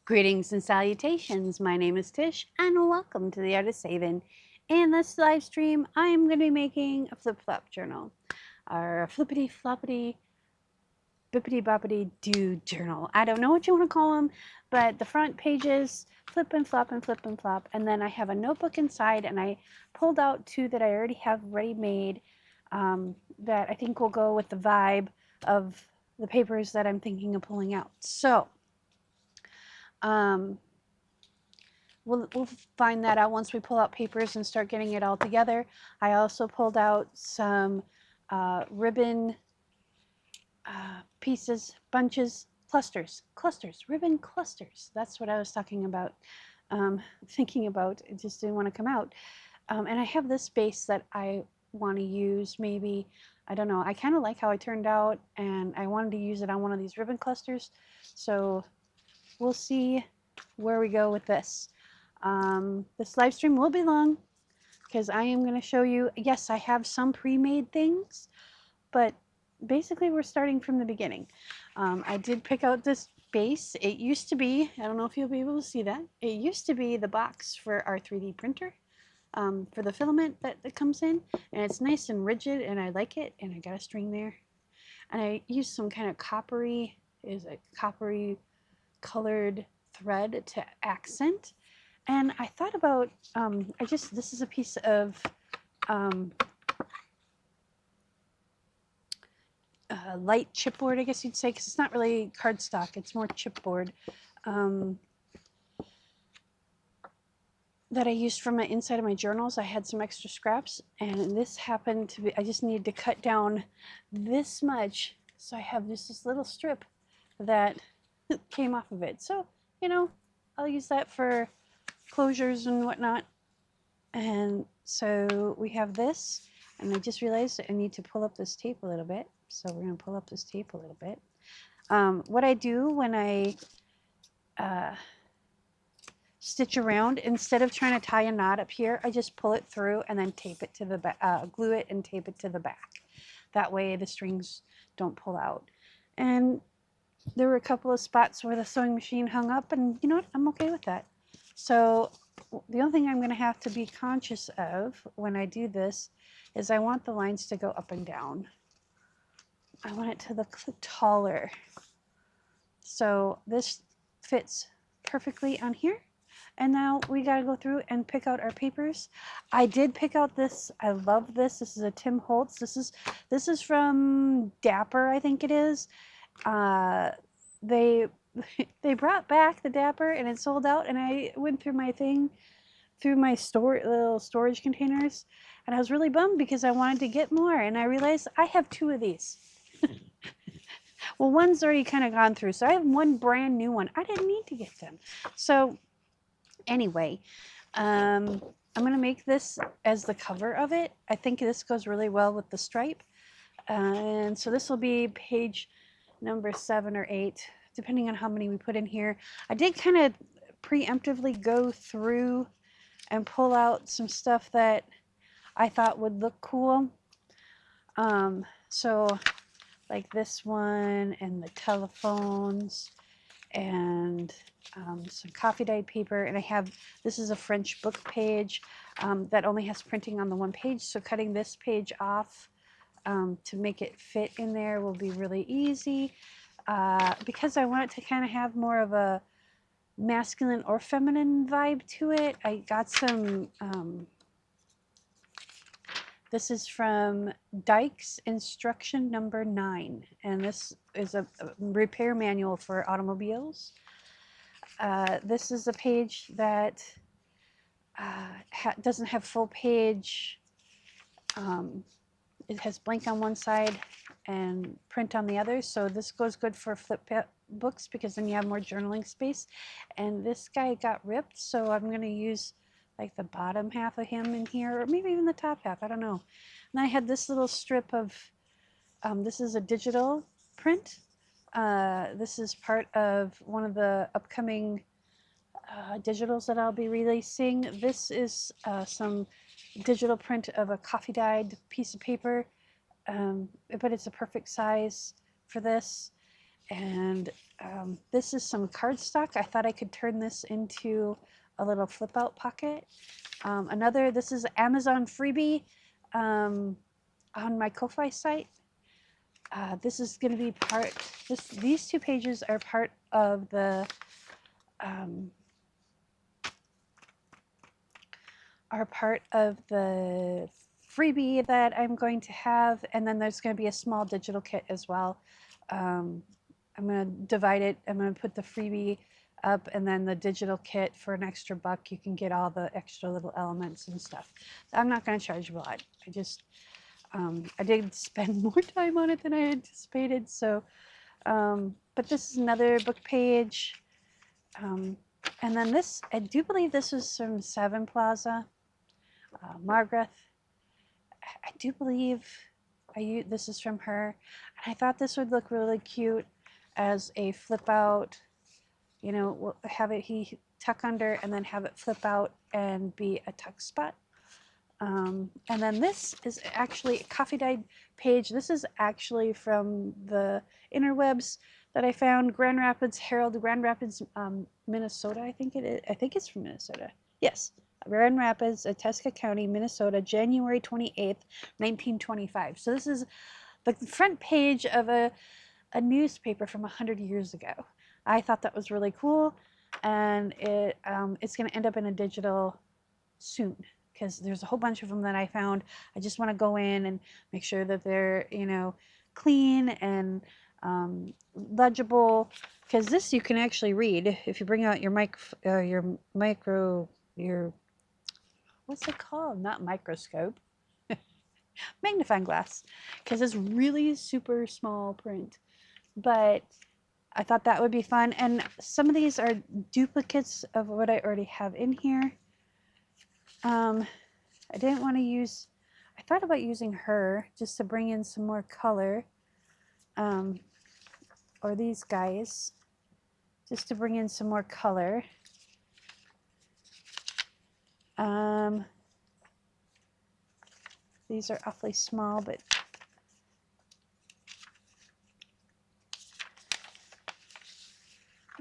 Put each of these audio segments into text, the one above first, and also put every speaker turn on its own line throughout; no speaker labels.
Greetings and salutations. My name is Tish and welcome to the Artist Haven. In this live stream, I am going to be making a flip flop journal, or a flippity floppity bippity boppity do journal. I don't know what you want to call them, but the front pages flip and flop and flip and flop. And then I have a notebook inside, and I pulled out two that I already have ready made that I think will go with the vibe of the papers that I'm thinking of pulling out. So, we'll find that out once we pull out papers and start getting it all together. I also pulled out some ribbon pieces, bunches, clusters, ribbon clusters. That's what I was talking about, thinking about. It just didn't want to come out. And I have this base that I want to use maybe. I don't know. I kind of like how it turned out, and I wanted to use it on one of these ribbon clusters. So we'll see where we go with this. This live stream will be long because I am going to show you, yes, I have some pre-made things, but basically we're starting from the beginning. I did pick out this base. It used to be, I don't know if you'll be able to see that, it used to be the box for our 3D printer for the filament that comes in, and it's nice and rigid and I like it, and I got a string there. And I used some kind of coppery colored thread to accent. And I thought about, this is a piece of light chipboard, I guess you'd say, because it's not really cardstock, it's more chipboard that I used from my inside of my journals. I had some extra scraps, and this happened to be, I just needed to cut down this much, so I have just this little strip that came off of it. So, you know, I'll use that for closures and whatnot. And so we have this, and I just realized I need to pull up this tape a little bit. So we're going to pull up this tape a little bit. What I do when I stitch around, instead of trying to tie a knot up here, I just pull it through and then tape it to the back, glue it and tape it to the back. That way the strings don't pull out. And there were a couple of spots where the sewing machine hung up, and you know what? I'm okay with that. So the only thing I'm going to have to be conscious of when I do this is I want the lines to go up and down. I want it to look taller. So this fits perfectly on here. And now we got to go through and pick out our papers. I did pick out this. I love this. This is a Tim Holtz. This is from Dapper, I think it is. They brought back the Dapper and it sold out, and I went through my thing, through my little storage containers, and I was really bummed because I wanted to get more, and I realized I have two of these. Well, one's already kind of gone through, so I have one brand new one. I didn't need to get them. So anyway, I'm going to make this as the cover of it. I think this goes really well with the stripe. And so this will be page number 7 or 8, depending on how many we put in here. I did kind of preemptively go through and pull out some stuff that I thought would look cool. So like this one, and the telephones, and some coffee dyed paper. And I have, this is a French book page that only has printing on the one page. So cutting this page off to make it fit in there will be really easy. Because I want it to kind of have more of a masculine or feminine vibe to it, I got some, this is from Dyke's Instruction Number 9, and this is a repair manual for automobiles. This is a page that doesn't have full page. It has blank on one side and print on the other, so this goes good for flip books because then you have more journaling space. And this guy got ripped, so I'm going to use like the bottom half of him in here, or maybe even the top half, I don't know. And I had this little strip of, this is a digital print. This is part of one of the upcoming digitals that I'll be releasing. This is some digital print of a coffee dyed piece of paper, but it's a perfect size for this. And this is some cardstock. I thought I could turn this into a little flip out pocket. This is Amazon freebie on my Ko-Fi site. This is going to be these 2 pages are part of the freebie that I'm going to have, and then there's going to be a small digital kit as well. I'm going to divide it. I'm going to put the freebie up, and then the digital kit for an extra $1. You can get all the extra little elements and stuff. I'm not going to charge a lot. I did spend more time on it than I anticipated. So, but this is another book page. And then this, I do believe this was from Seven Plaza. Margaret, I do believe this is from her. And I thought this would look really cute as a flip out, you know, have it tuck under and then have it flip out and be a tuck spot. And then this is actually a coffee dyed page. This is actually from the interwebs that I found. Grand Rapids Herald, Grand Rapids, Minnesota, I think it is. I think it's from Minnesota. Yes. Grand Rapids, Itasca County, Minnesota, January 28th, 1925. So this is the front page of a newspaper from 100 years ago. I thought that was really cool, and it's going to end up in a digital soon, because there's a whole bunch of them that I found. I just want to go in and make sure that they're, you know, clean and legible, because this you can actually read if you bring out your what's it called? Not microscope. Magnifying glass, because it's really super small print. But I thought that would be fun. And some of these are duplicates of what I already have in here. I didn't want to use, I thought about using her just to bring in some more color. Or these guys, just to bring in some more color. These are awfully small, but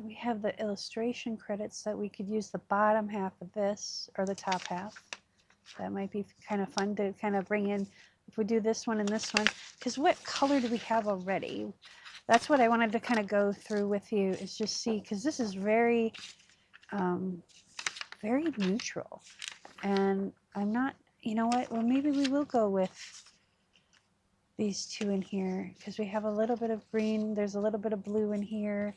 we have the illustration credits that we could use the bottom half of this or the top half. That might be kind of fun to kind of bring in if we do this one and this one, because what color do we have already? That's what I wanted to kind of go through with you, is just see, because this is very, very neutral. And I'm not, you know what, well, maybe we will go with these 2 in here, because we have a little bit of green, there's a little bit of blue in here.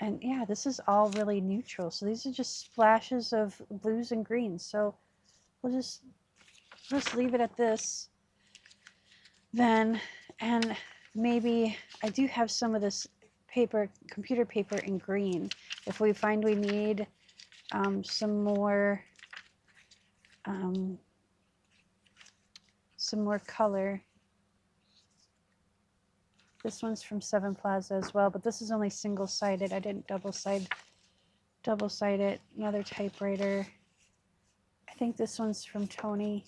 And yeah, this is all really neutral. So these are just splashes of blues and greens. So we'll just leave it at this then. And maybe I do have some of this paper, computer paper in green. If we find we need some more color. This one's from Seven Plaza as well, but this is only single-sided. I didn't double-side it. Another typewriter. I think this one's from Tony.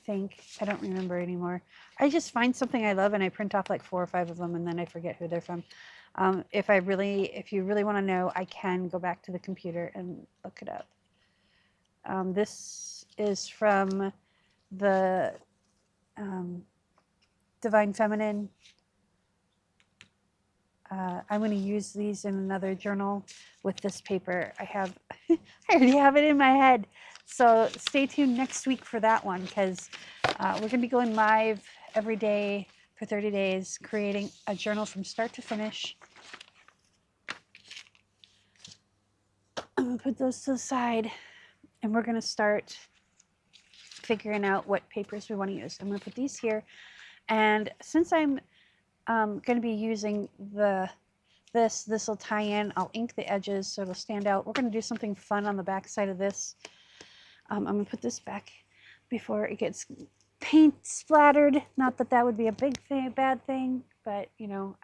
I don't remember anymore. I just find something I love and I print off like 4 or 5 of them, and then I forget who they're from. If you really want to know, I can go back to the computer and look it up. This is from the Divine Feminine. I'm going to use these in another journal with this paper. I already have it in my head. So stay tuned next week for that one, because we're going to be going live every day for 30 days, creating a journal from start to finish. I'm going to put those to the side, and we're going to start figuring out what papers we want to use. I'm going to put these here. And since I'm going to be using this will tie in. I'll ink the edges so it'll stand out. We're going to do something fun on the back side of this. I'm going to put this back before it gets paint splattered. Not that that would be a bad thing, but you know.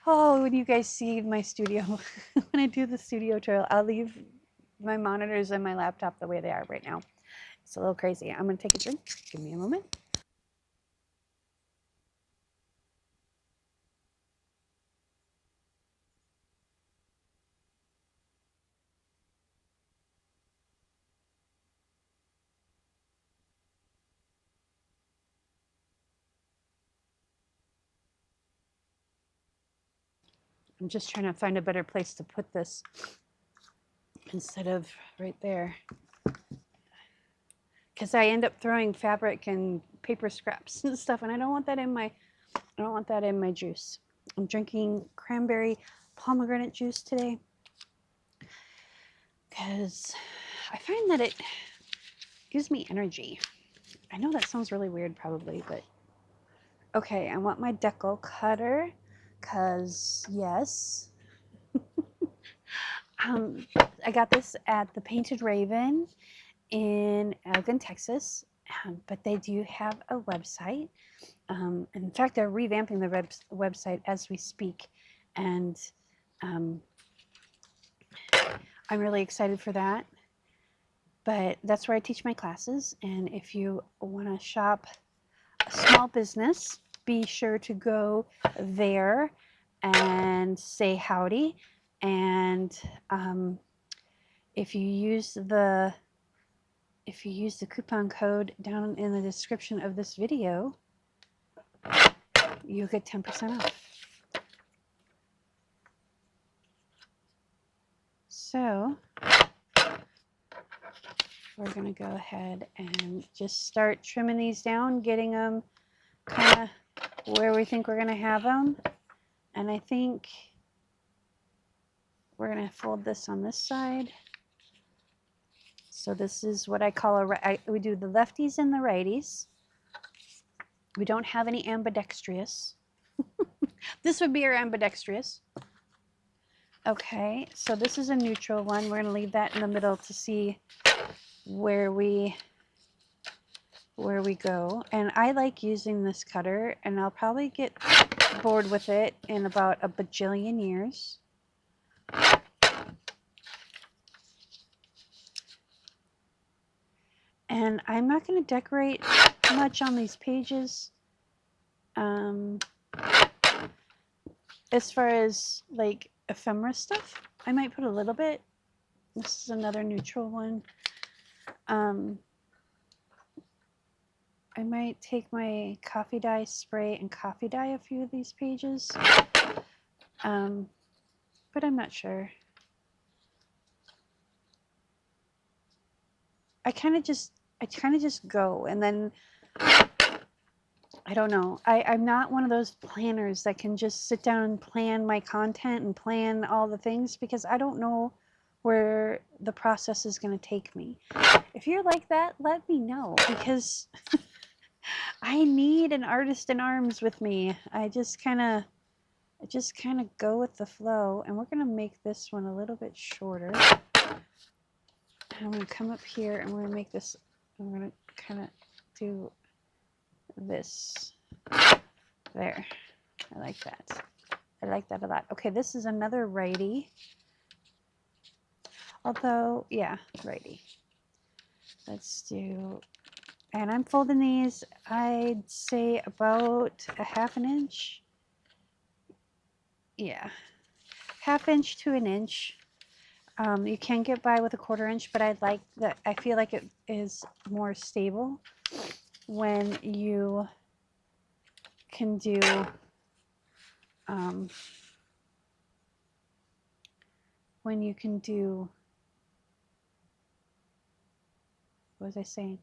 Oh, when you guys see my studio, when I do the studio tour, I'll leave my monitors and my laptop the way they are right now. It's a little crazy. I'm going to take a drink. Give me a moment. I'm just trying to find a better place to put this instead of right there. Because I end up throwing fabric and paper scraps and stuff, and I don't want that in my juice. I'm drinking cranberry pomegranate juice today because I find that it gives me energy. I know that sounds really weird probably, but okay, I want my decal cutter because yes. I got this at the Painted Raven in Elgin, Texas, but they do have a website. In fact, they're revamping the website as we speak, and I'm really excited for that. But that's where I teach my classes, and if you want to shop a small business, be sure to go there and say howdy. And if you use the coupon code down in the description of this video, you'll get 10% off. So we're going to go ahead and just start trimming these down, getting them kind of where we think we're going to have them. And I think we're going to fold this on this side. So this is what I call we do the lefties and the righties. We don't have any ambidextrous. This would be our ambidextrous. Okay, so this is a neutral one. We're going to leave that in the middle to see where we go. And I like using this cutter, and I'll probably get bored with it in about a bajillion years. And I'm not going to decorate much on these pages. As far as like ephemera stuff, I might put a little bit. This is another neutral one. I might take my coffee dye spray and coffee dye a few of these pages, but I'm not sure. I kind of just go, and then I don't know. I'm not one of those planners that can just sit down and plan my content and plan all the things, because I don't know where the process is going to take me. If you're like that, let me know, because I need an artist in arms with me. I just kind of go with the flow, and we're going to make this one a little bit shorter. I'm going to come up here, and we're going to make this, I'm going to kind of do this there. I like that. I like that a lot. Okay, this is another righty. Although, yeah, righty. Let's do, and I'm folding these, I'd say about a ½ inch. Yeah, ½ inch to an inch. You can get by with a ½ inch, but I like that. I feel like it is more stable when you can do what was I saying?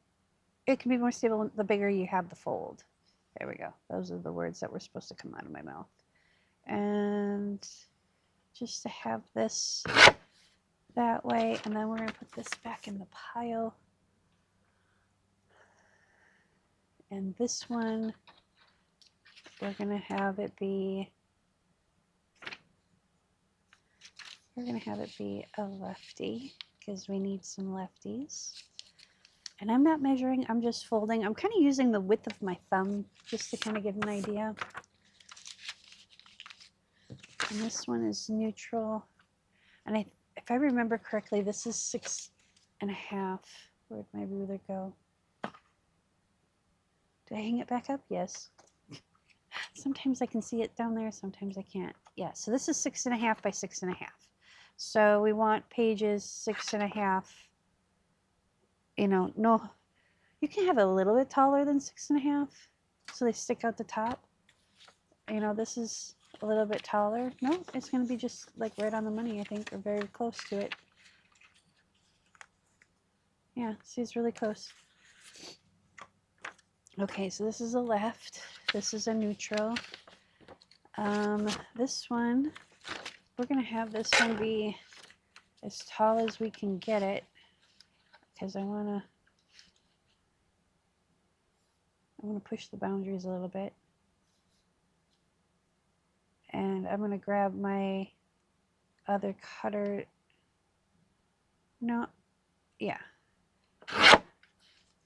It can be more stable the bigger you have the fold. There we go. Those are the words that were supposed to come out of my mouth. And just to have this that way, and then we're going to put this back in the pile. And this one, we're going to have it be a lefty, because we need some lefties. And I'm not measuring, I'm just folding. I'm kind of using the width of my thumb just to kind of get an idea. And this one is neutral. And if I remember correctly, this is 6.5. Where'd my ruler go? Did I hang it back up? Yes. Sometimes I can see it down there, sometimes I can't. Yeah, so this is 6.5 by 6.5. So we want pages 6.5. You know, no, you can have it a little bit taller than 6.5, so they stick out the top. You know, this is a little bit taller. No, it's going to be just like right on the money, I think, or very close to it. Yeah, see, it's really close. Okay, so this is a left. This is a neutral. This one, we're going to have this one be as tall as we can get it, because I want to push the boundaries a little bit. And I'm going to grab my other cutter. No, yeah.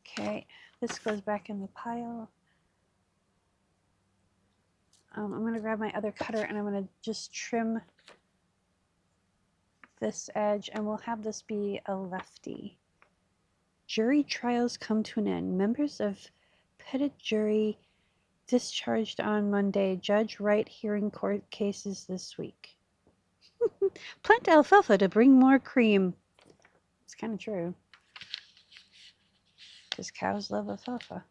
Okay, this goes back in the pile. I'm going to grab my other cutter and I'm going to just trim this edge, and we'll have this be a lefty. Jury trials come to an end. Members of petit jury discharged on Monday. Judge Wright hearing court cases this week. Plant alfalfa to bring more cream. It's kind of true. Because cows love alfalfa.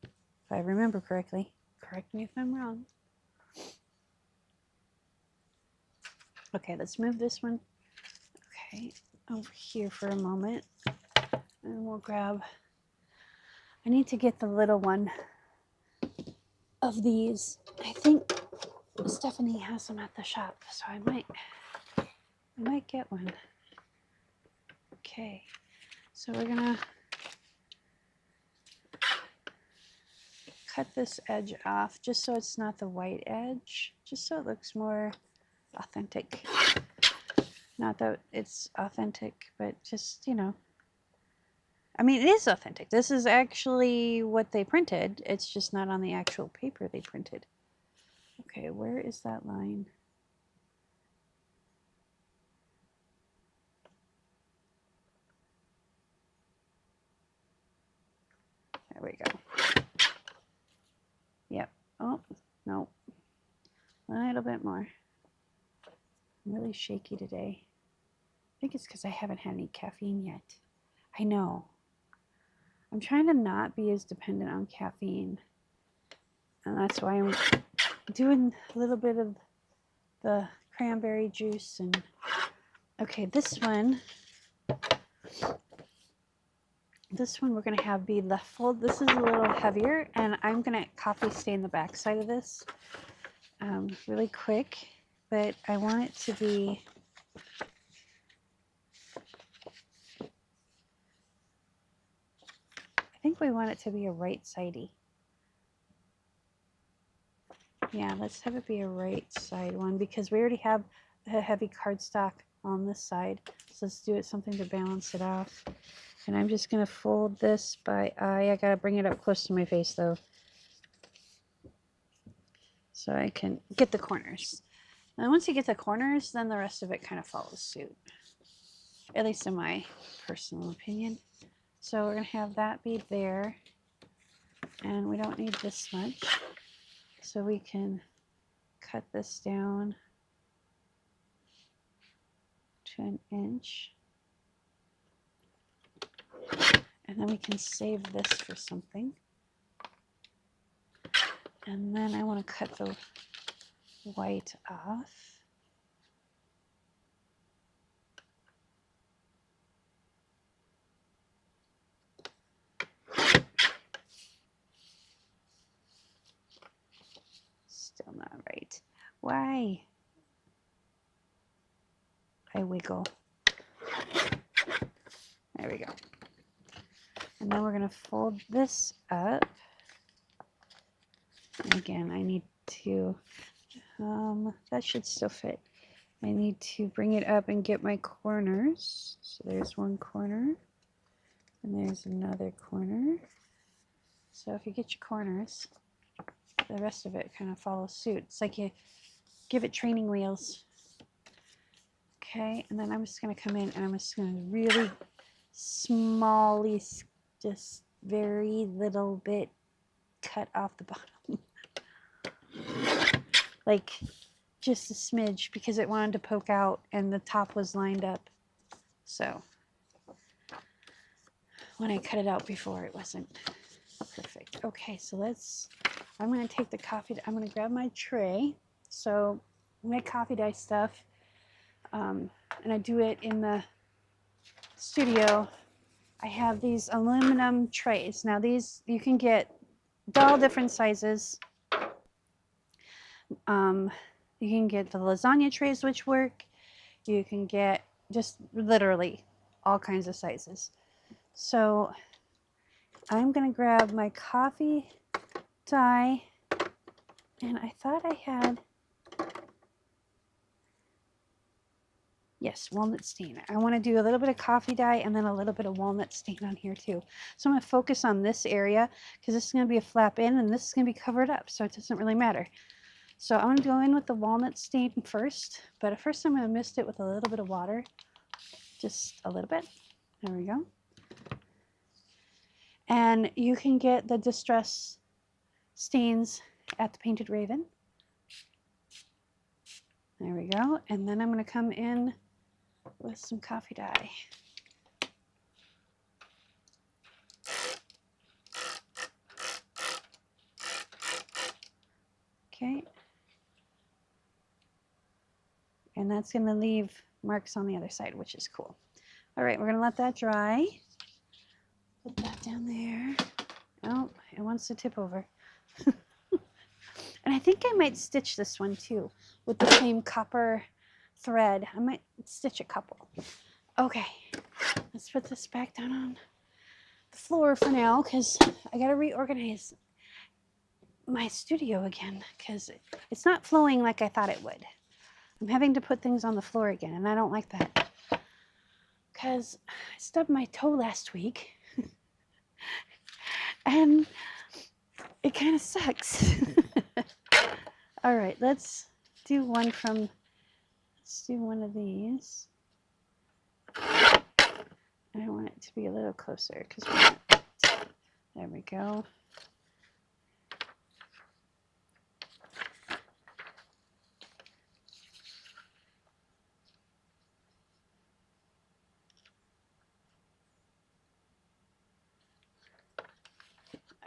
If I remember correctly. Correct me if I'm wrong. Okay, let's move this one. Okay, over here for a moment. And we'll grab... I need to get the little one of these. I think Stephanie has them at the shop, so I might get one. Okay, so we're gonna cut this edge off just so it's not the white edge, just so it looks more authentic. Not that it's authentic, but just, you know. I mean, it is authentic. This is actually what they printed. It's just not on the actual paper they printed. Okay, where is that line? There we go. Yep. Oh, no. A little bit more. I'm really shaky today. I think it's because I haven't had any caffeine yet. I know. I'm trying to not be as dependent on caffeine. And that's why I'm doing a little bit of the cranberry juice. And okay, this one we're going to have be left fold. This is a little heavier, and I'm going to copy stain the back side of this really quick, but I want it to be I think we want it to be a right-sidey. Yeah, let's have it be a right side one because we already have a heavy cardstock on this side. So let's do it something to balance it off. And I'm just going to fold this by eye. I got to bring it up close to my face though, so I can get the corners. And once you get the corners, then the rest of it kind of follows suit. At least in my personal opinion. So we're going to have that be there. And we don't need this much. So we can cut this down to 1 inch. And then we can save this for something. And then I want to cut the white off. Still not right. Why? I wiggle. There we go. And then we're going to fold this up. And again, I need to, that should still fit. I need to bring it up and get my corners. So there's one corner. And there's another corner. So if you get your corners, the rest of it kind of follows suit. It's like you give it training wheels. Okay, and then I'm just going to come in and I'm just going to really smally, just very little bit cut off the bottom. Like just a smidge because it wanted to poke out and the top was lined up. So when I cut it out before, it wasn't perfect. Okay, so let's I'm going to take the coffee, I'm going to grab my tray. So my coffee dye stuff, and I do it in the studio. I have these aluminum trays. Now these, you can get all different sizes. You can get the lasagna trays, which work. You can get just literally all kinds of sizes. So I'm going to grab my coffee dye, and I thought I had, yes, walnut stain. I want to do a little bit of coffee dye and then a little bit of walnut stain on here too. So I'm going to focus on this area because this is going to be a flap in and this is going to be covered up, so it doesn't really matter. So I'm going to go in with the walnut stain first, but at first I'm going to mist it with a little bit of water, just a little bit. There we go. And you can get the distress stains at the Painted Raven. There we go. And then I'm going to come in with some coffee dye. Okay. And that's going to leave marks on the other side, which is cool. All right, we're going to let that dry. Put that down there. Oh, it wants to tip over. And I think I might stitch this one too with the same copper thread. I might stitch a couple. Okay, let's put this back down on the floor for now because I got to reorganize my studio again because it's not flowing like I thought it would. I'm having to put things on the floor again, and I don't like that because I stubbed my toe last week and it kind of sucks. All right, let's do one of these. I want it to be a little closer because there we go.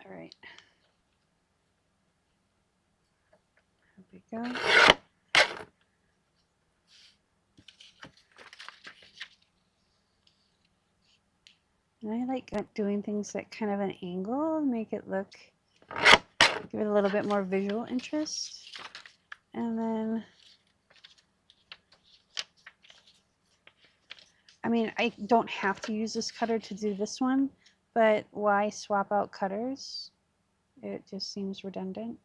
All right. There we go. And I like doing things at kind of an angle, make it look, give it a little bit more visual interest. And then, I mean, I don't have to use this cutter to do this one, but why swap out cutters? It just seems redundant.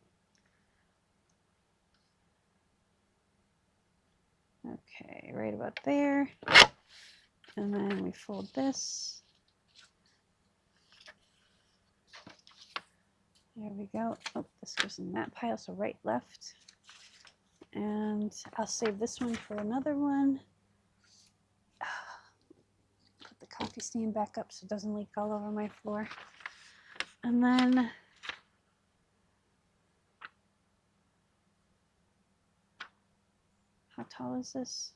Okay, right about there. And then we fold this. There we go. Oh, this goes in that pile, so right, left. And I'll save this one for another one. Put the coffee stain back up so it doesn't leak all over my floor. And then how tall is this?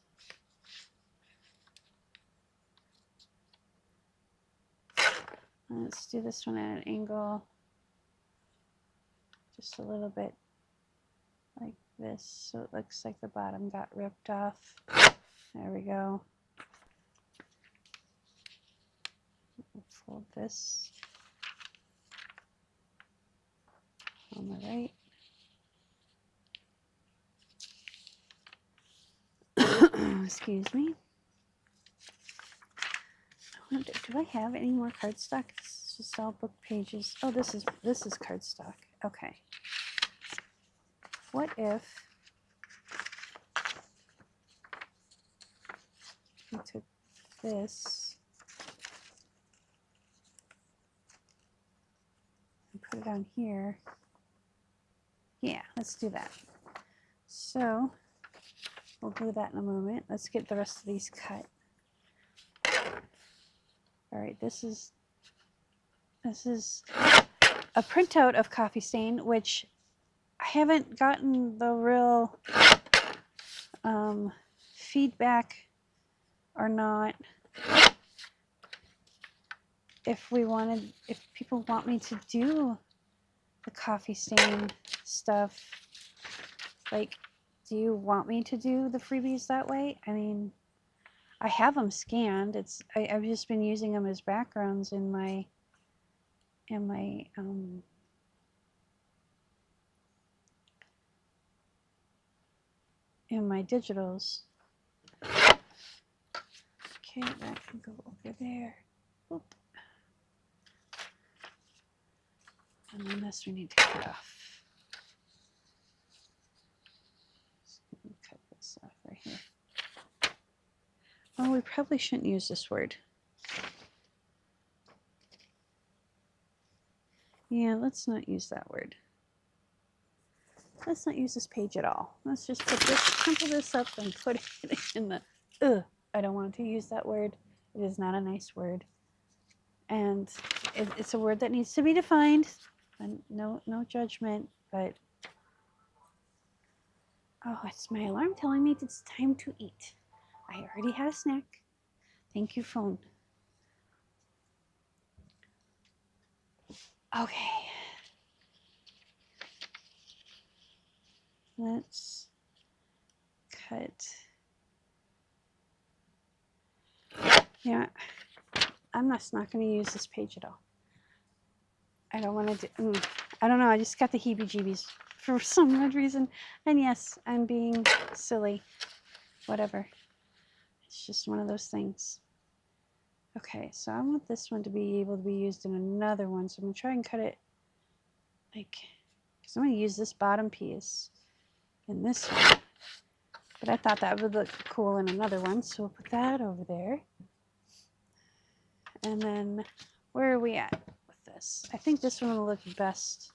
Let's do this one at an angle. Just a little bit like this, so it looks like the bottom got ripped off. There we go. Fold this on the right. Excuse me. Do I have any more cardstock? This is just all book pages. Oh, this is cardstock. Okay. What if we took this and put it on here? Yeah, let's do that. So we'll do that in a moment. Let's get the rest of these cut. All right, this is a printout of Coffee Stain, which I haven't gotten the real feedback or not. If people want me to do the coffee stain stuff. Like, do you want me to do the freebies that way? I mean, I have them scanned. I've just been using them as backgrounds in my digitals. Okay, that can go over there. Oop. And then this we need to cut off. Cut this off right here. Oh, we probably shouldn't use this word. Yeah, let's not use that word. Let's not use this page at all. Let's just put this, crumple this up and put it in the, I don't want to use that word. It is not a nice word. And it's a word that needs to be defined. And no judgment, but, oh, it's my alarm telling me it's time to eat. I already had a snack. Thank you, phone. Okay. Let's cut. Yeah, I'm just not going to use this page at all. I don't want to do, I don't know, I just got the heebie-jeebies for some odd reason. And yes, I'm being silly. Whatever. It's just one of those things. Okay, so I want this one to be able to be used in another one. So I'm going to try and cut it like, because I'm going to use this bottom piece in this one. But I thought that would look cool in another one, so we'll put that over there. And then, where are we at with this? I think this one will look best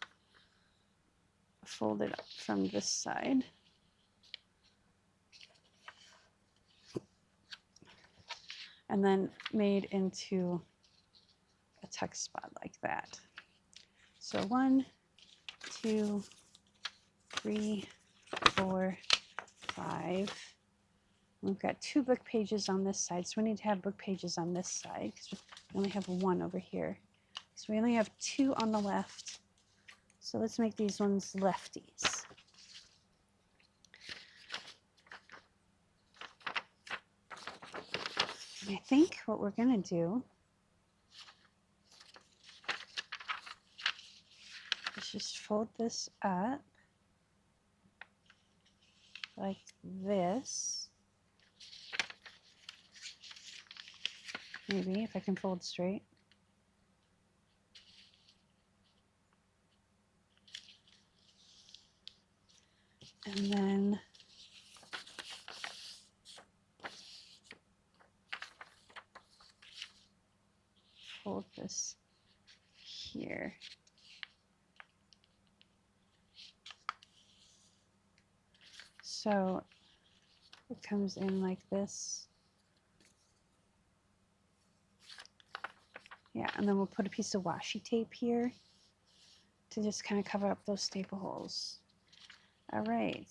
folded up from this side. And then made into a text spot like that. So 1, 2, 3, 4, 5. We've got 2 book pages on this side, so we need to have book pages on this side because we only have 1 over here. So we only have 2 on the left. So let's make these ones lefties. And I think what we're going to do is just fold this up like this. Maybe if I can fold straight. And then fold this here. So it comes in like this. Yeah, and then we'll put a piece of washi tape here to just kind of cover up those staple holes. All right.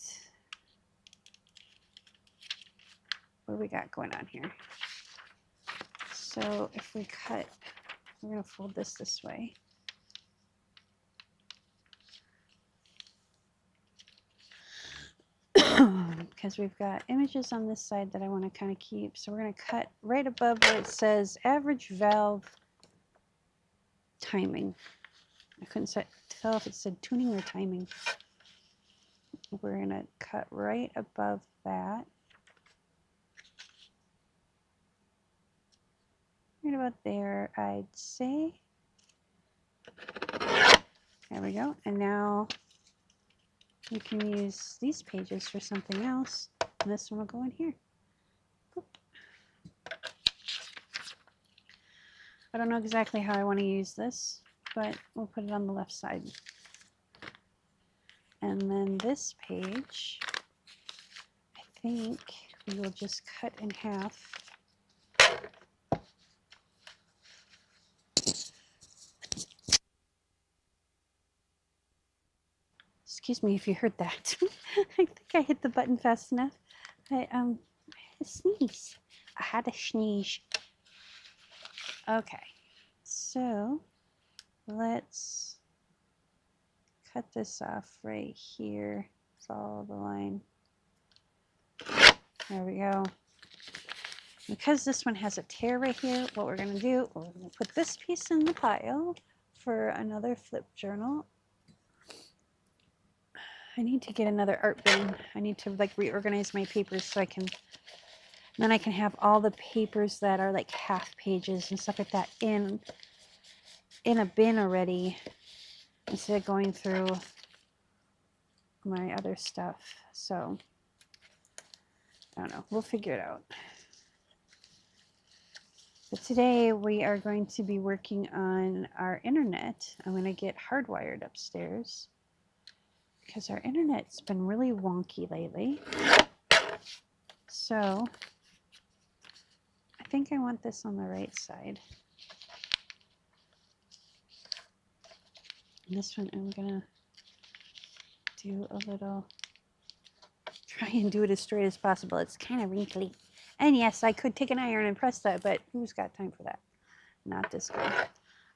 What do we got going on here? So if we cut, we're going to fold this way. Because we've got images on this side that I want to kind of keep. So we're going to cut right above where it says average valve timing. I couldn't tell if it said tuning or timing. We're going to cut right above that. Right about there, I'd say. There we go. And now we can use these pages for something else. And this one will go in here. Boop. I don't know exactly how I want to use this, but we'll put it on the left side. And then this page, I think we will just cut in half. Excuse me if you heard that. I think I hit the button fast enough. I had a sneeze. I had a sneeze. Okay, so let's cut this off right here. Follow the line. There we go. Because this one has a tear right here, what we're going to do, we're going to put this piece in the pile for another flip journal. I need to get another art bin. I need to like reorganize my papers so I can, then I can have all the papers that are like half pages and stuff like that in a bin already instead of going through my other stuff. So I don't know, we'll figure it out. But today we are going to be working on our internet. I'm going to get hardwired upstairs because our internet's been really wonky lately. So I think I want this on the right side. And this one I'm going to do a little, try and do it as straight as possible. It's kind of wrinkly. And yes, I could take an iron and press that, but who's got time for that? Not this guy.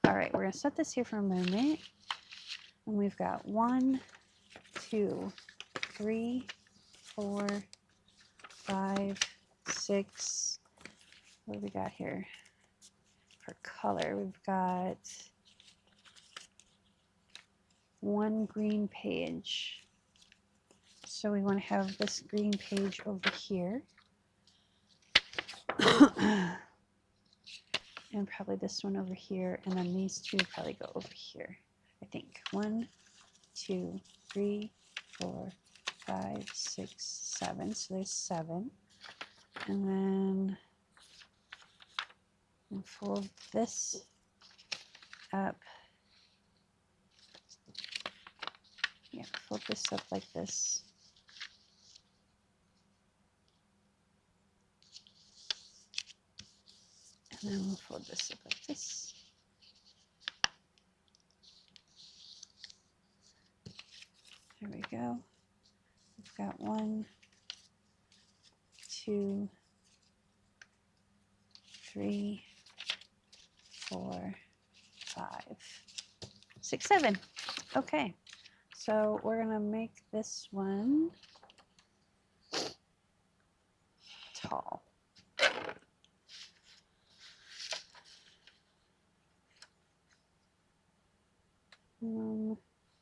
All right, we're going to set this here for a moment. And we've got 1, 2, 3, 4, 5, 6. What do we got here? For color, we've got 1 green page. So we want to have this green page over here. And probably this one over here, and then these two probably go over here. I think 1, 2, 3, 4, 5, 6, 7. So there's 7. And then we'll fold this up. Yeah, fold this up like this. And then we'll fold this up like this. There we go. We've got 1, 2, 3, 4, 5, 6, 7. Okay, so we're gonna make this one tall.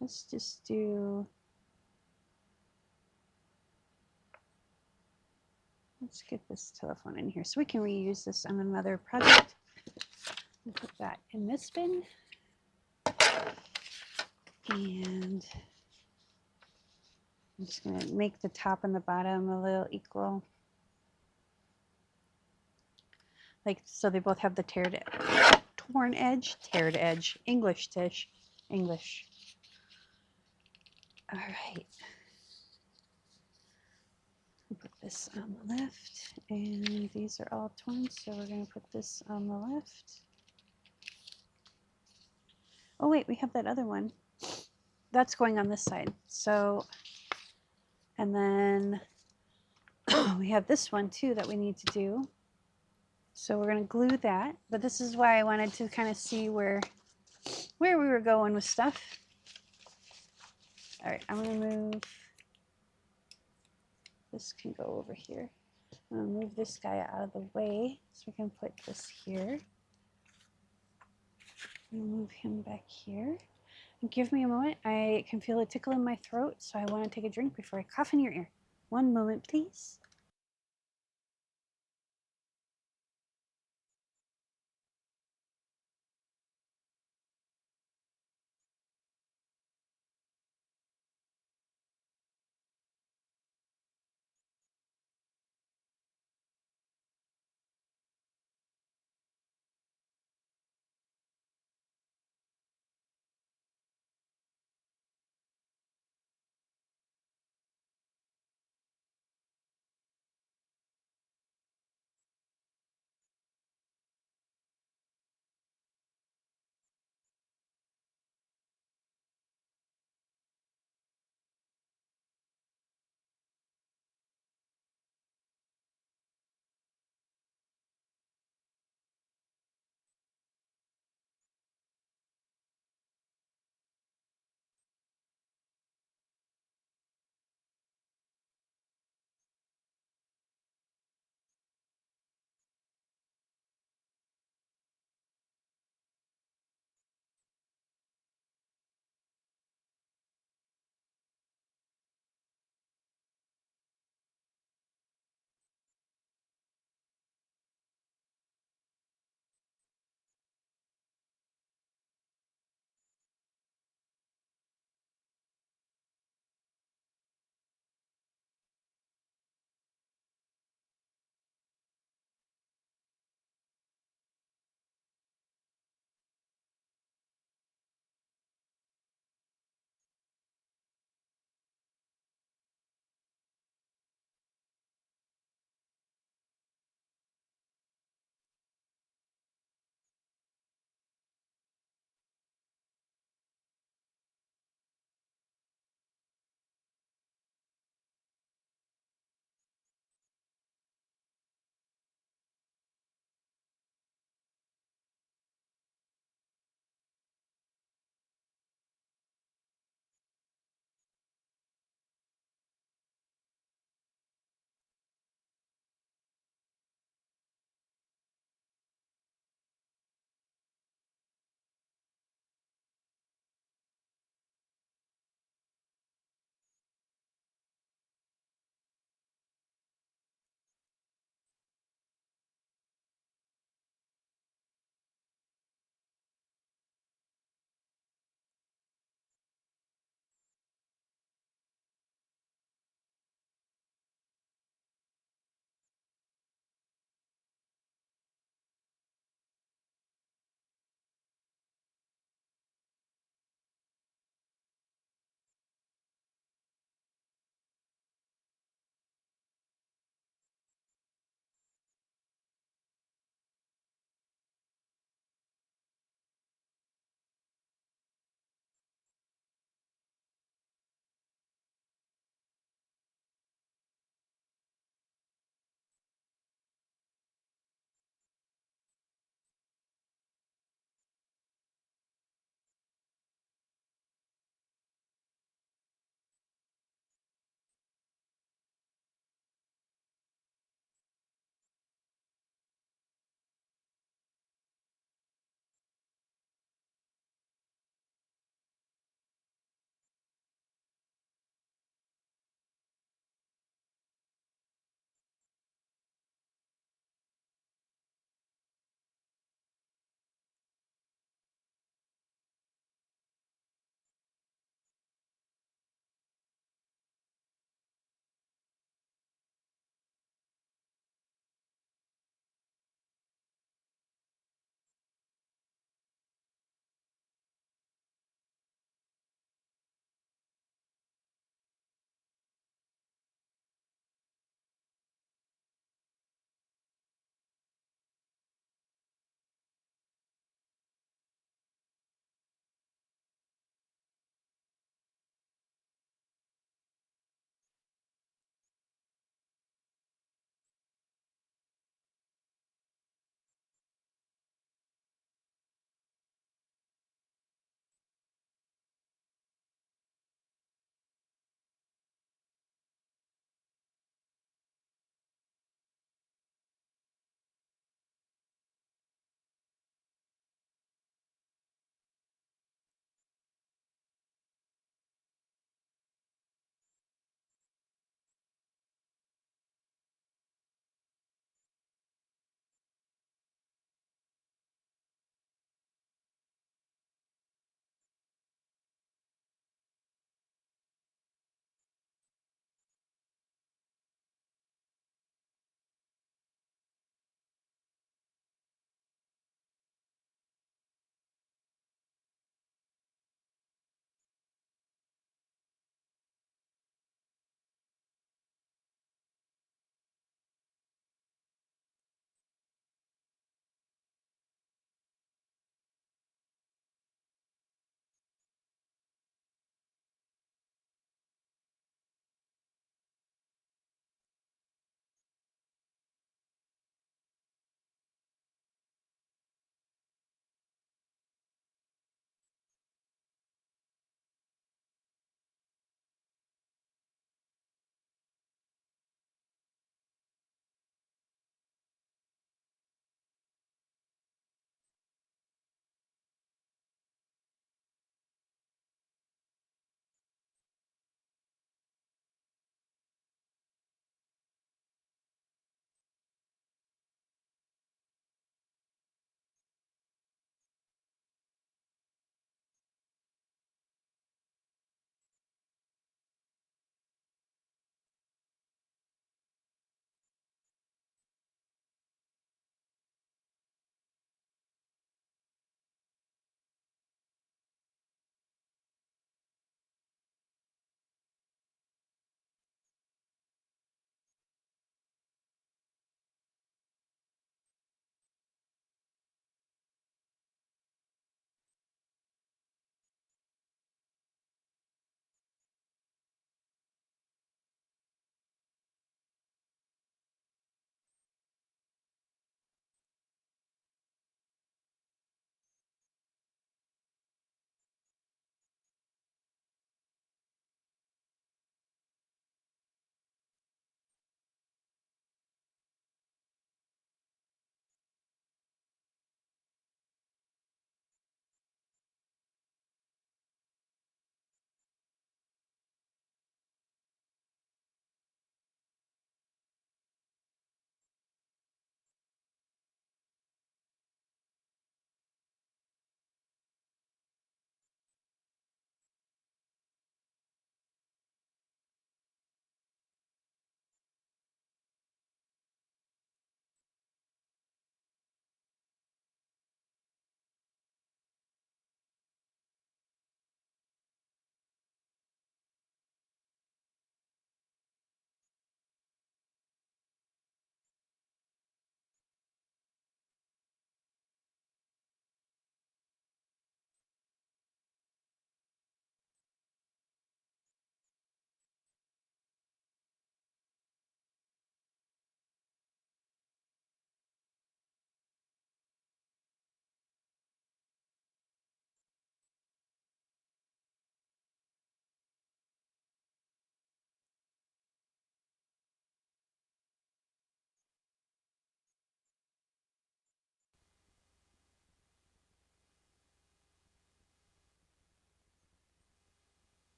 Let's just do, let's get this telephone in here so we can reuse this on another project. We'll put that in this bin. And I'm just going to make the top and the bottom a little equal. Like, so they both have the torn edge, teared edge, English tish, English. All right. We'll put this on the left, and these are all torn, so we're going to put this on the left. Oh wait, we have that other one. That's going on this side. So, and then we have this one too that we need to do. So we're going to glue that, but this is why I wanted to kind of see where we were going with stuff. All right, I'm going to move, this can go over here. I'm going to move this guy out of the way so we can put this here. Move him back here. And give me a moment. I can feel a tickle in my throat, so I want to take a drink before I cough in your ear. One moment, please.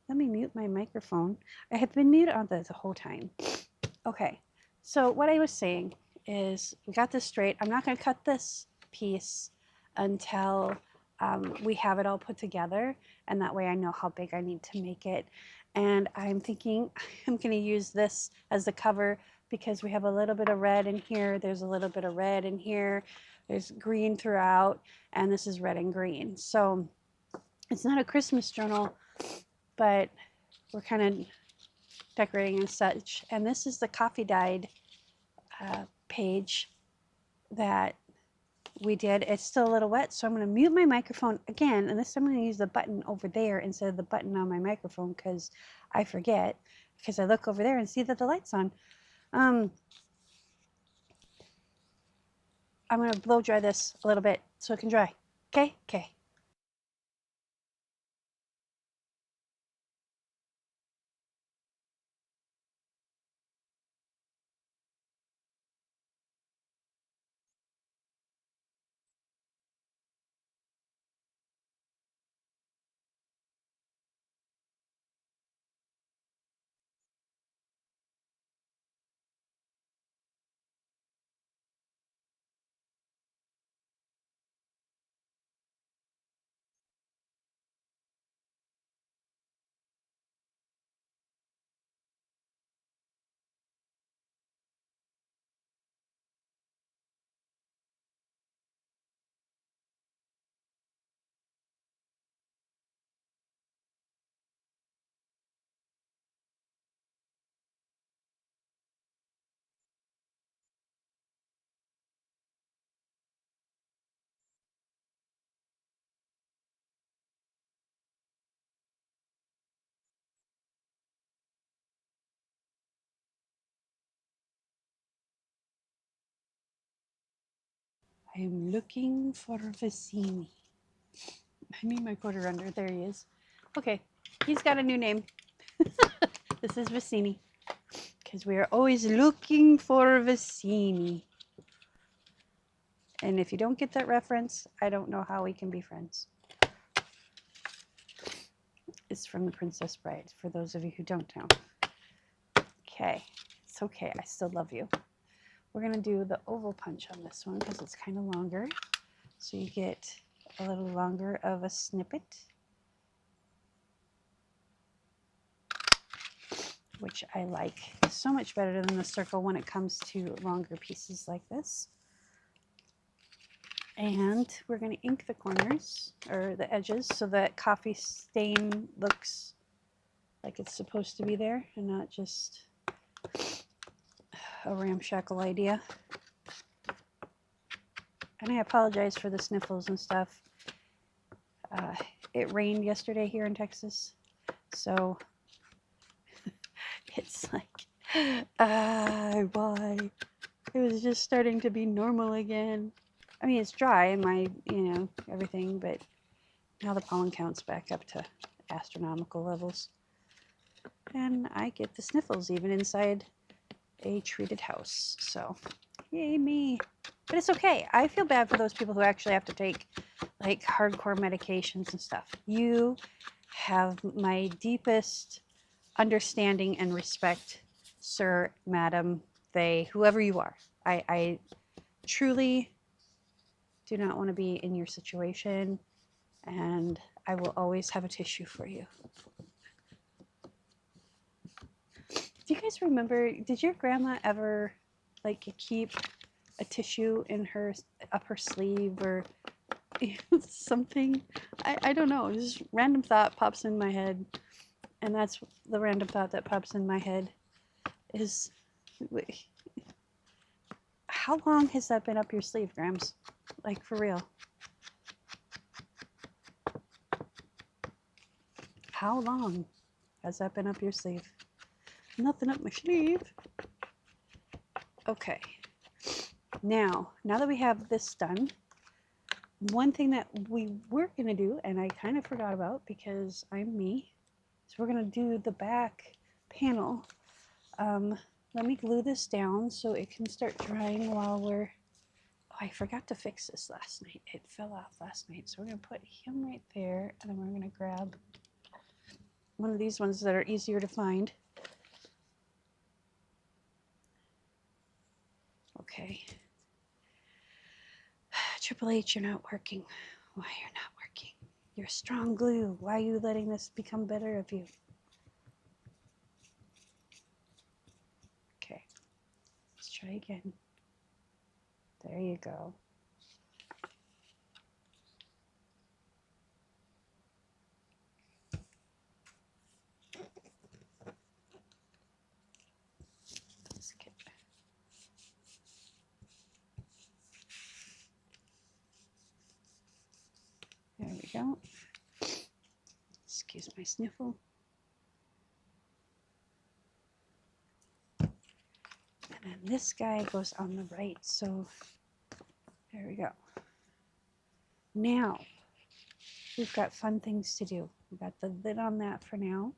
let me mute my microphone. I have been muted on the whole time. Okay, so what I was saying is we got this straight. I'm not going to cut this piece until we have it all put together, and that way I know how big I need to make it. And I'm thinking I'm going to use this as the cover because we have a little bit of red in here. There's a little bit of red in here. There's green throughout, and this is red and green. So it's not a Christmas journal, but we're kind of decorating and such. And this is the coffee dyed page that we did. It's still a little wet, so I'm going to mute my microphone again, and this time I'm going to use the button over there instead of the button on my microphone because I forget, because I look over there and see that the light's on. I'm going to blow dry this a little bit so it can dry. Okay? Okay. I am looking for Vicini. I need my quarter under. There he is. Okay, he's got a new name. This is Vicini, because we are always looking for Vicini. And if you don't get that reference, I don't know how we can be friends. It's from The Princess Bride, for those of you who don't know. Okay, it's okay. I still love you. We're going to do the oval punch on this one because it's kind of longer. So you get a little longer of a snippet, which I like so much better than the circle when it comes to longer pieces like this. And we're going to ink the corners or the edges so that coffee stain looks like it's supposed to be there and not just a ramshackle idea. And I apologize for the sniffles and stuff. It rained yesterday here in Texas, so it's like, why? It was just starting to be normal again. I mean, it's dry and my, everything, but now the pollen count's back up to astronomical levels. And I get the sniffles even inside a treated house. So, yay me. But it's okay. I feel bad for those people who actually have to take like hardcore medications and stuff. You have my deepest understanding and respect, sir, madam, they, whoever you are. I truly do not want to be in your situation, and I will always have a tissue for you. Do you guys remember, did your grandma ever like keep a tissue in her up her sleeve or something? I don't know. Just random thought pops in my head, and that's the random thought that pops in my head is, how long has that been up your sleeve, Grams? Like, for real. How long has that been up your sleeve? Nothing up my sleeve. Okay. Now that we have this done, one thing that we were going to do, and I kind of forgot about because I'm me, is we're going to do the back panel. Let me glue this down so it can start drying while we're... Oh, I forgot to fix this last night. It fell off last night. So we're going to put him right there, and then we're going to grab one of these ones that are easier to find. Okay. Triple H, you're not working. Why you're not working? You're strong glue. Why are you letting this become better of you? Okay. Let's try again. There you go. There we go. Excuse my sniffle. And then this guy goes on the right, so there we go. Now, we've got fun things to do. We got the lid on that for now.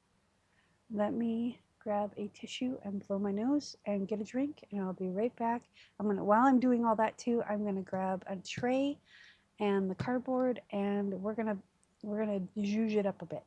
Let me grab a tissue and blow my nose and get a drink, and I'll be right back. While I'm doing all that too, I'm gonna grab a tray and the cardboard, and we're gonna zhuzh it up a bit.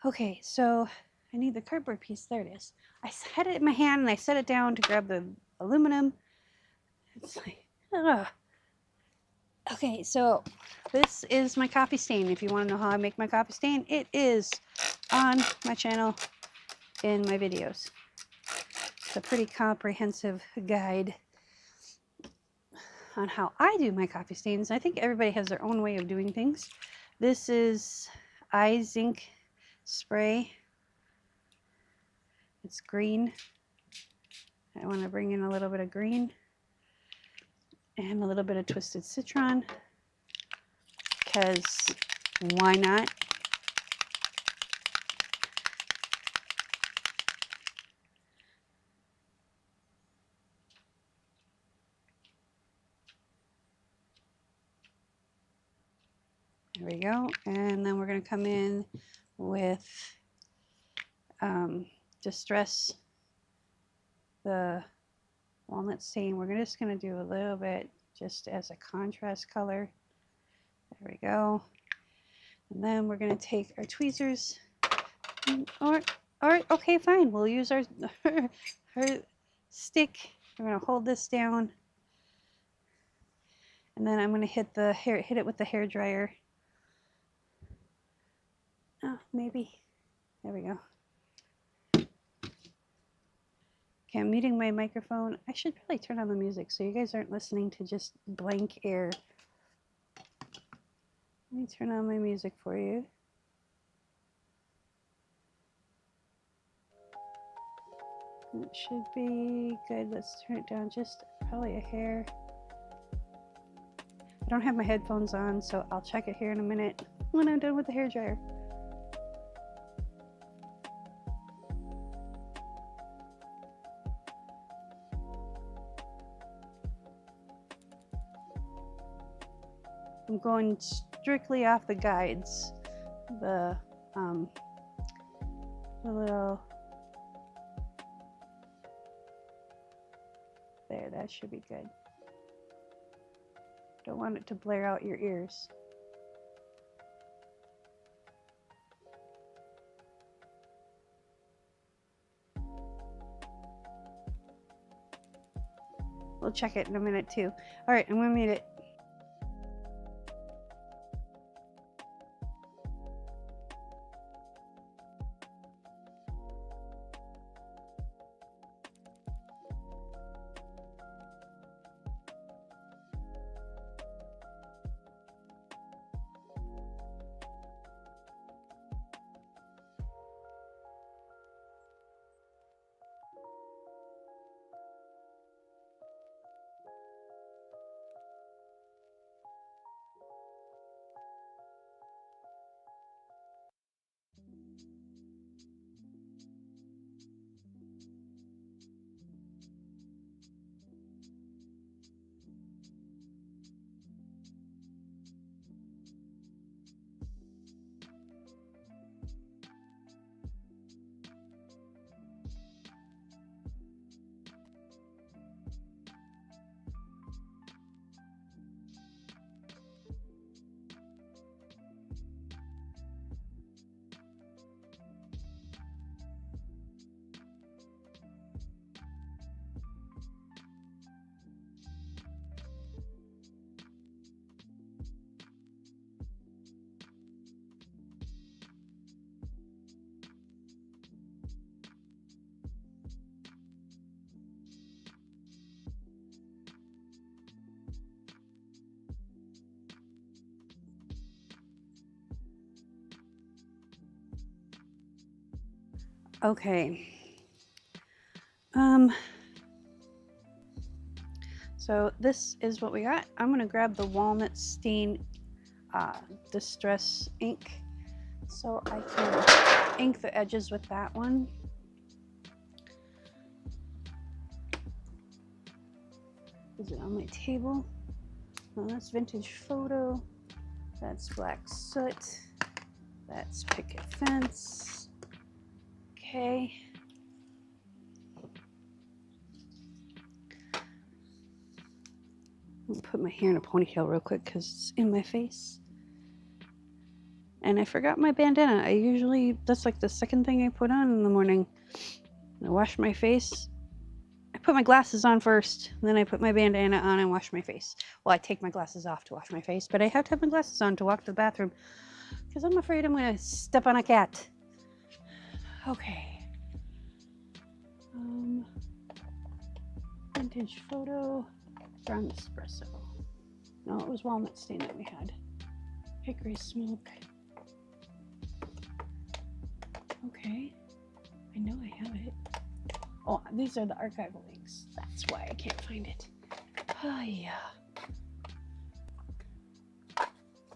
Okay, so I need the cardboard piece. There it is. I had it in my hand and I set it down to grab the aluminum. It's like, ugh. Okay, so this is my coffee stain. If you want to know how I make my coffee stain, it is on my channel in my videos. It's a pretty comprehensive guide on how I do my coffee stains. I think everybody has their own way of doing things. This is eye zinc spray. It's green. I want to bring in a little bit of green and a little bit of twisted citron, because why not? There we go. And then we're going to come in with Distress, the walnut stain. We're just going to do a little bit just as a contrast color. There we go. And then we're going to take our tweezers, or okay, fine. We'll use our stick. We're going to hold this down, and then I'm going to hit it with the hair dryer. Oh, maybe. There we go. Okay, I'm muting my microphone. I should probably turn on the music so you guys aren't listening to just blank air. Let me turn on my music for you. It should be good. Let's turn it down just probably a hair. I don't have my headphones on, so I'll check it here in a minute when I'm done with the hair dryer. I'm going strictly off the guides. The little There, that should be good. Don't want it to blare out your ears. We'll check it in a minute too. All right, I'm gonna mute it. Okay. So this is what we got. I'm gonna grab the walnut stain distress ink so I can ink the edges with that one. Is it on my table? No, that's vintage photo. That's black soot. That's picket fence. Okay. I'll put my hair in a ponytail real quick because it's in my face. And I forgot my bandana. That's like the second thing I put on in the morning. I wash my face. I put my glasses on first, then I put my bandana on and wash my face. Well, I take my glasses off to wash my face, but I have to have my glasses on to walk to the bathroom because I'm afraid I'm going to step on a cat. Okay. Vintage photo. Brown espresso. No, it was walnut stain that we had. Hickory smoke. Okay. I know I have it. Oh, these are the archival inks. That's why I can't find it. Oh, yeah.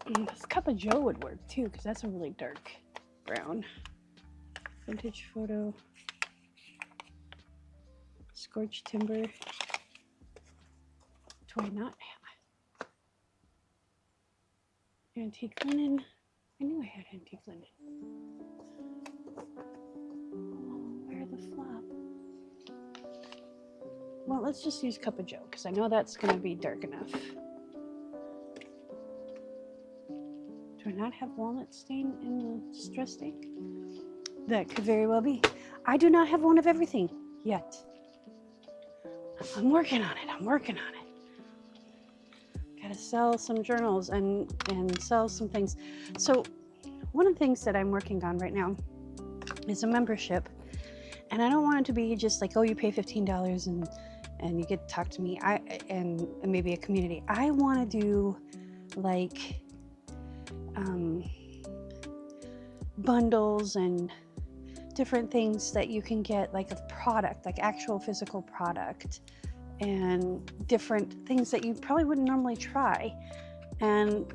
This cup of Joe would work too, because that's a really dark brown. Vintage photo. Scorched timber. Do I not have antique linen? I knew I had antique linen. Oh, where the flop? Well, let's just use Cup of Joe because I know that's going to be dark enough. Do I not have walnut stain in the distress ink? That could very well be. I do not have one of everything yet. I'm working on it. I'm working on it. Gotta sell some journals and sell some things. So one of the things that I'm working on right now is a membership, and I don't want it to be just like, oh, you pay $15 and you get to talk to me. And maybe a community. I want to do like bundles and different things that you can get, like a product, like actual physical product, and different things that you probably wouldn't normally try. And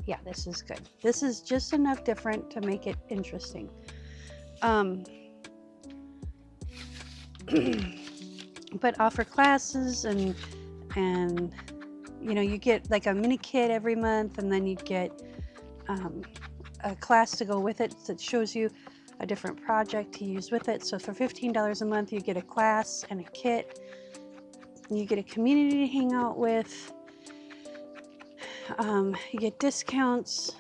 yeah, this is good. This is just enough different to make it interesting. But offer classes and you know, you get like a mini kit every month, and then you get a class to go with it that shows you a different project to use with it. So for $15 a month, you get a class and a kit. You get a community to hang out with. You get discounts.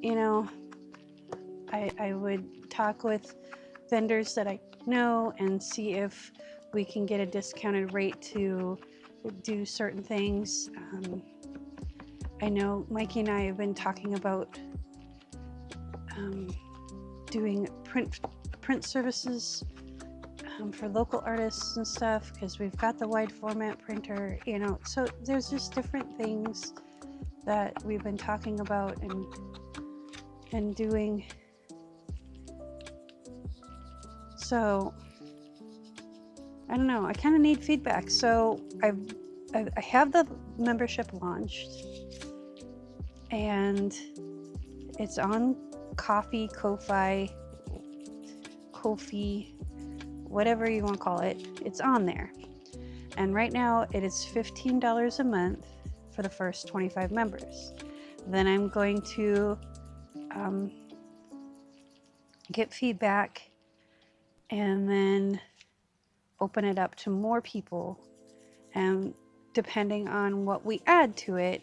You know, I would talk with vendors that I know and see if we can get a discounted rate to do certain things. I know Mikey and I have been talking about doing print services for local artists and stuff, because we've got the wide format printer, you know, so there's just different things that we've been talking about and doing. So I don't know, I kind of need feedback. So I have the membership launched, and it's on Ko-fi, whatever you want to call it, it's on there. And right now it is $15 a month for the first 25 members. Then I'm going to get feedback and then open it up to more people. And depending on what we add to it,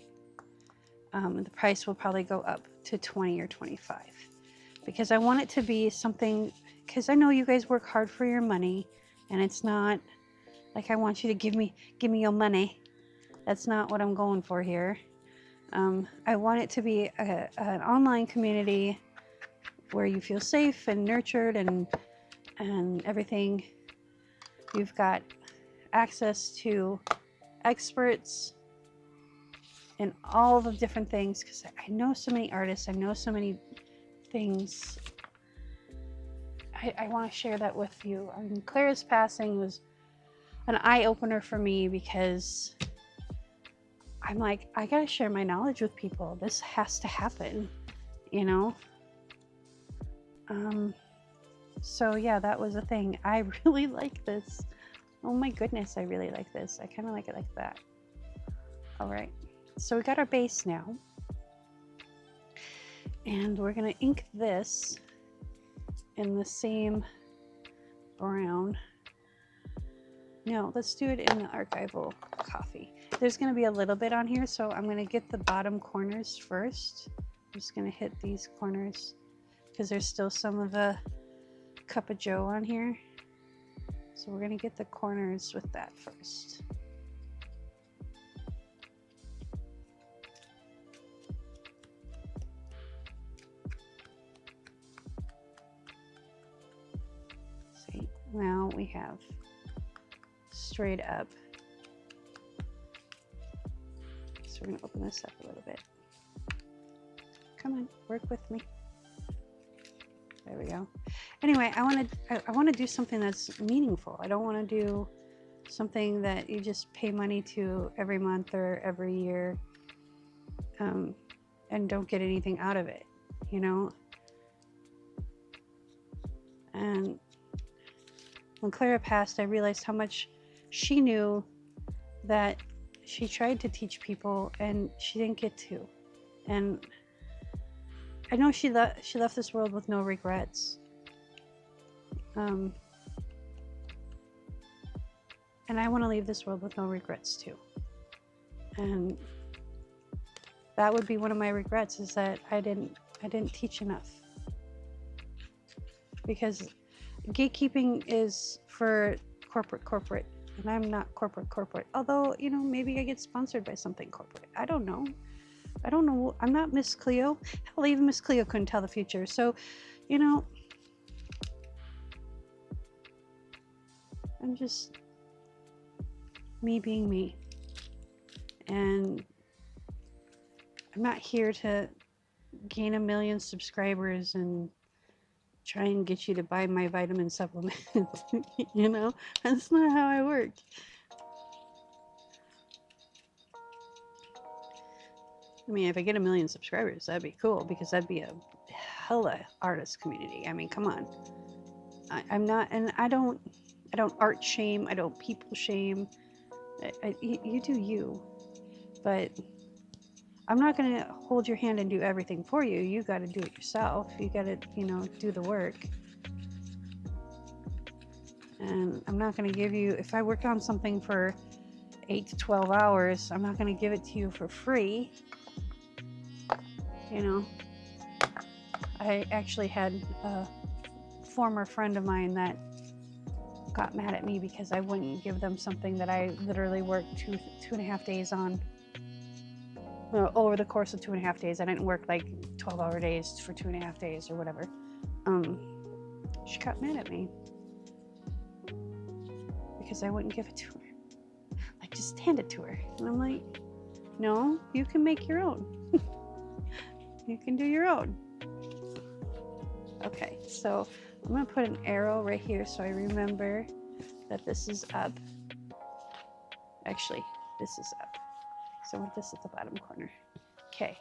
the price will probably go up to 20 or 25, because I want it to be something, because I know you guys work hard for your money, and it's not like I want you to give me your money. That's not what I'm going for here. I want it to be an online community where you feel safe and nurtured and everything. You've got access to experts in all the different things, because I know so many artists, I know so many things. I want to share that with you. I mean, Clara's passing was an eye-opener for me, because I'm like, I gotta share my knowledge with people. This has to happen, you know? So yeah, that was a thing. I really like this. Oh my goodness, I really like this. I kind of like it like that. All right, so we got our base now. And we're gonna ink this in the same brown. No, let's do it in the archival coffee. There's gonna be a little bit on here, so I'm gonna get the bottom corners first. I'm just gonna hit these corners because there's still some of the Cup of Joe on here. So we're gonna get the corners with that first. See, now we have straight up. So we're gonna open this up a little bit. Come on, work with me. There we go. Anyway, I want to do something that's meaningful. I don't want to do something that you just pay money to every month or every year, and don't get anything out of it, you know? And when Clara passed, I realized how much she knew that she tried to teach people and she didn't get to. And I know she left this world with no regrets. And I want to leave this world with no regrets too. And that would be one of my regrets, is that I didn't teach enough. Because gatekeeping is for corporate, and I'm not corporate. Although, you know, maybe I get sponsored by something corporate. I don't know. I'm not Miss Cleo. Hell, even Miss Cleo couldn't tell the future. So, you know, I'm just me being me. And I'm not here to gain 1 million subscribers and try and get you to buy my vitamin supplement. You know, that's not how I work. I mean, if I get 1 million subscribers, that'd be cool, because that'd be a hella artist community. I mean, come on. I'm not, and I don't art shame. I don't people shame. You do you, but I'm not going to hold your hand and do everything for you. You got to do it yourself. You got to, you know, do the work. And I'm not going to give you, if I work on something for 8 to 12 hours, I'm not going to give it to you for free. You know, I actually had a former friend of mine that got mad at me because I wouldn't give them something that I literally worked two and a half days on. Over the course of 2.5 days. I didn't work like 12-hour days for 2.5 days or whatever. She got mad at me because I wouldn't give it to her. Like, just hand it to her. And I'm like, no, you can make your own. You can do your own. Okay, so I'm gonna put an arrow right here so I remember that this is up. Actually, this is up. So I want this at the bottom corner. Okay,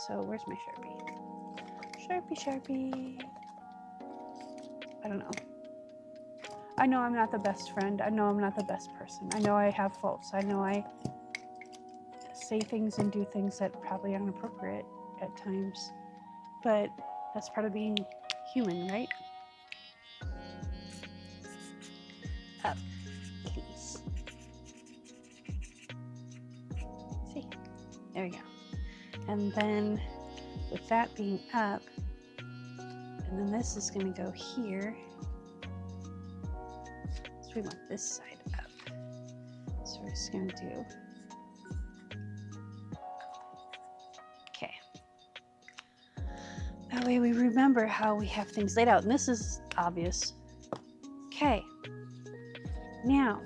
so where's my Sharpie? Sharpie. I don't know. I know I'm not the best friend. I know I'm not the best person. I know I have faults. I know I say things and do things that probably aren't appropriate at times. But that's part of being human, right? Up, please. See, there we go. And then with that being up, and then this is going to go here. So we want this side up. So we're just going to do. Okay. That way we remember how we have things laid out. And this is obvious. Okay. Now,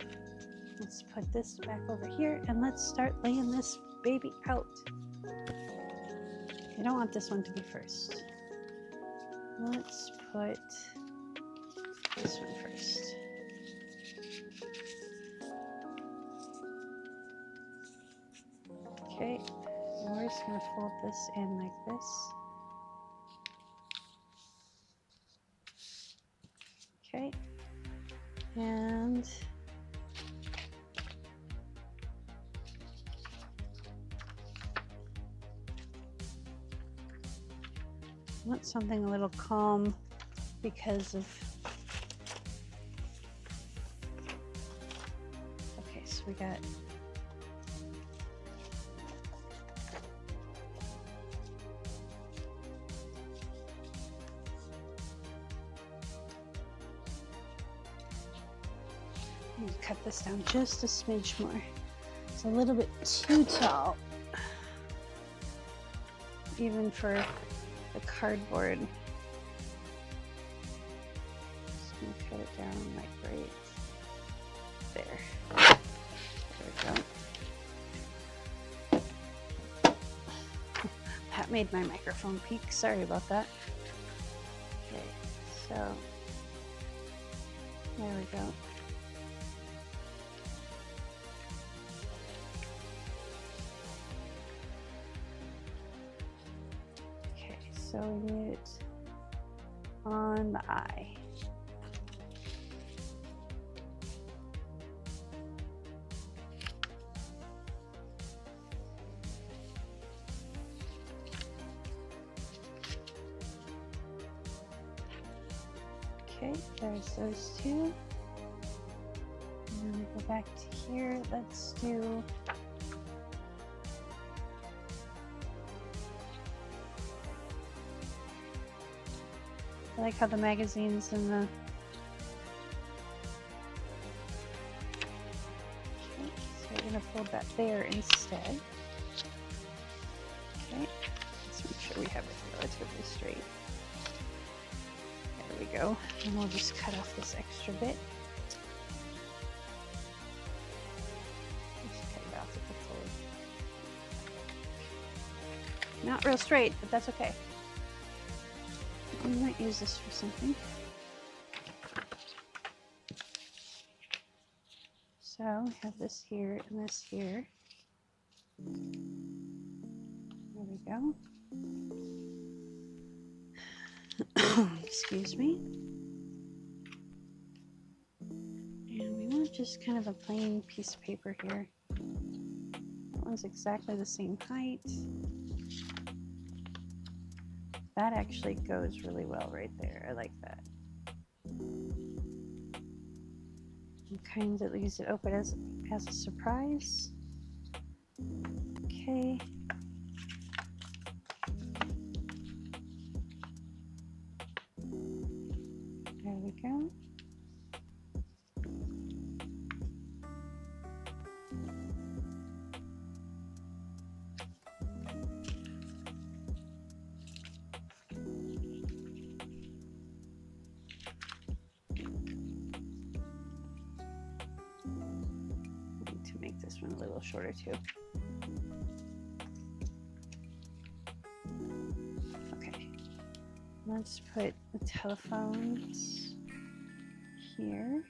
let's put this back over here and let's start laying this baby out. I don't want this one to be first. Let's put this one first. Okay, and we're just going to fold this in like this. Okay, and I want something a little calm because of, okay, so we got, I'm gonna cut this down just a smidge more. It's a little bit too tall, even for the cardboard. Just gonna cut it down like right there. There we go. That made my microphone peak. Sorry about that. Okay, so there we go. So we need it on the eye. Okay, there's those two. And then we go back to here. Let's do I like how the magazines and the okay, so we're gonna fold that there instead. Okay, let's make sure we have it relatively straight. There we go. And we'll just cut off this extra bit. Just cut it off at the fold. Not real straight, but that's okay. We might use this for something. So we have this here and this here. There we go. Excuse me. And we want just kind of a plain piece of paper here. That one's exactly the same height. That actually goes really well right there. I like that. And kind of leaves it open as a surprise. Okay. There we go. This one a little shorter too. Okay, let's put the telephones here.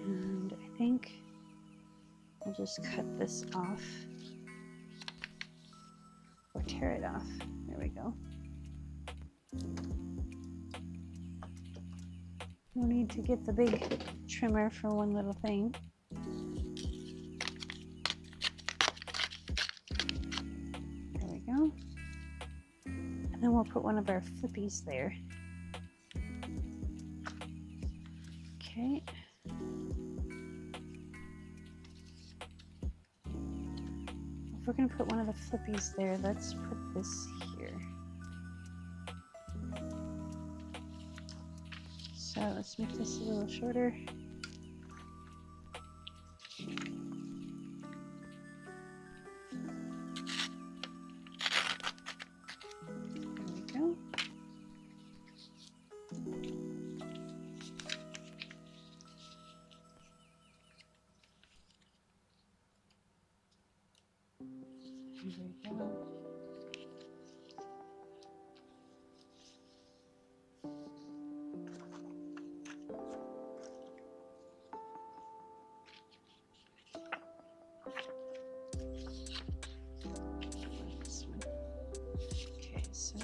And I think I'll just cut this off or tear it off. There we go. No need to get the big trimmer for one little thing. There we go. And then we'll put one of our flippies there. Okay. If we're going to put one of the flippies there, let's put this here. So let's make this a little shorter. There we go.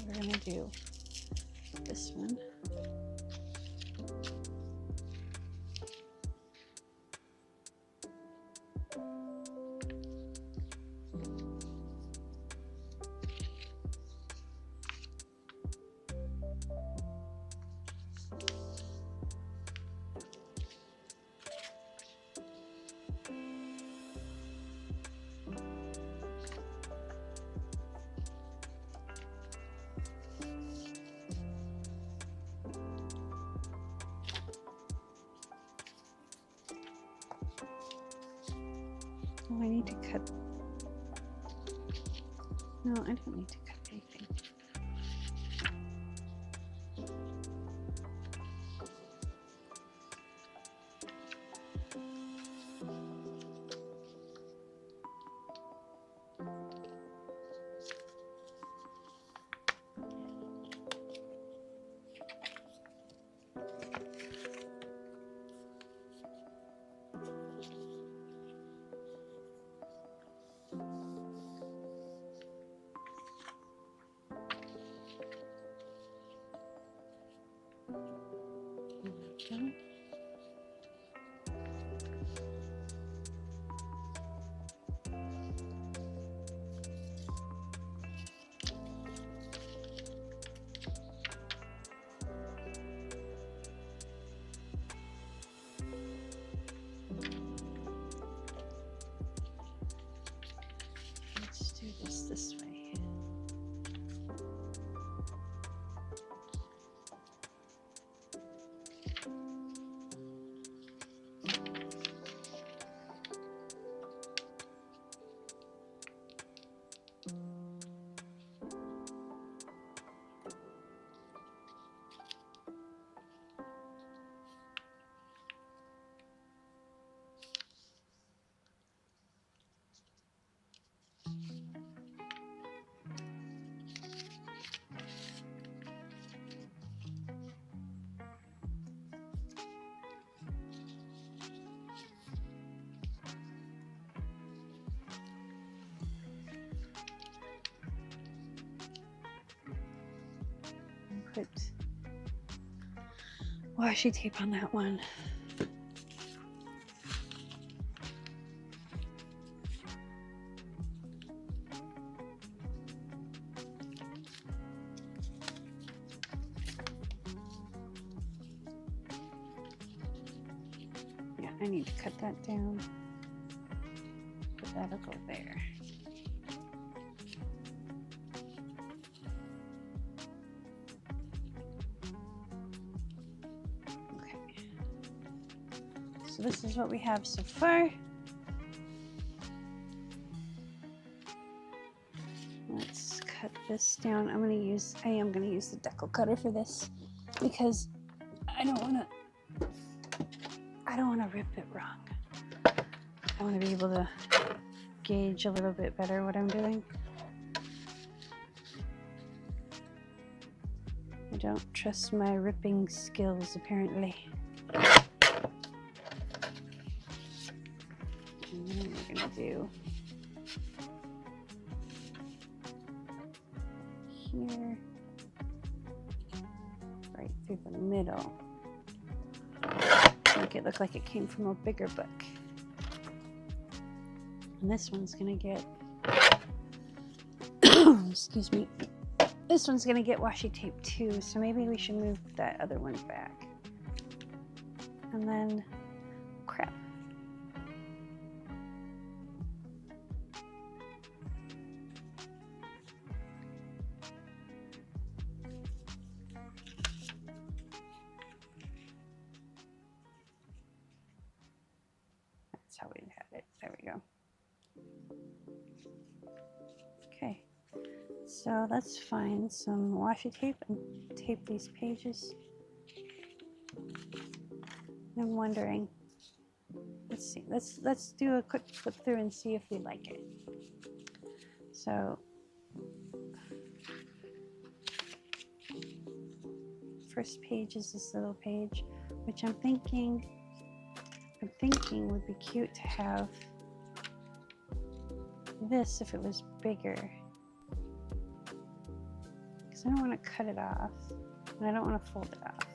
We're going to do this one. Oh, I need to cut. No, I don't need to cut anything. Okay. Let's do this way. Put washi tape on that one. I need to cut that down. But that'll go there. Okay. So this is what we have so far. Let's cut this down. I am gonna use the decal cutter for this because I don't wanna rip it wrong. I wanna be able to gauge a little bit better what I'm doing. I don't trust my ripping skills apparently. And then we're gonna do here, right through the middle. Make it look like it came from a bigger book. And this one's gonna get, excuse me, this one's gonna get washi tape too, so maybe we should move that other one back. And then, crap. That's how we had it. There we go. Okay, so let's find some washi tape and tape these pages. I'm wondering, let's see, let's do a quick flip through and see if we like it. So first page is this little page, which I'm thinking would be cute to have this if it was bigger, because I don't want to cut it off and I don't want to fold it off.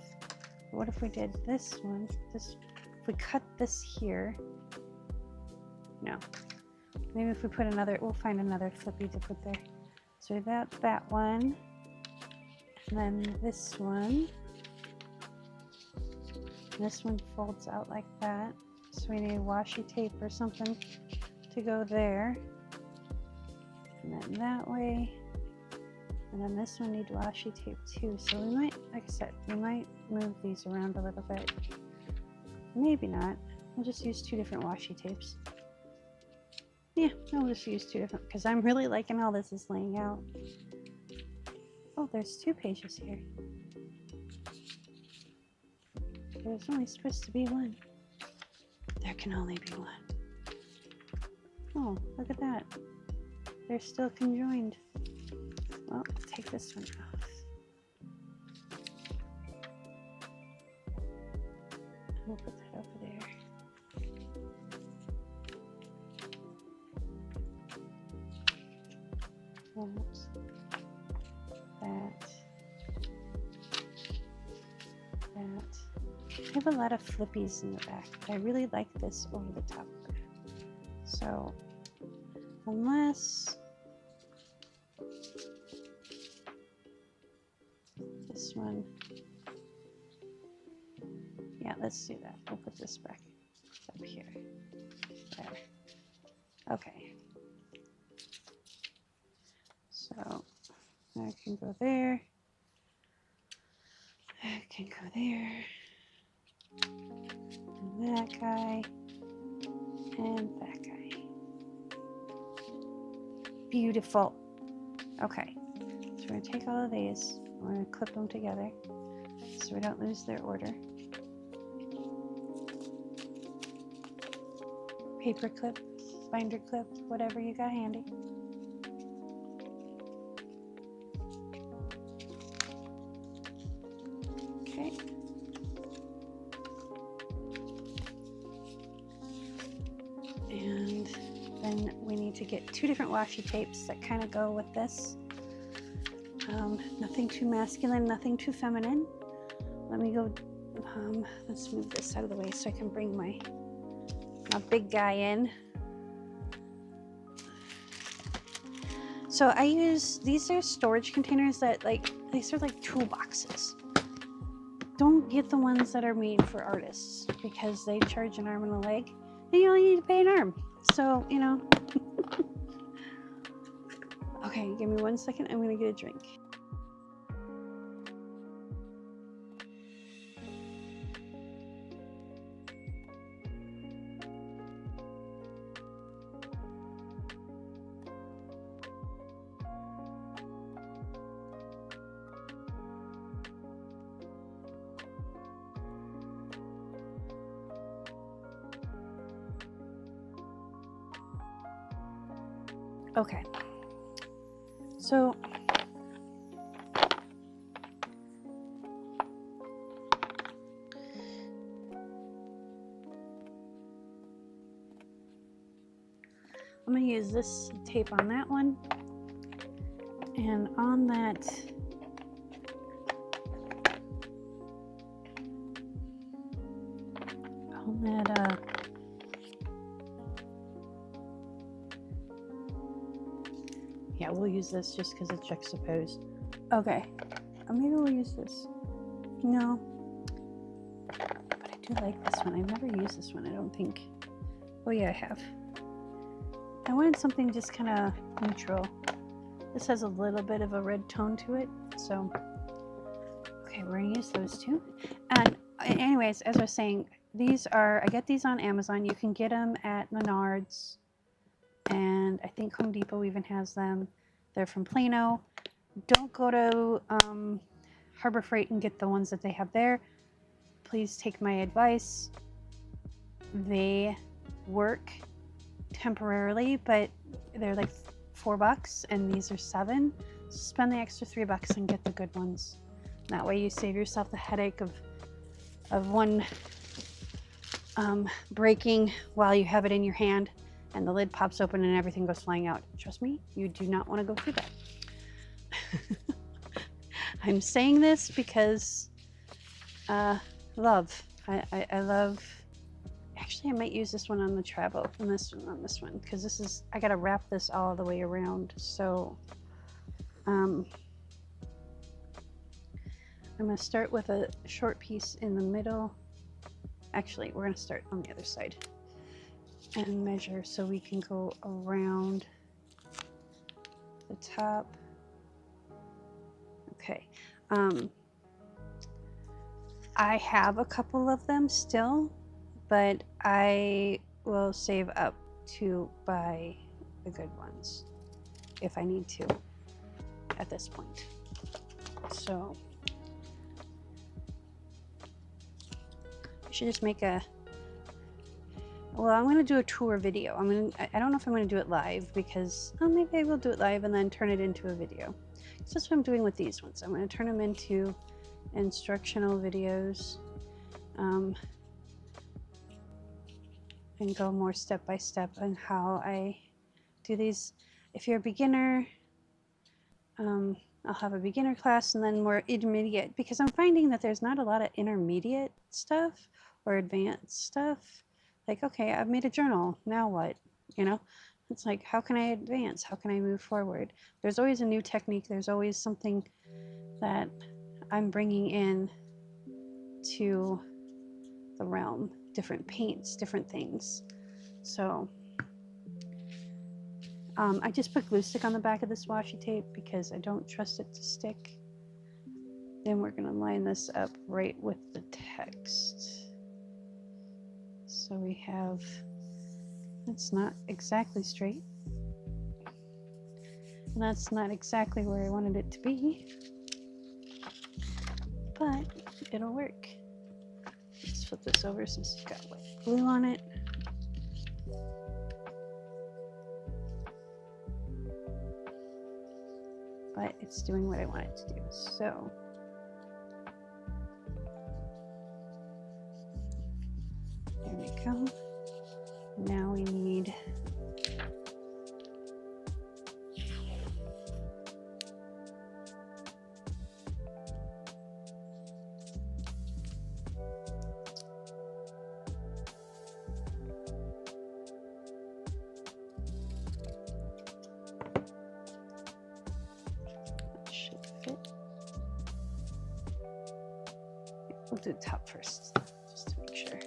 But what if we did this one, if we cut this here, no, maybe if we put another, we'll find another flippy to put there. So we got that one, and then this one. This one folds out like that, so we need washi tape or something to go there. And then that way, and then this one needs washi tape too. So we might, like I said, we might move these around a little bit. Maybe not. We'll just use two different washi tapes. Yeah, I'll just use two different, because I'm really liking how this is laying out. Oh, there's two pages here. There's only supposed to be one. There can only be one. Oh, look at that. They're still conjoined. Well, take this one off. We'll put that over there. Oops. That. I have a lot of flippies in the back, but I really like this over the top of it. So, unless this one, yeah, let's do that. We'll put this back up here. There. Okay. So, I can go there. I can go there. And that guy. And that guy. Beautiful. Okay. So we're going to take all of these. We're going to clip them together so we don't lose their order. Paper clip, binder clip, whatever you got handy. Okay. And then we need to get two different washi tapes that kind of go with this. Nothing too masculine, nothing too feminine. Let me go, let's move this out of the way so I can bring my big guy in. So I use, these are storage containers that these are like toolboxes. don't get the ones that are made for artists because they charge an arm and a leg, and you only need to pay an arm. So, you know. Okay, give me 1 second. I'm gonna get a drink. Okay, so I'm going to use this tape on that one, and on that yeah, we'll use this just because it's juxtaposed. Okay, maybe we'll use this. No, but I do like this one. I've never used this one, I don't think. Oh yeah, I have. I wanted something just kind of neutral. This has a little bit of a red tone to it, so okay, we're gonna use those two. And anyways, as I was saying, these are, I get these on Amazon. You can get them at Menards, and I think Home Depot even has them. They're from Plano. Don't go to Harbor Freight and get the ones that they have there. Please take my advice. They work temporarily, but they're like $4 and these are $7. So spend the extra $3 and get the good ones. That way you save yourself the headache of one breaking while you have it in your hand and the lid pops open and everything goes flying out. Trust me, you do not want to go through that. I'm saying this because love. I love. Actually, I might use this one on the travel and this one on this one because this is, I gotta wrap this all the way around. So I'm gonna start with a short piece in the middle. Actually, we're gonna start on the other side and measure so we can go around the top. Okay. I have a couple of them still, but I will save up to buy the good ones if I need to at this point. So I should just make a, well, I'm going to do a tour video. I don't know if I'm going to do it live because, oh, maybe I will do it live and then turn it into a video. So that's what I'm doing with these ones. I'm going to turn them into instructional videos and go more step by step on how I do these. If you're a beginner, I'll have a beginner class and then more intermediate, because I'm finding that there's not a lot of intermediate stuff or advanced stuff. Like, okay, I've made a journal, now what? You know, it's like, how can I advance? How can I move forward? There's always a new technique. There's always something that I'm bringing in to the realm, different paints, different things. So I just put glue stick on the back of this washi tape because I don't trust it to stick. Then we're going to line this up right with the text. So we have, it's not exactly straight. And that's not exactly where I wanted it to be, but it'll work. Let's flip this over since it's got wet glue on it. But it's doing what I want it to do. So there we go. Now we need We'll do the top first, just to make sure.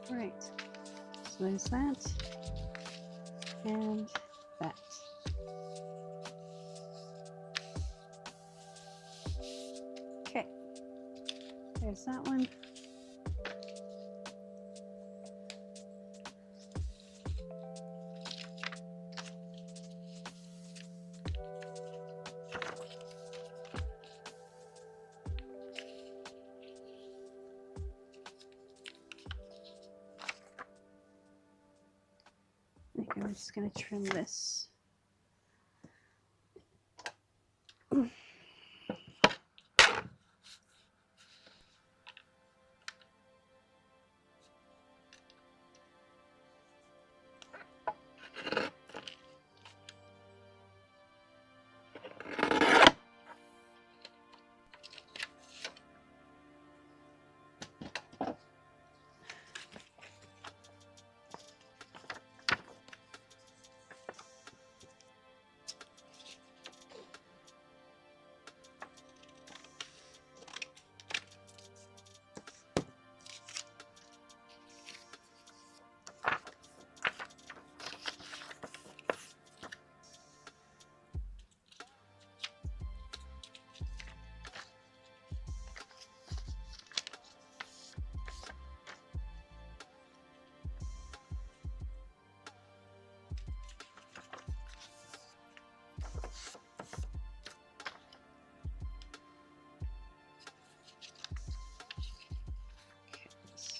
Right, so there's that and that. Okay, there's that one. I'm just going to trim this.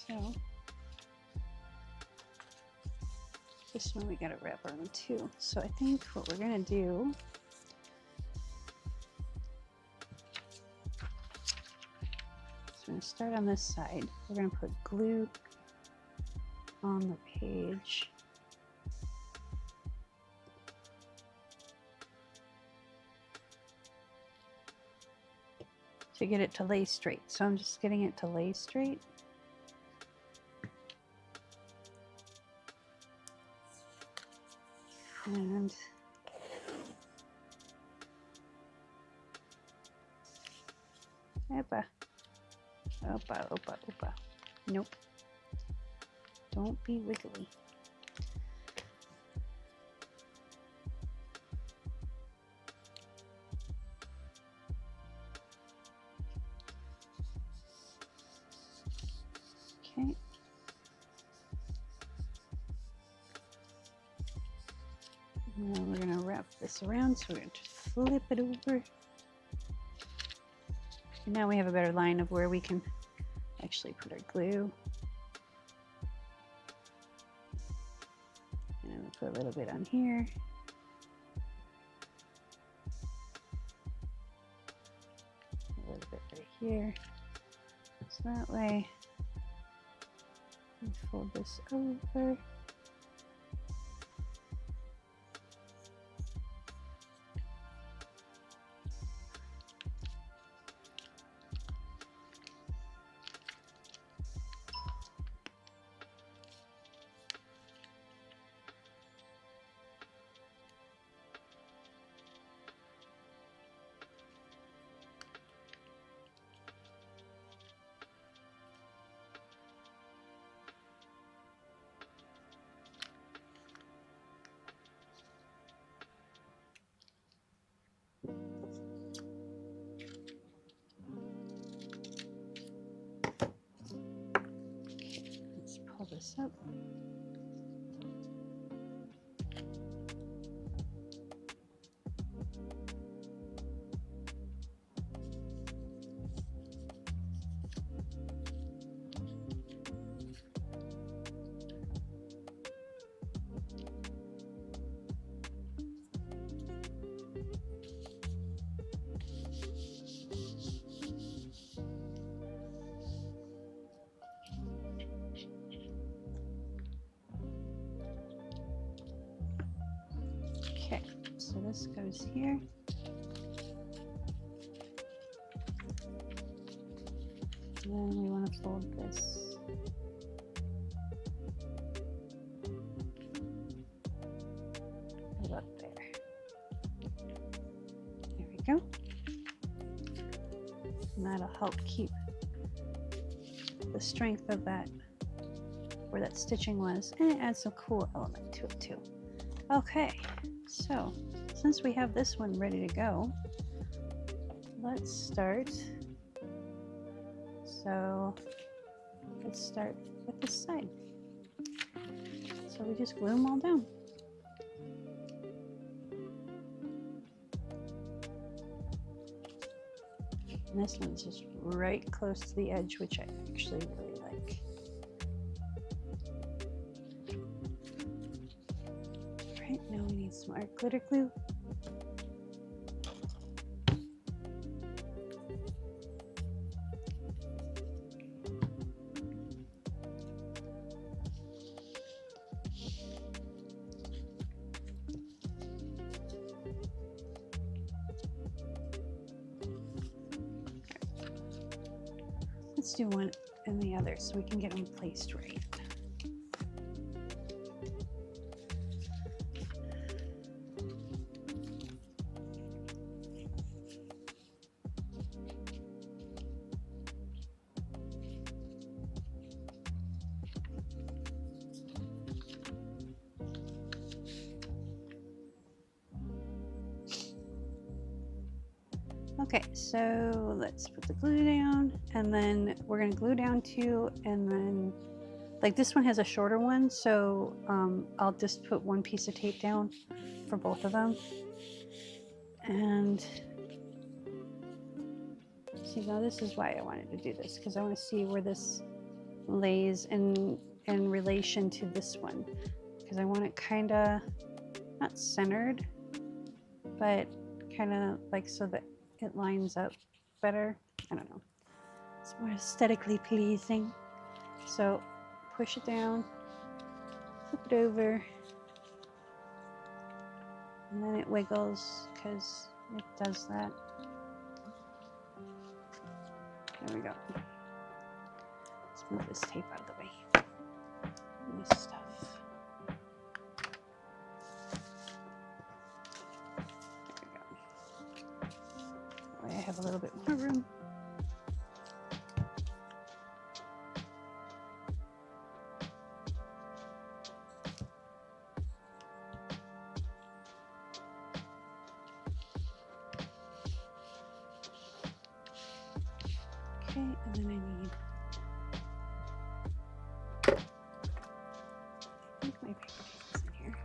So this one we got to wrap around too. So I think what we're going to do is we're going to start on this side. We're going to put glue on the page. To get it to lay straight. So I'm just getting it to lay straight. And opa, opa, opa, opa. Nope. Don't be wiggly. Okay. Now we're going to wrap this around, so we're going to flip it over. And now we have a better line of where we can actually put our glue. And I'm going to put a little bit on here. A little bit right here. So that way, fold this over. this up. Okay, so this goes here. And then we want to fold this. Right up there. There we go. And that'll help keep the strength of that, where that stitching was, and it adds some cool element to it too. Okay, so since we have this one ready to go, let's start. So let's start with this side. So we just glue them all down. And this one's just right close to the edge, which I actually really like. Right, now we need some art glitter glue. Let's do one and the other so we can get them placed right. Okay, so let's put the glue down, and then we're gonna glue down two, and then like this one has a shorter one, so I'll just put one piece of tape down for both of them. And see, now this is why I wanted to do this, because I want to see where this lays in relation to this one, because I want it kind of not centered, but kind of like so that it lines up better. I don't know. It's more aesthetically pleasing. So push it down, flip it over, and then it wiggles because it does that. There we go. Let's move this tape out of the way. And this stuff. I have a little bit more room. Okay, and then I need, I think my paper tape is in here.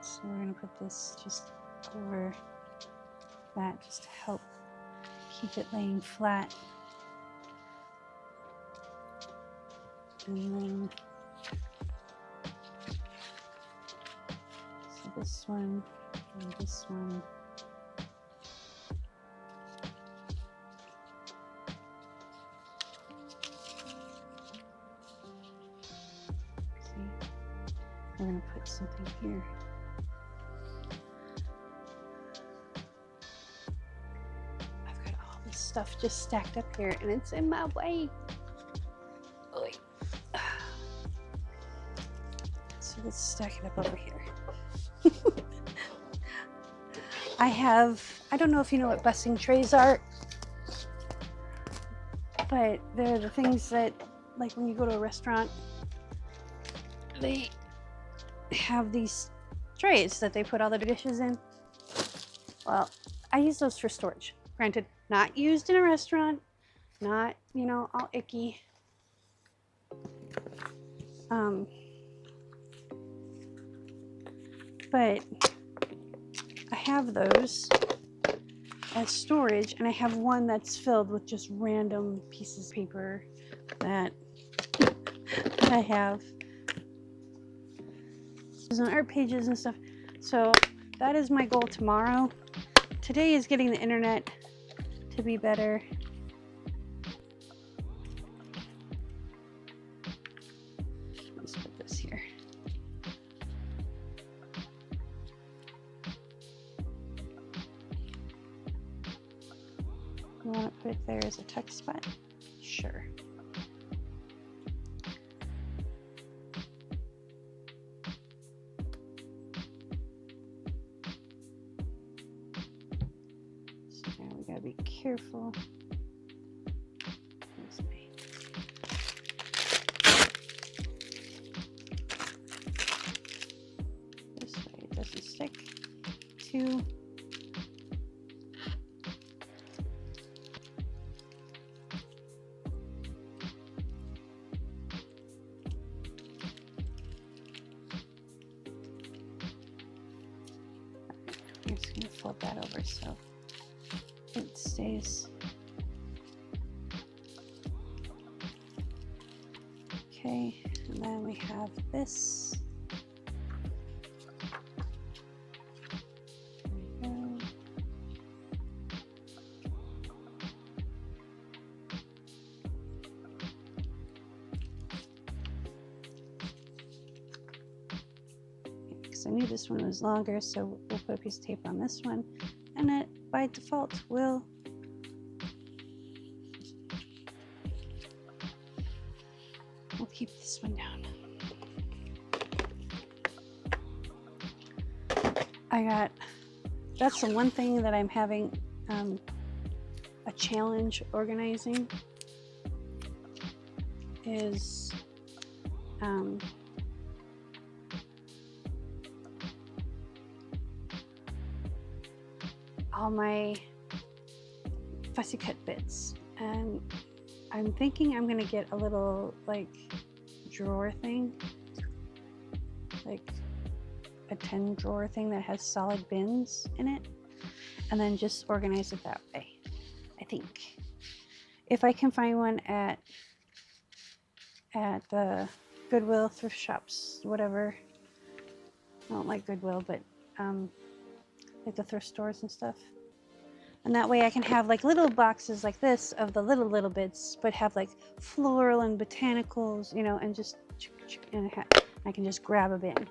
So we're going to put this just over that just to help keep it laying flat. And then so this one and this one. See, we're going to put something here. stuff just stacked up here and it's in my way. Oy. So let's stack it up over here. I don't know if you know what bussing trays are, but they're the things that, like when you go to a restaurant, they have these trays that they put all the dishes in. Well, I use those for storage. Granted, not used in a restaurant, not, you know, all icky. But I have those as storage, and I have one that's filled with just random pieces of paper that I have on art pages and stuff. So that is my goal tomorrow. Today is getting the internet to be better. Let's put this here. You want to put it there as a tuck spot? Sure. So now we gotta be careful. This way it doesn't stick. 2. I'm just going to flip that over so it stays. Okay, and then we have this. There we go. Because I knew this one was longer, so we'll put a piece of tape on this one, and it by default will keep this one down. That's the one thing that I'm having a challenge organizing is all my fussy cut bits, and I'm thinking I'm gonna get a little like drawer thing, like a 10 drawer thing that has solid bins in it, and then just organize it that way. I think if I can find one at the Goodwill, thrift shops, whatever. I don't like Goodwill, but like the thrift stores and stuff. And that way I can have like little boxes like this of the little bits, but have like floral and botanicals, you know, and just and I can just grab a bin.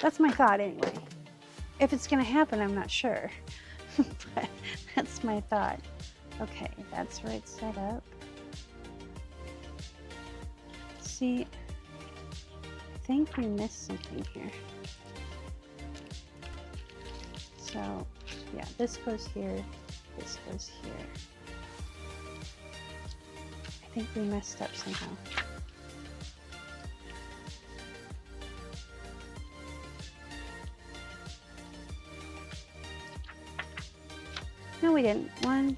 That's my thought anyway. If it's gonna happen, I'm not sure, but that's my thought. Okay, that's where it's set up. See, I think we missed something here. So yeah, this goes here, this goes here. I think we messed up somehow. No, we didn't. 1,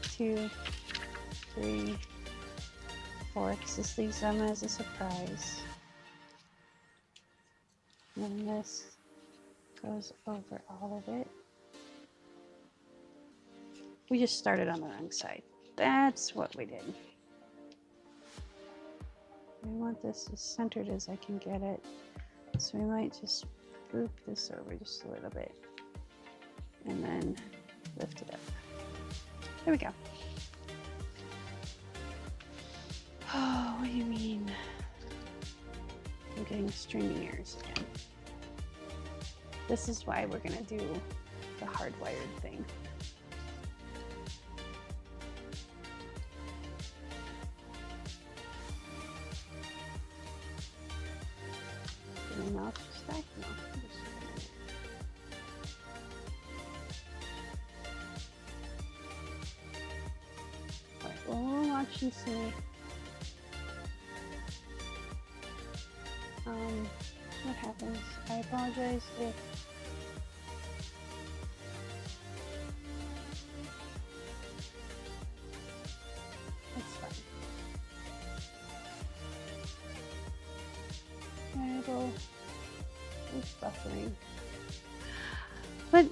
2, 3, 4, because this leaves them as a surprise. And then this goes over all of it. We just started on the wrong side. That's what we did. I want this as centered as I can get it. So we might just boop this over just a little bit. And then lift it up. There we go. Oh, what do you mean? I'm getting stringy ears again. This is why we're gonna do the hardwired thing. enough stack? No. Alright, well, we'll watch and see. What happens? I apologize if it's fine. Variable is buffering, but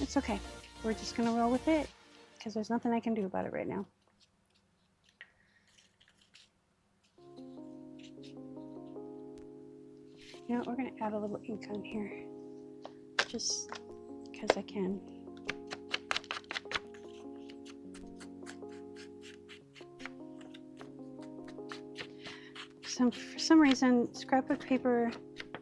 it's okay. We're just gonna roll with it because there's nothing I can do about it right now. You know what, we're going to add a little ink on here, just because I can. For some reason, scrapbook paper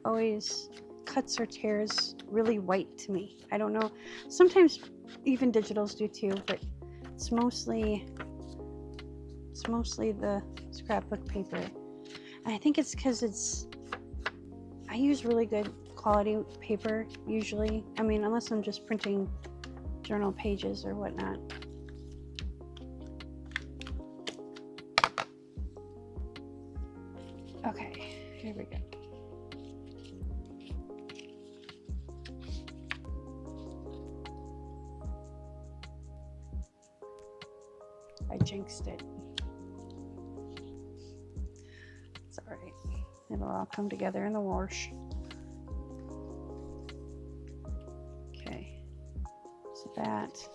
always cuts or tears really white to me. I don't know. Sometimes even digitals do too, but it's mostly the scrapbook paper. And I think it's because I use really good quality paper usually. I mean, unless I'm just printing journal pages or whatnot. Okay, here we go. I jinxed it. It's all right. It'll all come together in the wash. Okay, so that.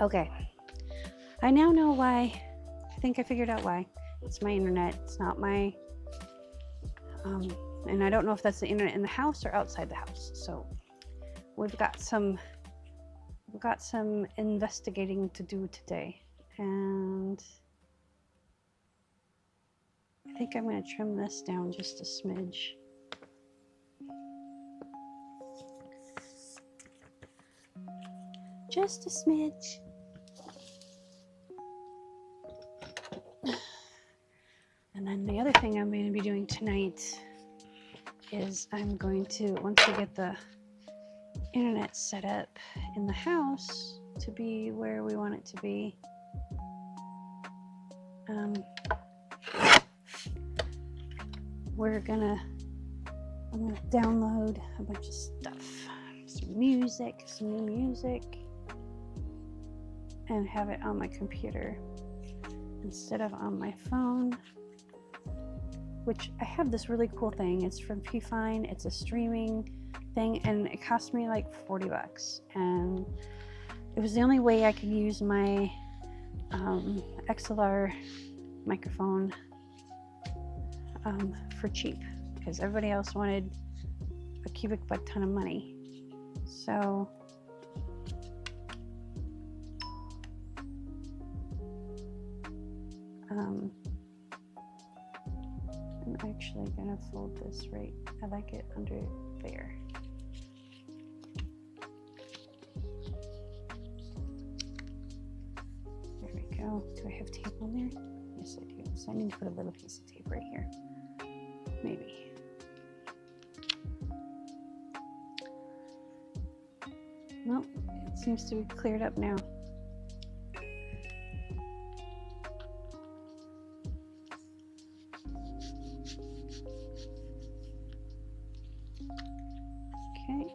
Okay, I now know why. I think I figured out why. It's my internet. It's not my, and I don't know if that's the internet in the house or outside the house. So we've got some investigating to do today, and I I think I'm going to trim this down just a smidge. Just a smidge. And then the other thing I'm going to be doing tonight is I'm going to, once we get the internet set up in the house to be where we want it to be, I'm gonna download a bunch of stuff, some music, some new music, and have it on my computer instead of on my phone. Which I have this really cool thing. It's from Pfine. It's a streaming thing, and it cost me like $40. And it was the only way I could use my XLR microphone for cheap, because everybody else wanted a cubic butt ton of money. So I'm actually gonna fold this right. I like it under there. There we go. Do I have tape on there? Yes, I do. So I need to put a little piece of tape right here. Maybe. Well, it seems to be cleared up now. Okay.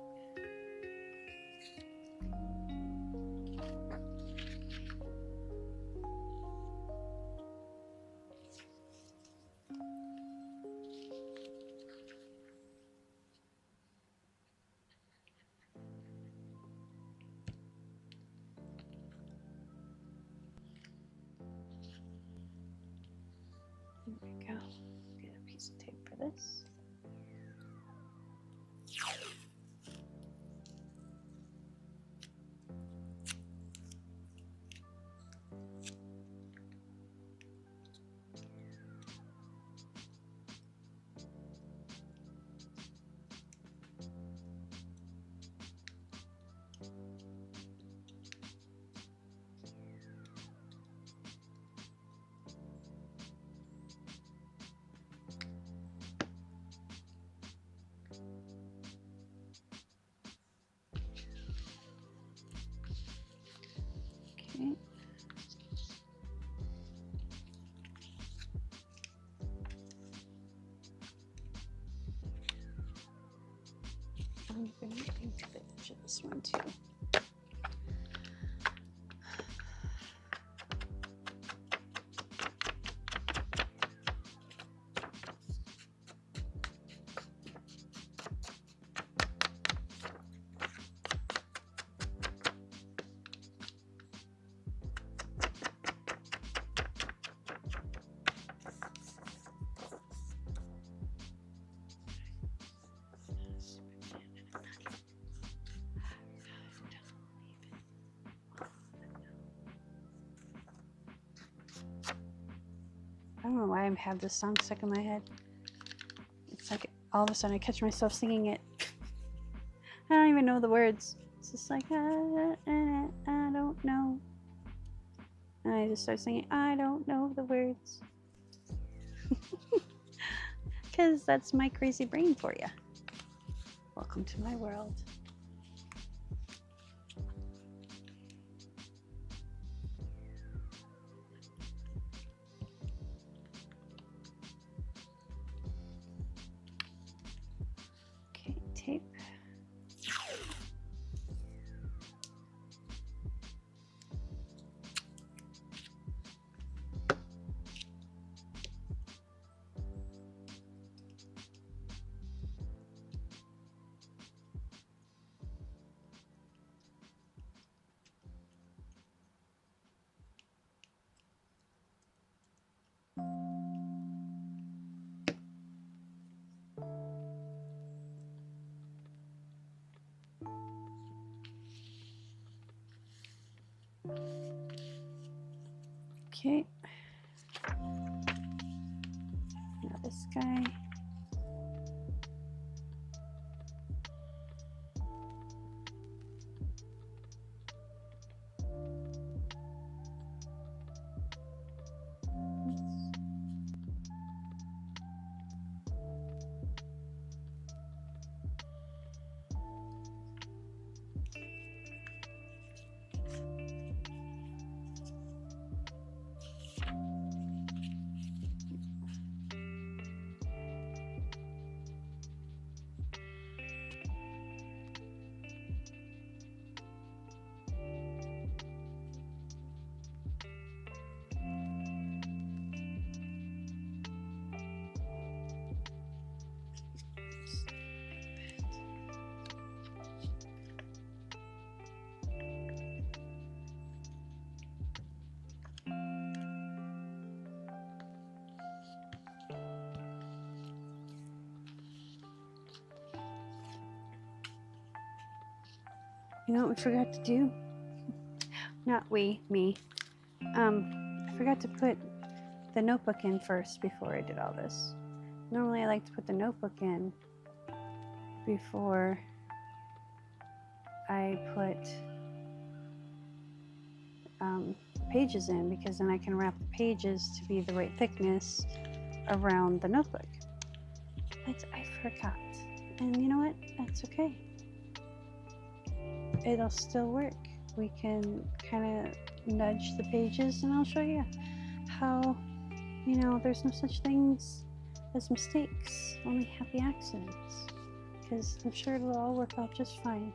There we go. Get a piece of tape for this. Okay. I'm going to take advantage of this one too. I don't know why I have this song stuck in my head. It's like all of a sudden I catch myself singing it. I don't even know the words. It's just like, I don't know. And I just start singing, I don't know the words. Because that's my crazy brain for you. Welcome to my world. Okay, tape. Okay. this guy. You know what we forgot to do? Not we, me. I forgot to put the notebook in first before I did all this. Normally I like to put the notebook in before I put pages in, because then I can wrap the pages to be the right thickness around the notebook. But I forgot. And you know what? That's okay. It'll still work. We can kind of nudge the pages, and I'll show you how, you know, there's no such things as mistakes, only happy accidents, because I'm sure it'll all work out just fine.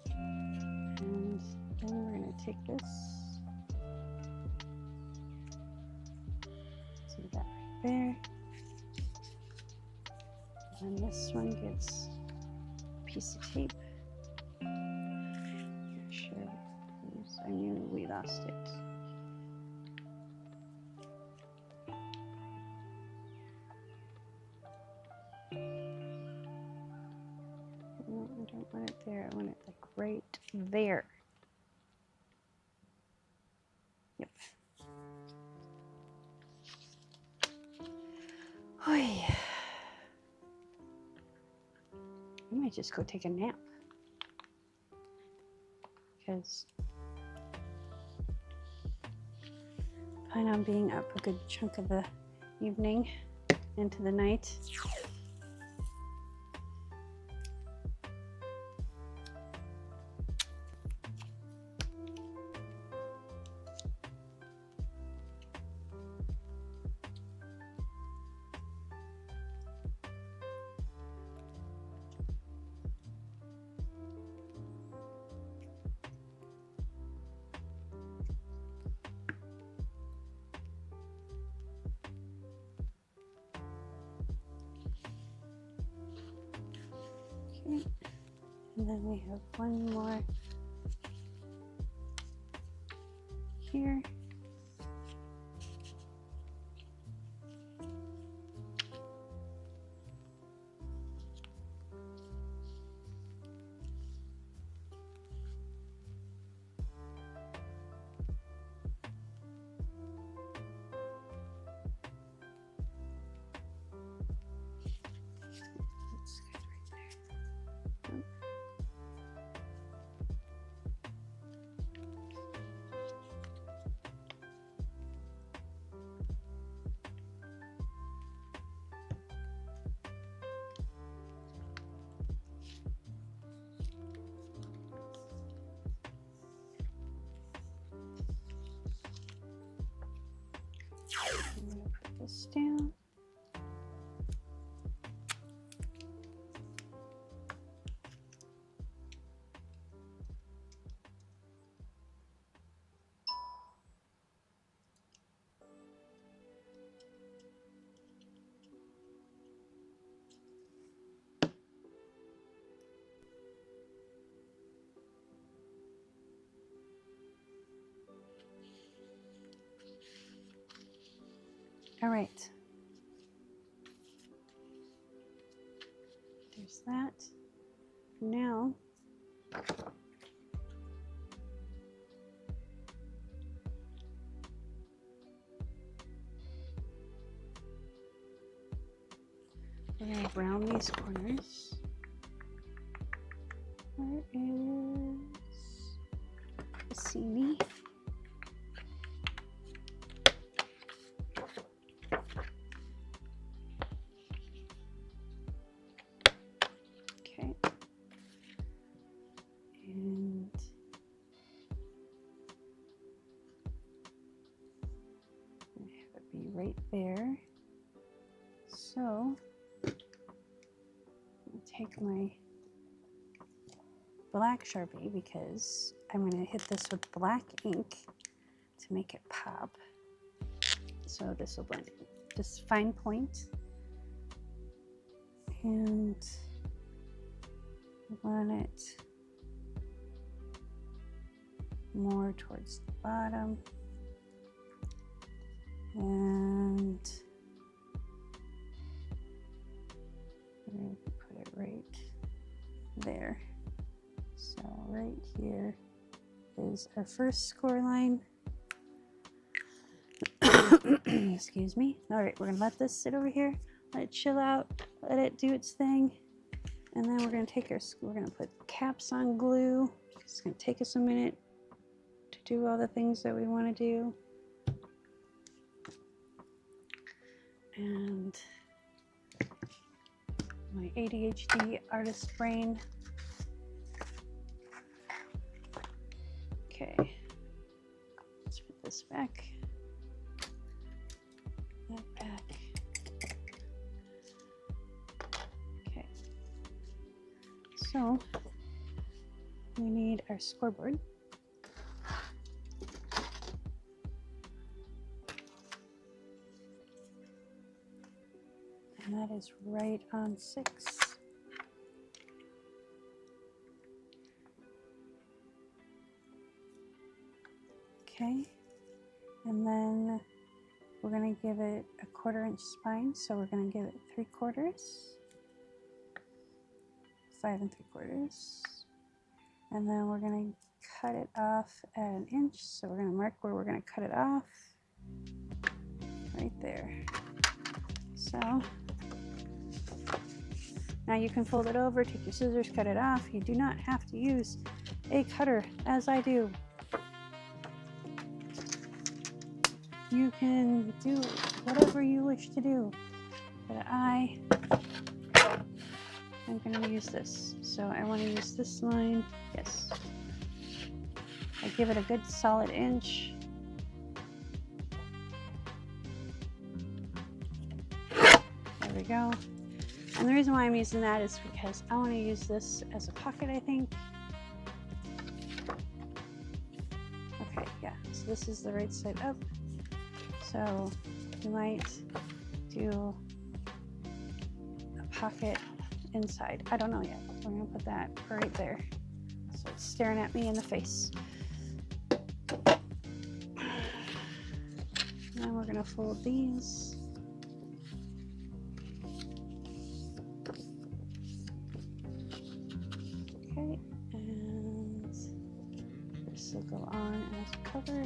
And then we're going to take this, see that right there, and this one gets piece of tape. Make sure, I knew we lost it. No, I don't want it there. I want it like right there. Yep. Oh yeah. I might just go take a nap, because I plan on being up a good chunk of the evening into the night. And then we have one more here. That's good right there. I'm going to put this down. All right. There's that. Now, round these corners. Where is the seamy? Okay. And I have it be right there. So I'll take my black Sharpie because I'm going to hit this with black ink to make it pop. So this will blend in. Just fine point and run it more towards the bottom and put it right there. So right here is our first score line. Excuse me. All right, we're gonna let this sit over here, let it chill out, let it do its thing, and then we're gonna take we're gonna put caps on glue. It's gonna take us a minute to do all the things that we want to do. And my ADHD artist brain. Okay, let's put this back. That back. Okay, so we need our scoreboard. And that is right on 6. Okay, and then we're going to give it a 1/4 inch spine, so we're going to give it 3/4, 5 3/4, and then we're going to cut it off at 1 inch. So we're going to mark where we're going to cut it off, right there. So now you can fold it over, take your scissors, cut it off. You do not have to use a cutter, as I do. You can do whatever you wish to do, but I am going to use this. So I want to use this line. Yes. I give it a good solid inch. There we go. And the reason why I'm using that is because I want to use this as a pocket, I think. Okay, yeah, so this is the right side up. So you might do a pocket inside. I don't know yet. We're gonna put that right there. So it's staring at me in the face. Now we're gonna fold these. Okay, and this will go on as a cover.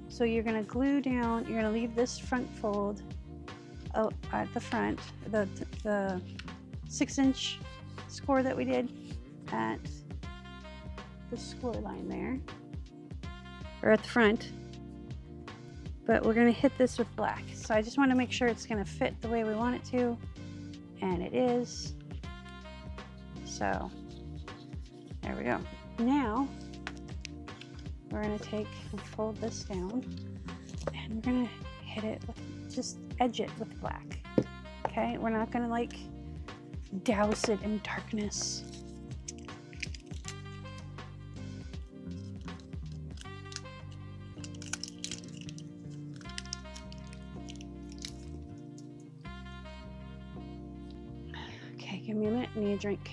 So you're going to glue down, you're going to leave this front fold at the front, the 6-inch score that we did at the score line there, or at the front. But we're going to hit this with black. So I just want to make sure it's going to fit the way we want it to, and it is. So there we go. Now we're going to take and fold this down, and we're going to hit it with, just edge it with black. Okay, we're not going to like douse it in darkness. Okay, give me a minute, I need a drink.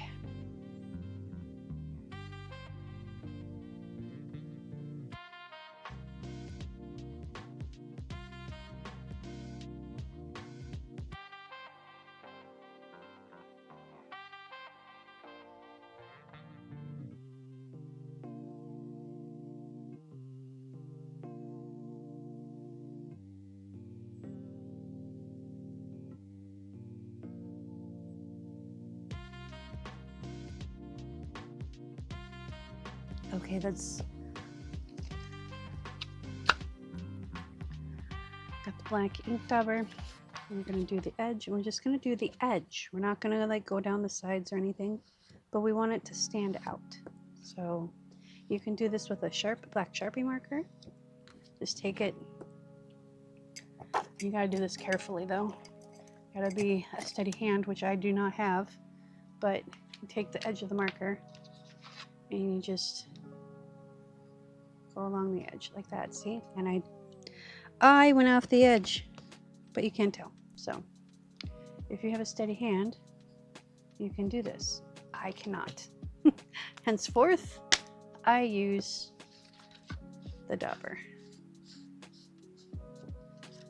Okay, that's got the black ink dauber. We're gonna do the edge, and we're just gonna do the edge. We're not gonna like go down the sides or anything, but we want it to stand out. So you can do this with a black Sharpie marker. Just take it. You gotta do this carefully though. Gotta be a steady hand, which I do not have, but you take the edge of the marker and you just go along the edge like that, see? And I went off the edge, but you can't tell. So if you have a steady hand, you can do this. I cannot. Henceforth, I use the dauber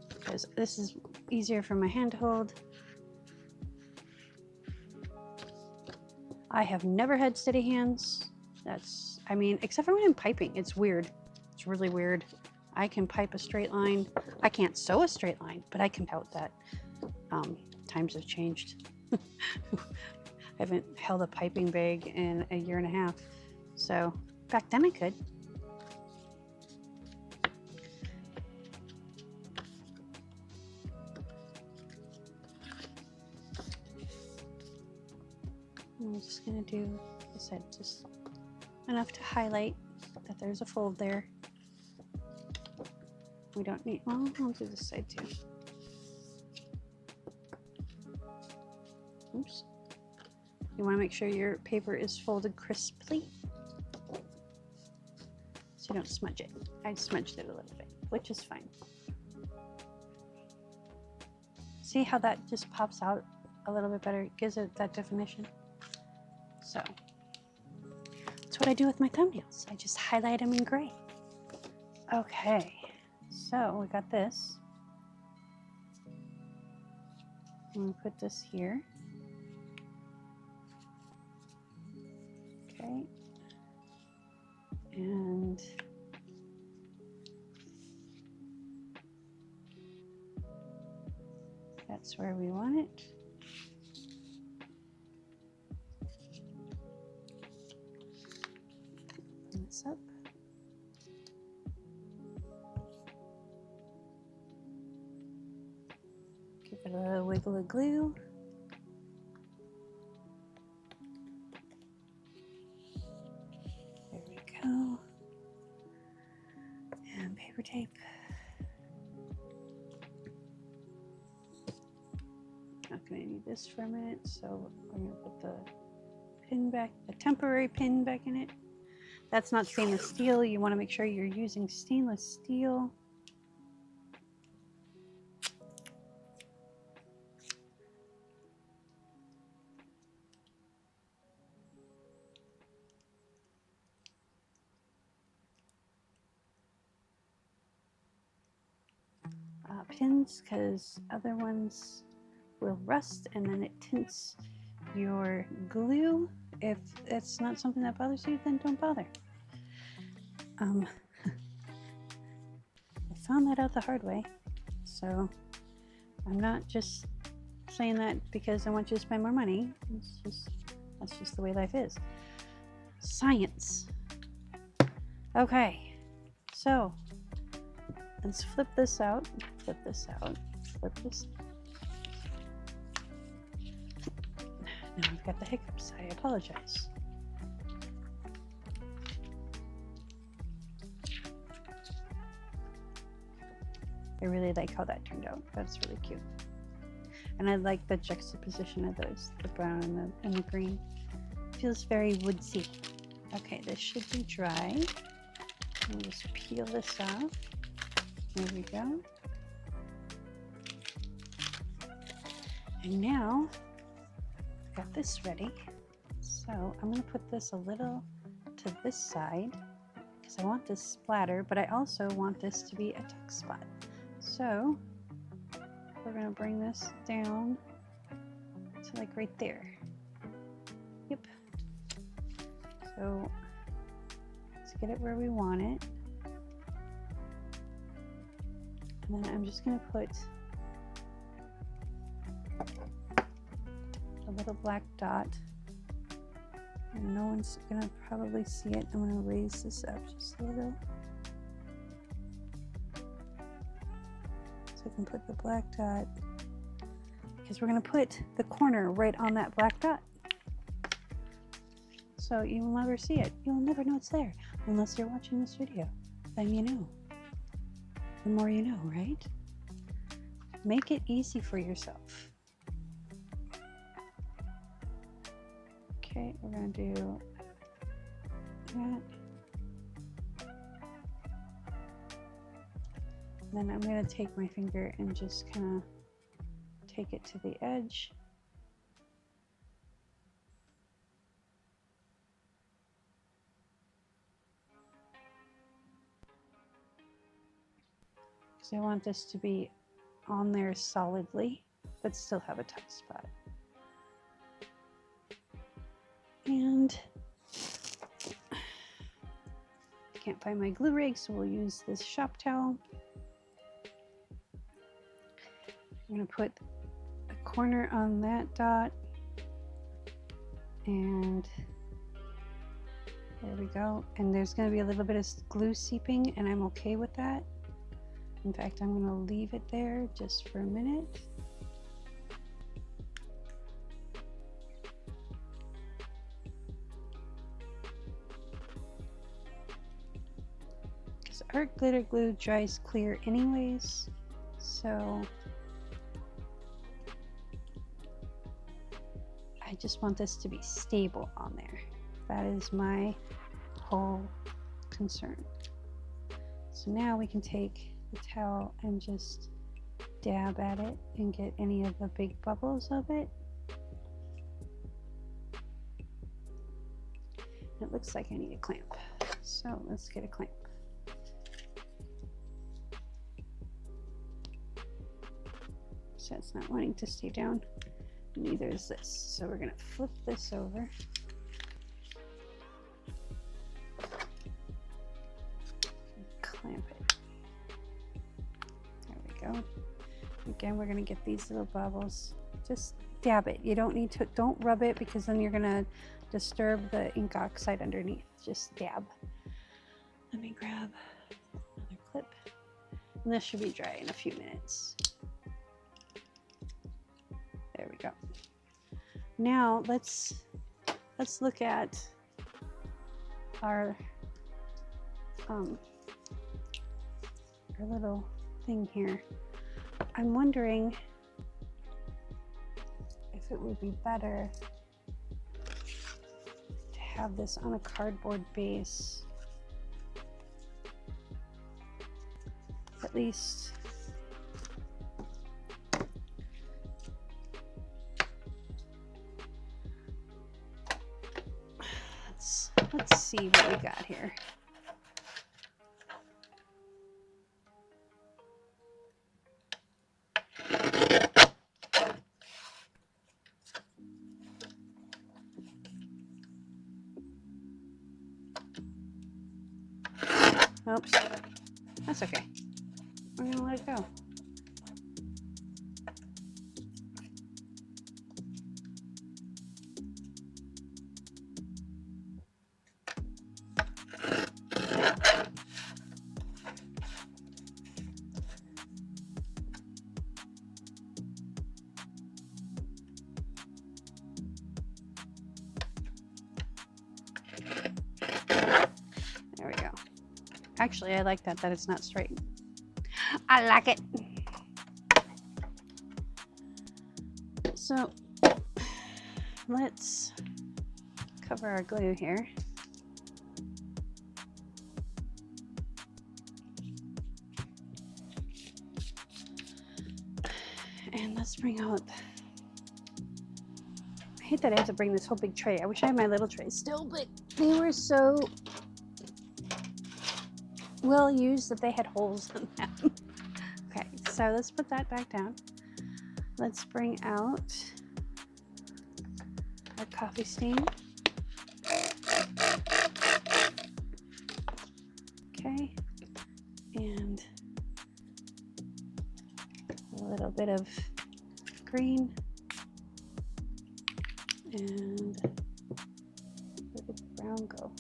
because this is easier for my hand to hold. I have never had steady hands. I mean, except for when I'm piping. It's weird. It's really weird. I can pipe a straight line. I can't sew a straight line, but I can pout that. Times have changed. I haven't held a piping bag in a year and a half. So back then I could. I'm just gonna do, like I said, just enough to highlight that there's a fold there. We don't need, well, I'll do this side too. Oops. You want to make sure your paper is folded crisply so you don't smudge it. I smudged it a little bit, which is fine. See how that just pops out a little bit better? It gives it that definition. So that's what I do with my thumbnails. I just highlight them in gray. Okay, so we got this. I'm gonna put this here. Okay, and that's where we want it. Open this up. Give it a little wiggle of glue. There we go. And paper tape. Not going to need this for a minute, so we're going to put the pin back, the temporary pin back in it. That's not stainless steel. You want to make sure you're using stainless steel. Pins, because other ones will rust and then it tints your glue. If it's not something that bothers you, then don't bother. I found that out the hard way, so I'm not just saying that because I want you to spend more money. That's just the way life is. Science. Okay, so let's flip this out, flip this out, flip this. Now I've got the hiccups, I apologize. I really like how that turned out. That's really cute. And I like the juxtaposition of those, the brown and the green. Feels very woodsy. Okay, this should be dry. We'll just peel this off. There we go. And now I've got this ready. So I'm going to put this a little to this side because I want this splatter, but I also want this to be a tuck spot. So we're going to bring this down to like right there. Yep. So let's get it where we want it. And then I'm just going to put a little black dot And no one's gonna probably see it. I'm gonna raise this up just a little. So I can put the black dot, because we're gonna put the corner right on that black dot. So you will never see it. You'll never know it's there unless you're watching this video. Then you know. The more you know, right? Make it easy for yourself. Okay, we're gonna do that. Then I'm gonna take my finger and just kind of take it to the edge. Because I want this to be on there solidly, but still have a tight spot. And I can't find my glue rig, so we'll use this shop towel. I'm going to put a corner on that dot, and there we go. And there's going to be a little bit of glue seeping, and I'm okay with that. In fact, I'm going to leave it there just for a minute. Because art glitter glue dries clear anyways, so I just want this to be stable on there. That is my whole concern. So now we can take the towel and just dab at it and get any of the big bubbles of it. It looks like I need a clamp, so let's get a clamp. So it's not wanting to stay down. Neither is this. So we're going to flip this over. Clamp it. There we go. Again, we're going to get these little bubbles. Just dab it. You don't need to, don't rub it, because then you're going to disturb the ink oxide underneath. Just dab. Let me grab another clip. And this should be dry in a few minutes. There we go. Now let's look at our little thing here. I'm wondering if it would be better to have this on a cardboard base. At least let's see what we got here. Oops, that's okay. We're gonna let it go. There we go. Actually, I like that it's not straight. I like it. So let's cover our glue here. And let's bring out, I hate that I have to bring this whole big tray. I wish I had my little tray still, but they were so well used that they had holes in them. Okay, so let's put that back down. Let's bring out our coffee stain. Okay, and a little bit of green and brown go?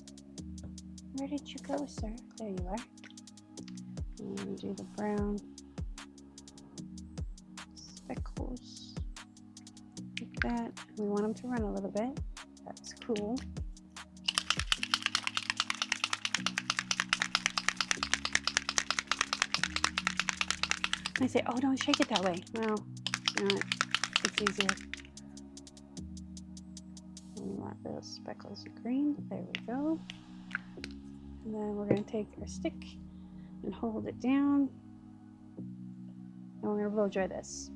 Where did you go, sir? There you are. I'm going to do the brown speckles like that. We want them to run a little bit. That's cool. I say, oh, don't shake it that way. Well, it's easier. We want those speckles of green. There we go. And then we're going to take our stick and hold it down. And we're going to blow dry this.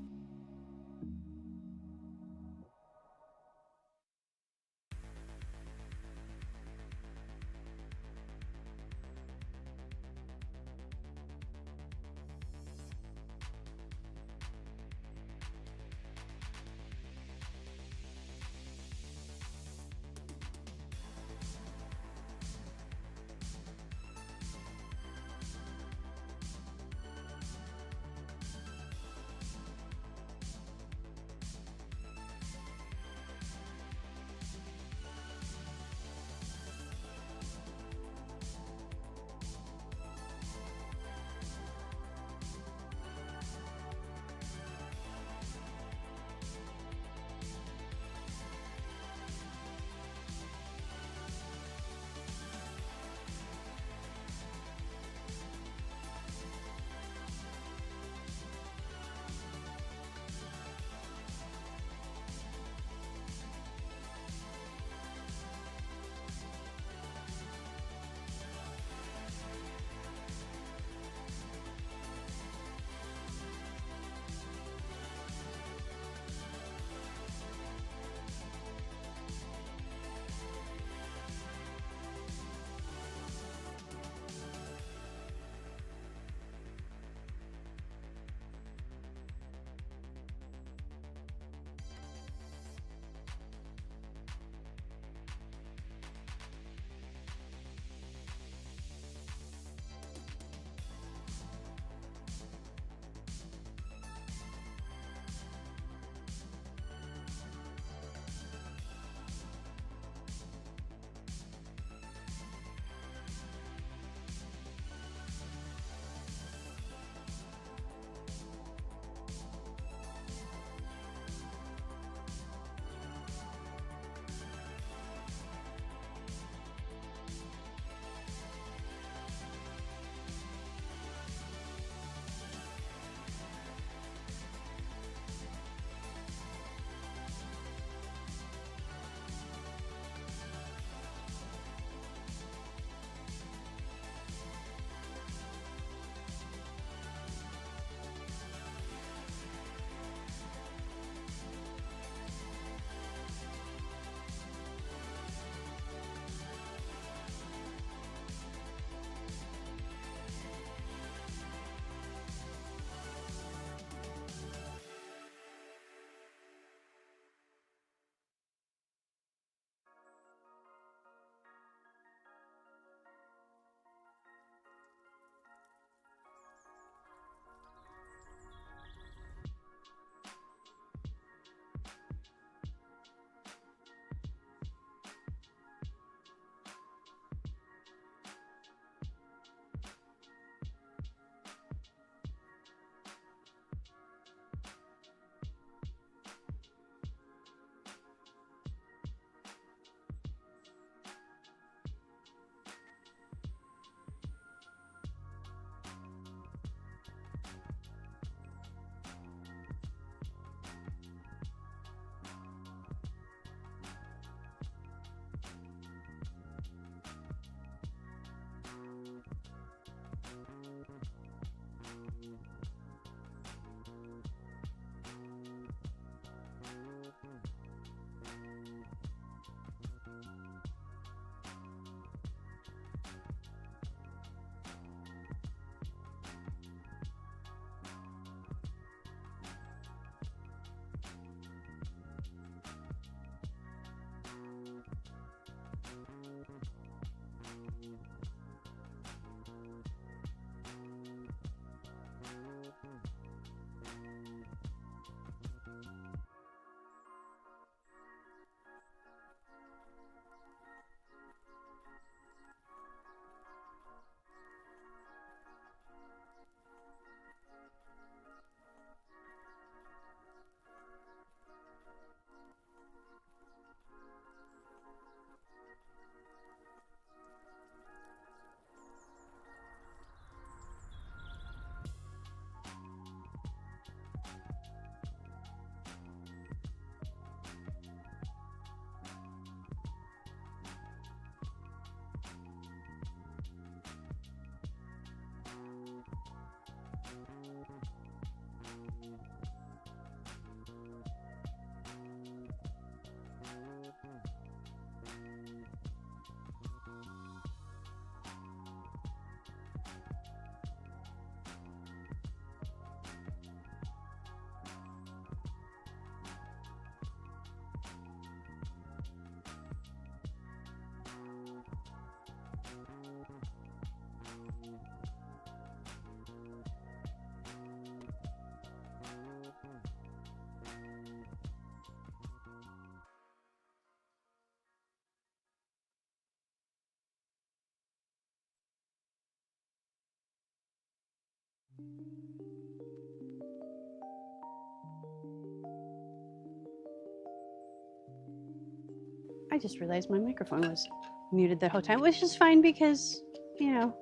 I just realized my microphone was muted the whole time, which is fine because, you know,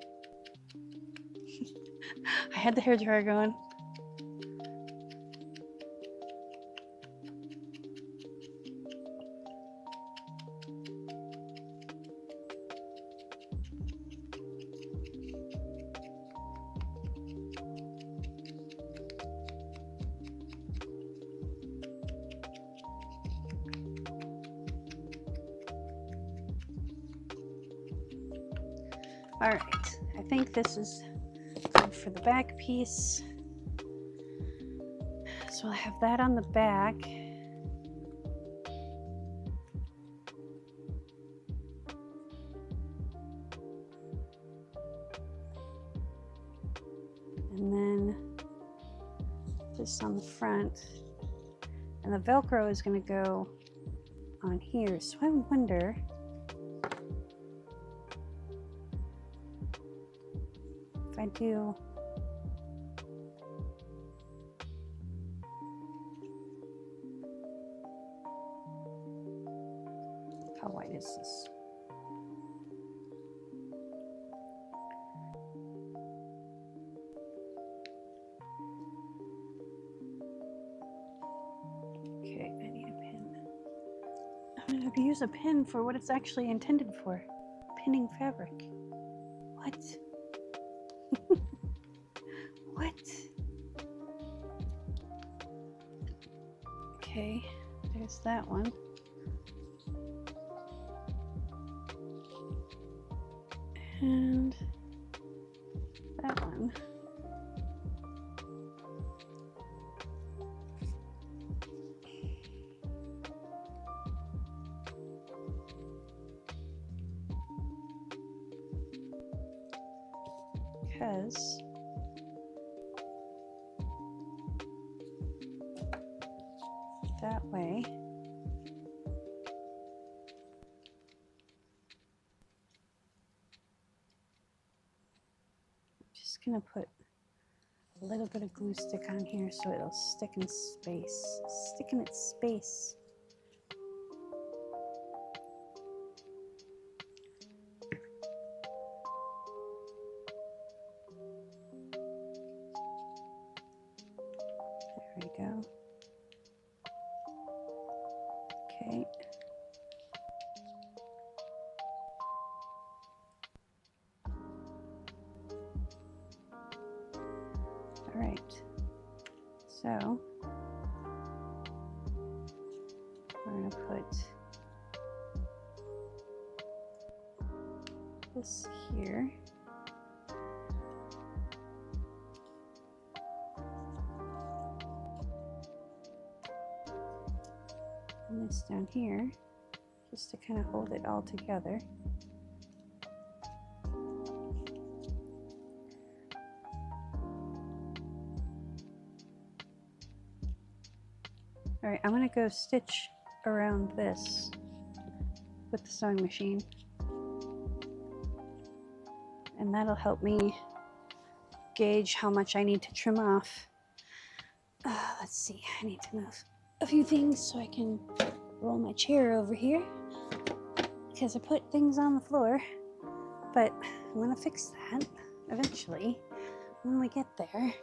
I had the hairdryer going. All right, I think this is good for the back piece. So I'll have that on the back. And then this on the front. And the Velcro is going to go on here. So I wonder if I do how wide is this? Okay, I need a pin. I'm going to use a pin for what it's actually intended for. Pinning fabric. What? What? Okay, there's that one. And that one. Because that way I'm just gonna put a little bit of glue stick on here so it'll stick in space. Stick in its space. There we go. Okay. All right. So we're going to put this here. And this down here, just to kind of hold it all together. All right, I'm gonna go stitch around this with the sewing machine. And that'll help me gauge how much I need to trim off. Let's see, I need to move a few things so I can roll my chair over here because I put things on the floor, but I'm gonna fix that eventually when we get there.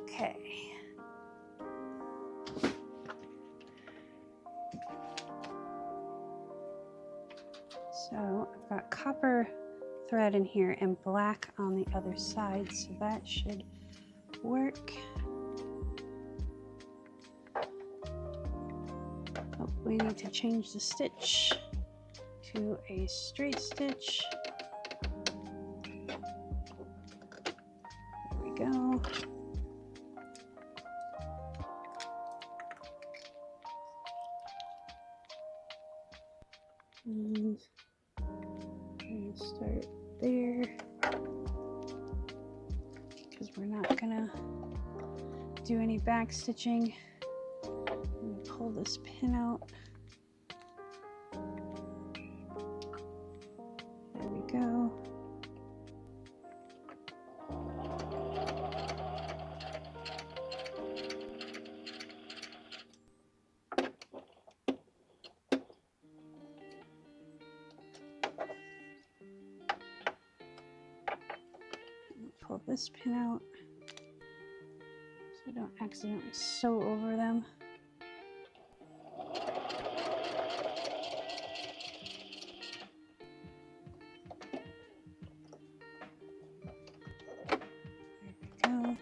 Okay. So I've got copper thread in here and black on the other side, so that should work. Oh, we need to change the stitch to a straight stitch. There we go. And I'm gonna start there because we're not gonna do any back stitching. I'm gonna pull this pin out. There we go. pull this pin out so I don't accidentally sew over them. There we go.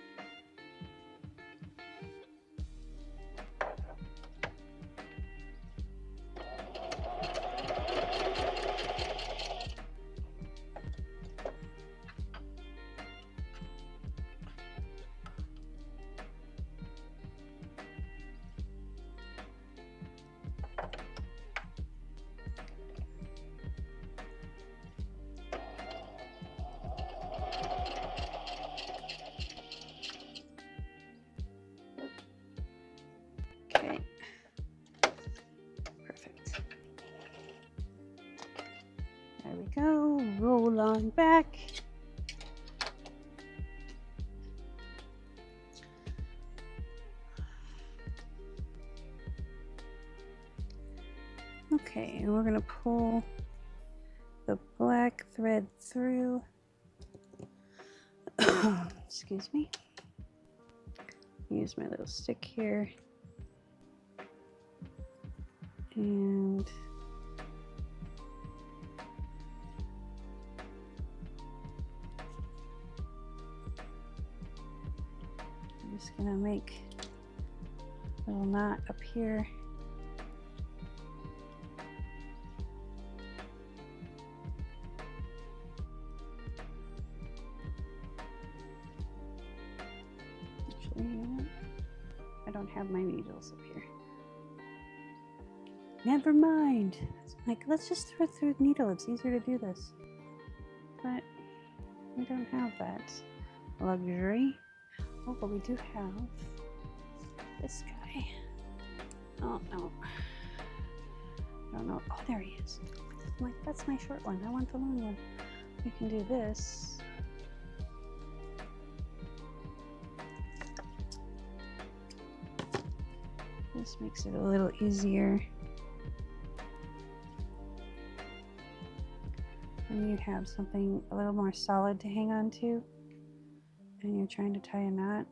Okay, perfect. There we go, roll on back. Okay, and we're gonna pull the black thread through. Excuse me. Use my little stick here. And I'm just gonna make a little knot up here. Actually, you know what? I don't have my needles up here. Never mind. Like, let's just thread through the needle. It's easier to do this. But we don't have that luxury. Oh, but we do have this guy. Oh, no. I don't know. Oh, there he is. I'm like, that's my short one. I want the long one. We can do this. This makes it a little easier. When you have something a little more solid to hang on to and you're trying to tie a knot.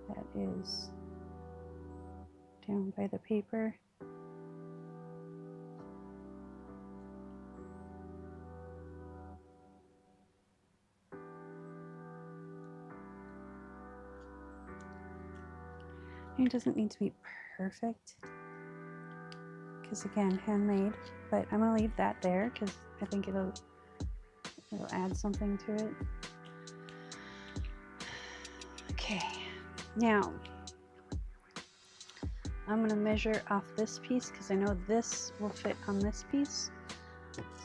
That is down by the paper. It doesn't need to be perfect because, again, handmade, but I'm gonna leave that there because I think it'll add something to it. Okay, now I'm gonna measure off this piece because I know this will fit on this piece.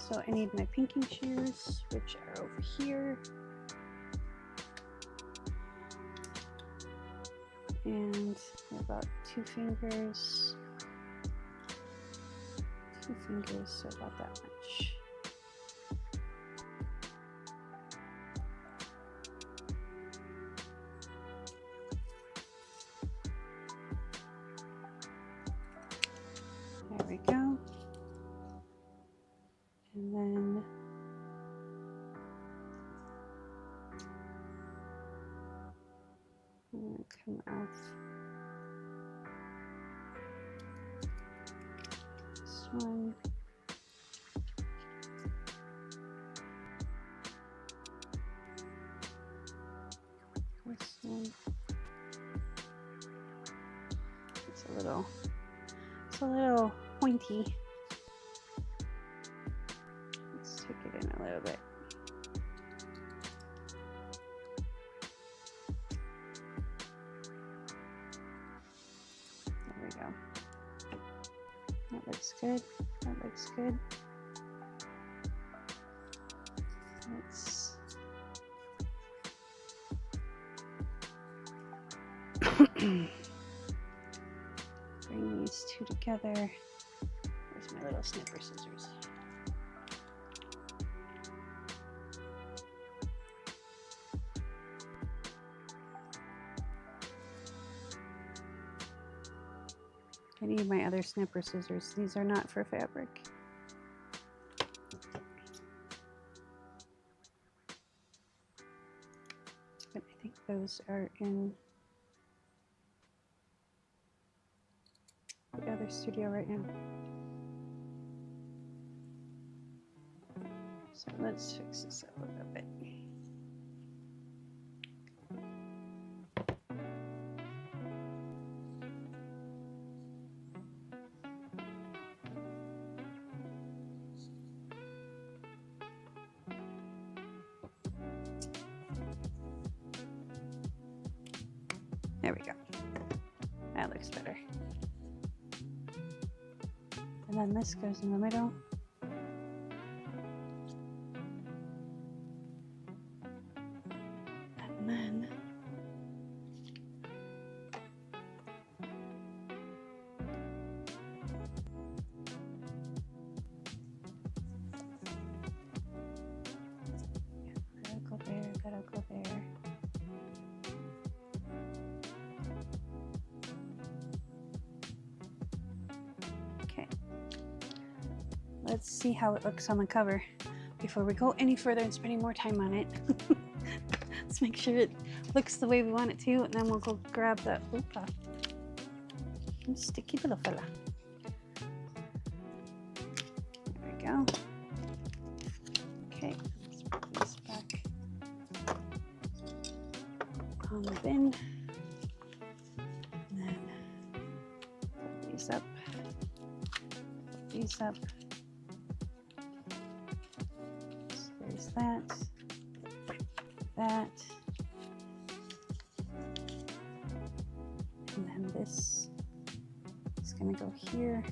So I need my pinking shears, which are over here. And about 2 fingers. 2 fingers, so about that much. There we go. And then I'm going to come off this one. This one. It's a little pointy. Let's take it in a little bit. There we go. That looks good. That looks good. Let's bring these two together. Where's my little snipper scissors? I need my other snipper scissors. These are not for fabric. But I think those are in the other studio right now. So let's fix this up a little bit. There we go. That looks better. And then this goes in the middle. And then that'll go there, that'll go there. Let's see how it looks on the cover before we go any further and spending more time on it. Let's make sure it looks the way we want it to, and then we'll go grab the sticky little fella. There we go. Okay, let's put this back on the bin. And then put these up. Put these up. That, that, and then this is going to go here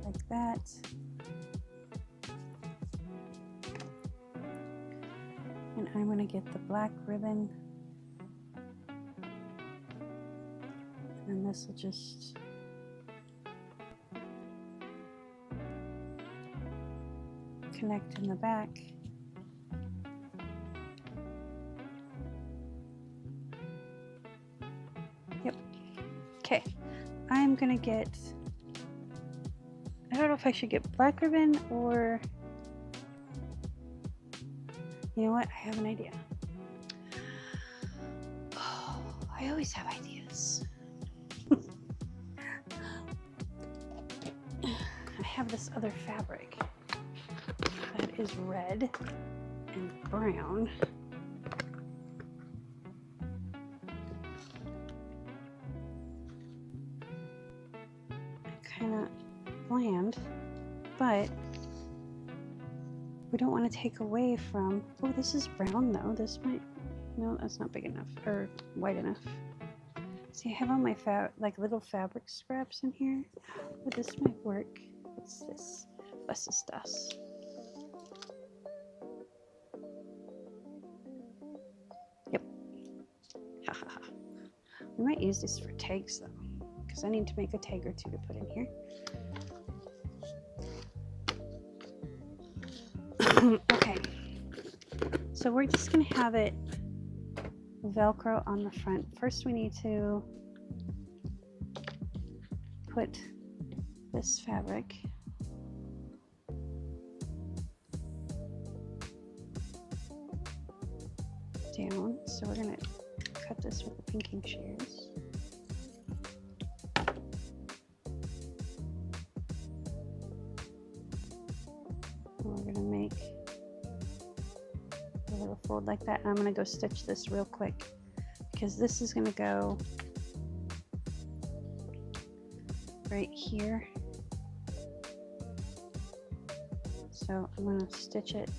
like that. And I'm going to get the black ribbon, and then this will just connect in the back. Yep. Okay. I'm gonna get, I don't know if I should get black ribbon or, you know what? I have an idea. Oh, I always have ideas. I have this other fabric that is red and brown. Kind of bland, but we don't want to take away from, oh, this is brown though. This might, no, that's not big enough or white enough. See, I have all my like little fabric scraps in here, but this might work. What's this? Was ist das? Yep. Ha ha ha. We might use this for tags though, because I need to make a tag or two to put in here. Okay. So we're just going to have it Velcro on the front. First we need to put this fabric down. So we're going to cut this with the pinking shears. And we're going to make a little fold like that. And I'm going to go stitch this real quick because this is going to go right here. So I'm going to stitch it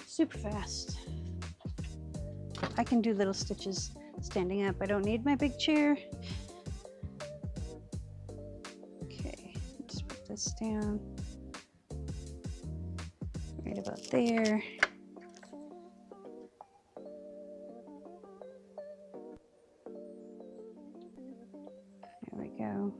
super fast. I can do little stitches standing up. I don't need my big chair. Okay, let's put this down right about there. There we go.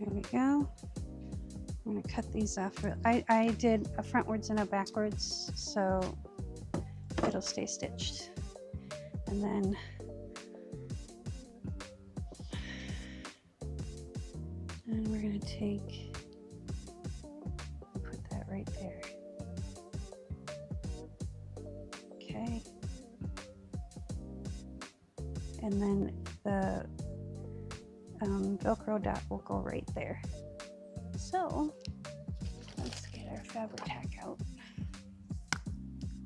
There we go. I'm going to cut these off. I did a frontwards and a backwards, so it'll stay stitched. And then we're going to put that right there. Okay. And then the Velcro dot will go right there. So let's get our fabric tack out.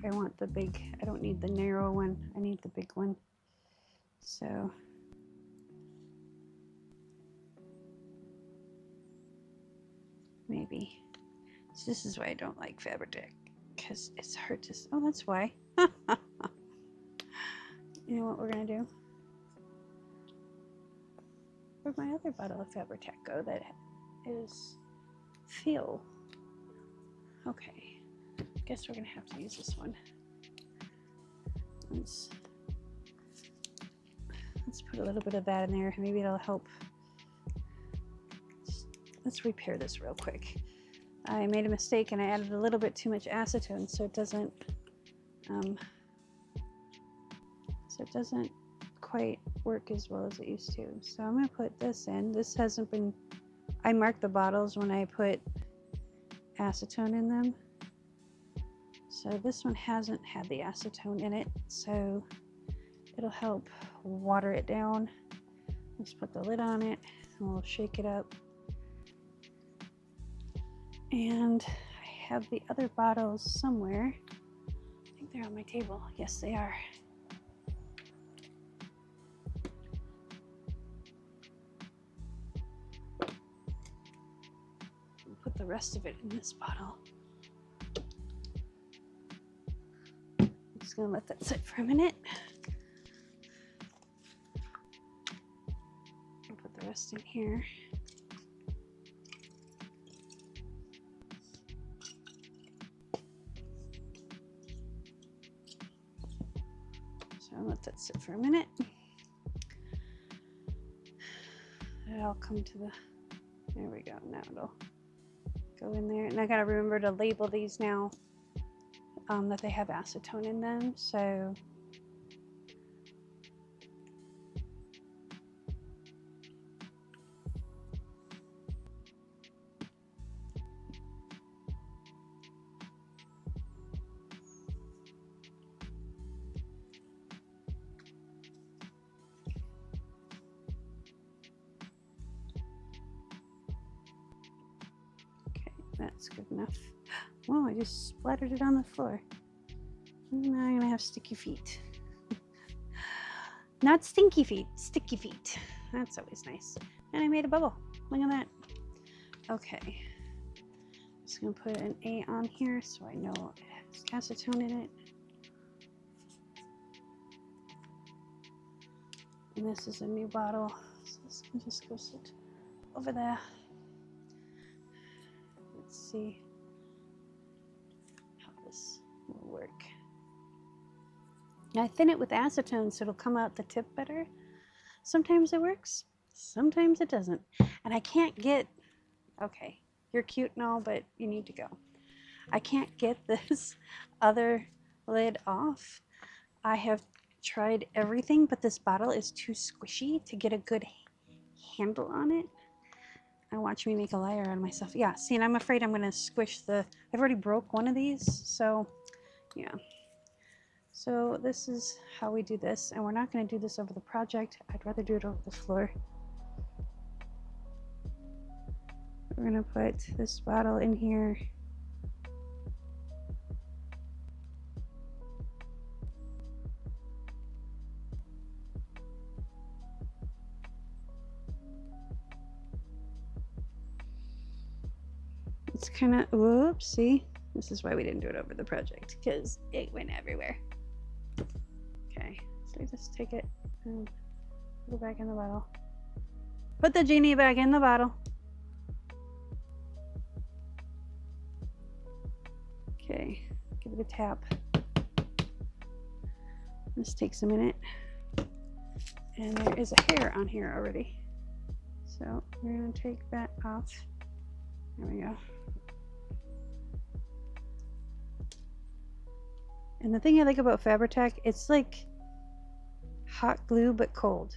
I want the big, I don't need the narrow one, I need the big one. So maybe. So this is why I don't like fabric tack, because it's hard to, oh, that's why. You know what we're gonna do? Where'd my other bottle of fabric tack go that is feel? Okay, guess we're gonna have to use this one. Let's put a little bit of that in there. Maybe it'll help. Let's repair this real quick. I made a mistake and I added a little bit too much acetone, so it doesn't quite work as well as it used to. So I'm going to put this in. This hasn't been, I marked the bottles when I put acetone in them. So this one hasn't had the acetone in it, so it'll help water it down. Let's put the lid on it and we'll shake it up. And I have the other bottles somewhere. I think they're on my table. Yes, they are. I'll put the rest of it in this bottle. I'm just gonna let that sit for a minute. I'll put the rest in here. Let that sit for a minute. It'll come to the, there we go. Now it'll go in there. And I gotta remember to label these now that they have acetone in them. So that's good enough. Whoa, I just splattered it on the floor. Now I'm gonna have sticky feet. Not stinky feet, sticky feet. That's always nice. And I made a bubble. Look at that. Okay. Just gonna put an A on here so I know it has acetone in it. And this is a new bottle. So this can just go sit over there. Let's see how this will work. I thin it with acetone so it'll come out the tip better. Sometimes it works, sometimes it doesn't. And I can't get, okay, you're cute and all, but you need to go. I can't get this other lid off. I have tried everything, but this bottle is too squishy to get a good handle on it. And watch me make a liar out of myself. Yeah, see, and I'm afraid I'm gonna squish the, I've already broke one of these, so yeah. So this is how we do this, and we're not gonna do this over the project. I'd rather do it over the floor. We're gonna put this bottle in here. It's kind of, whoops, see? This is why we didn't do it over the project, because it went everywhere. Okay, so just take it and put it back in the bottle. Put the genie back in the bottle. Okay, give it a tap. This takes a minute. And there is a hair on here already. So We're gonna take that off. There we go. And the thing I like about Fabri-Tac, it's like hot glue but cold.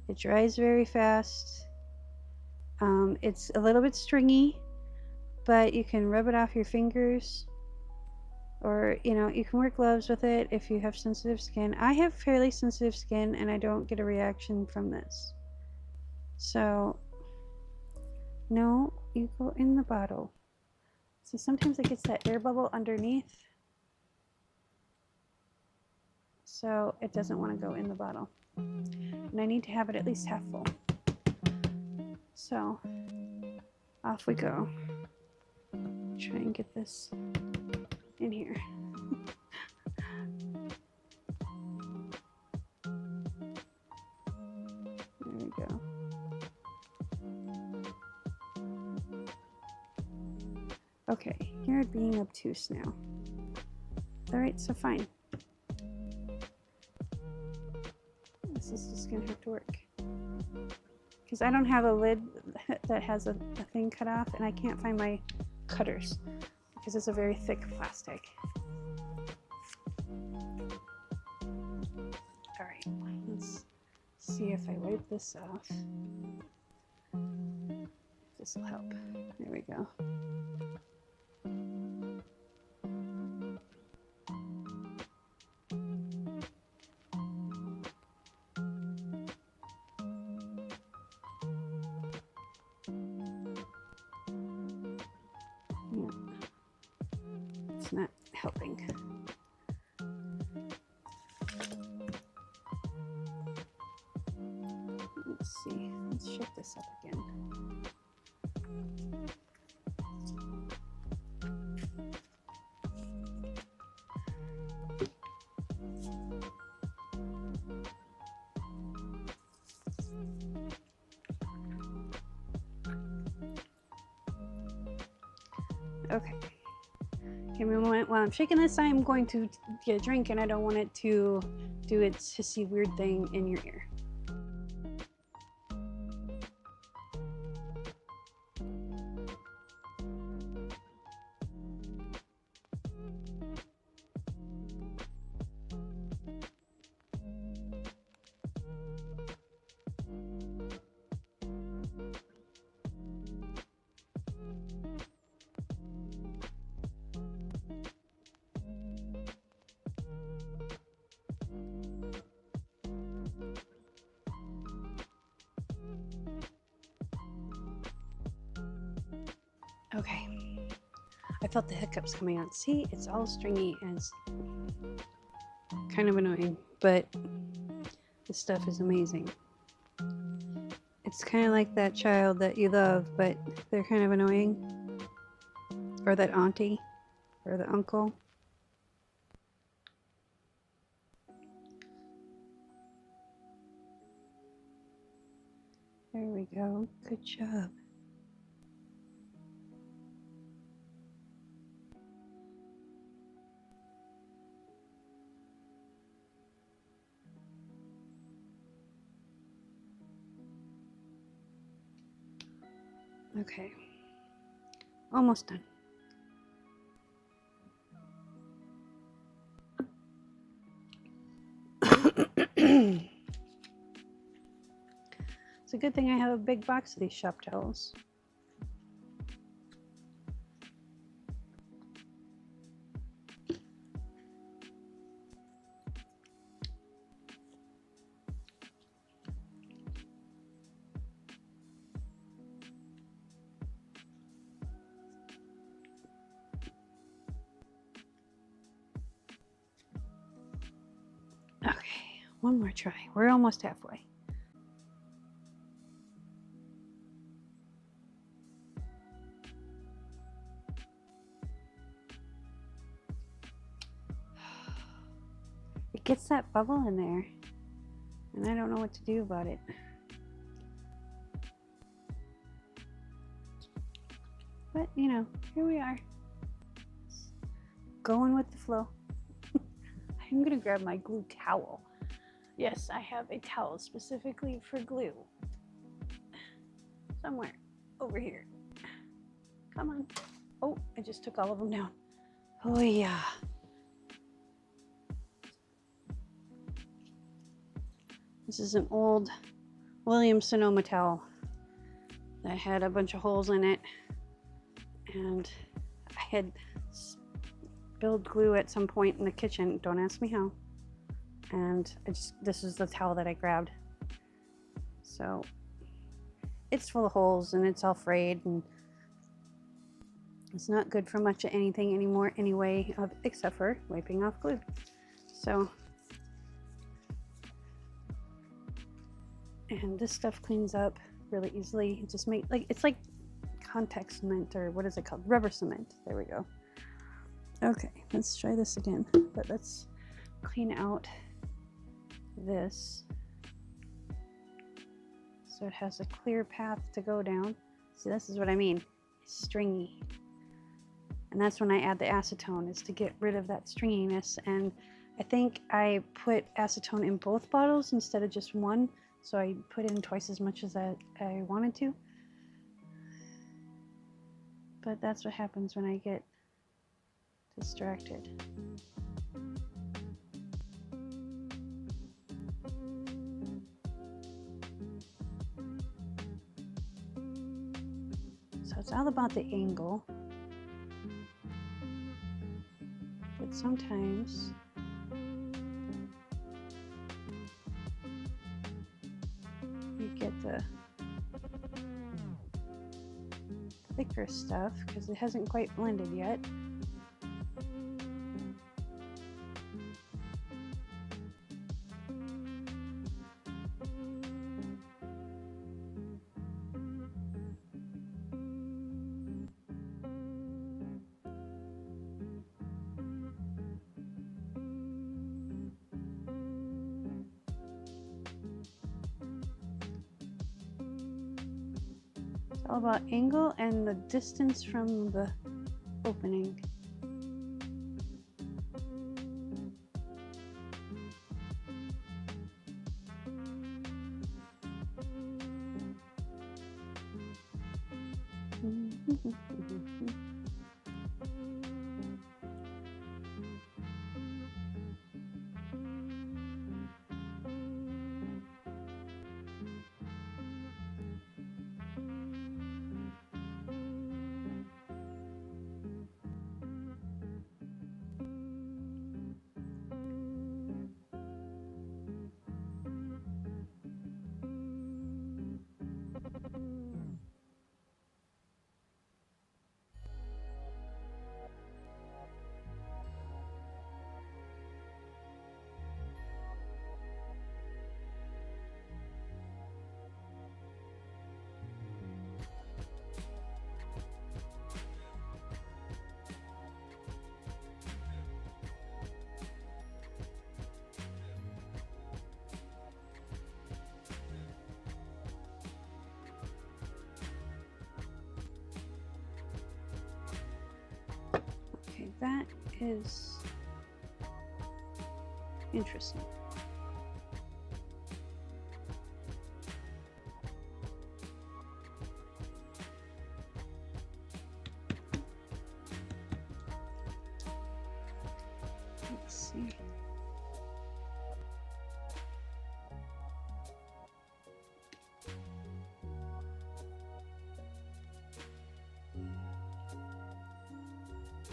It dries very fast. It's a little bit stringy, but you can rub it off your fingers, or you know, you can wear gloves with it if you have sensitive skin. I have fairly sensitive skin and I don't get a reaction from this. So no, you go in the bottle. See, sometimes it gets that air bubble underneath, so it doesn't want to go in the bottle. And I need to have it at least half full. So off we go. Try and get this in here. There we go. Okay, you're being obtuse now. Alright, so fine. This is just gonna have to work. Because I don't have a lid that has a thing cut off, and I can't find my cutters because it's a very thick plastic. Alright, let's see if I wipe this off. This will help. There we go. It's not helping. Let's see. Let's shift this up again. Okay. Give me a moment while I'm shaking this. I'm going to get a drink, and I don't want it to do its hissy weird thing in your ear. Okay, I felt the hiccups coming on. See, it's all stringy and it's kind of annoying, but this stuff is amazing. It's kind of like that child that you love, but they're kind of annoying. Or that auntie, or the uncle. There we go, good job. Okay, almost done. It's a good thing I have a big box of these shop towels. Okay, one more try. We're almost halfway. It gets that bubble in there, and I don't know what to do about it. But, you know, here we are. Going with the flow. I'm gonna grab my glue towel. Yes, I have a towel specifically for glue. somewhere over here. Come on. Oh, I just took all of them down. Oh yeah. This is an old Williams Sonoma towel that had a bunch of holes in it, and I had spilled glue at some point in the kitchen. Don't ask me how. And this is the towel that I grabbed. So it's full of holes and it's all frayed, and it's not good for much of anything anymore anyway, except for wiping off glue. So, and this stuff cleans up really easily. It just it's like contact cement, or what is it called? Rubber cement. There we go. Okay, let's try this again. But let's clean out this so it has a clear path to go down. See, this is what I mean. It's stringy. And that's when I add the acetone, is to get rid of that stringiness. And I think I put acetone in both bottles instead of just one. So I put in twice as much as I wanted to. But that's what happens when I get distracted. So it's all about the angle. But sometimes you get the thicker stuff because it hasn't quite blended yet. All about angle and the distance from the opening. Okay, that is interesting. Let's see.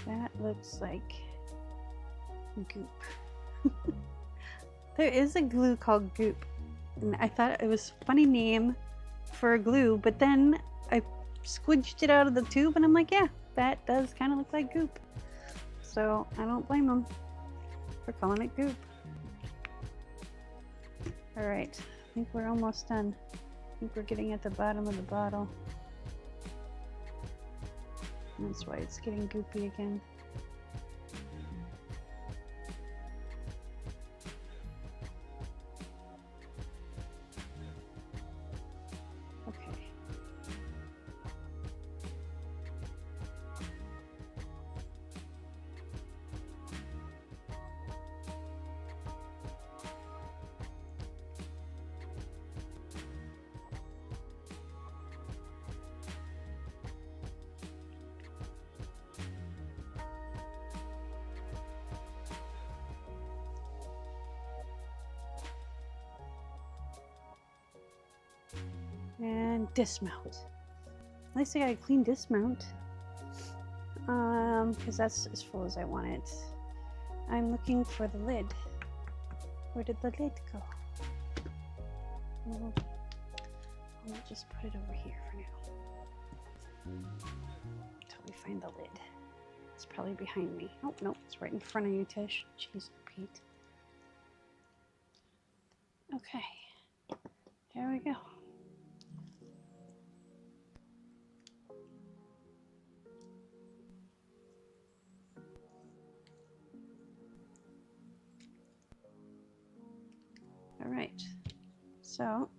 That looks like goop. There is a glue called goop, and I thought it was a funny name for a glue, but then I squidged it out of the tube and I'm like, yeah, that does kind of look like goop. So I don't blame them for calling it goop. All right, I think we're almost done. I think we're getting at the bottom of the bottle. That's why it's getting goopy again. Okay. and dismount. At least I got a clean dismount. Because that's as full as I want it. I'm looking for the lid. Where did the lid go? Well, I'll just put it over here for now. Until we find the lid. It's probably behind me. Oh, no, it's right in front of you, Tish. Jeez, Pete. Okay, here we go. All right, so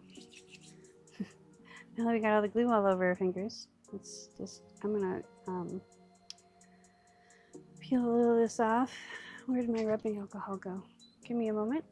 now that we got all the glue all over our fingers, it's just, I'm gonna peel a little of this off. Where did my rubbing alcohol go? Give me a moment.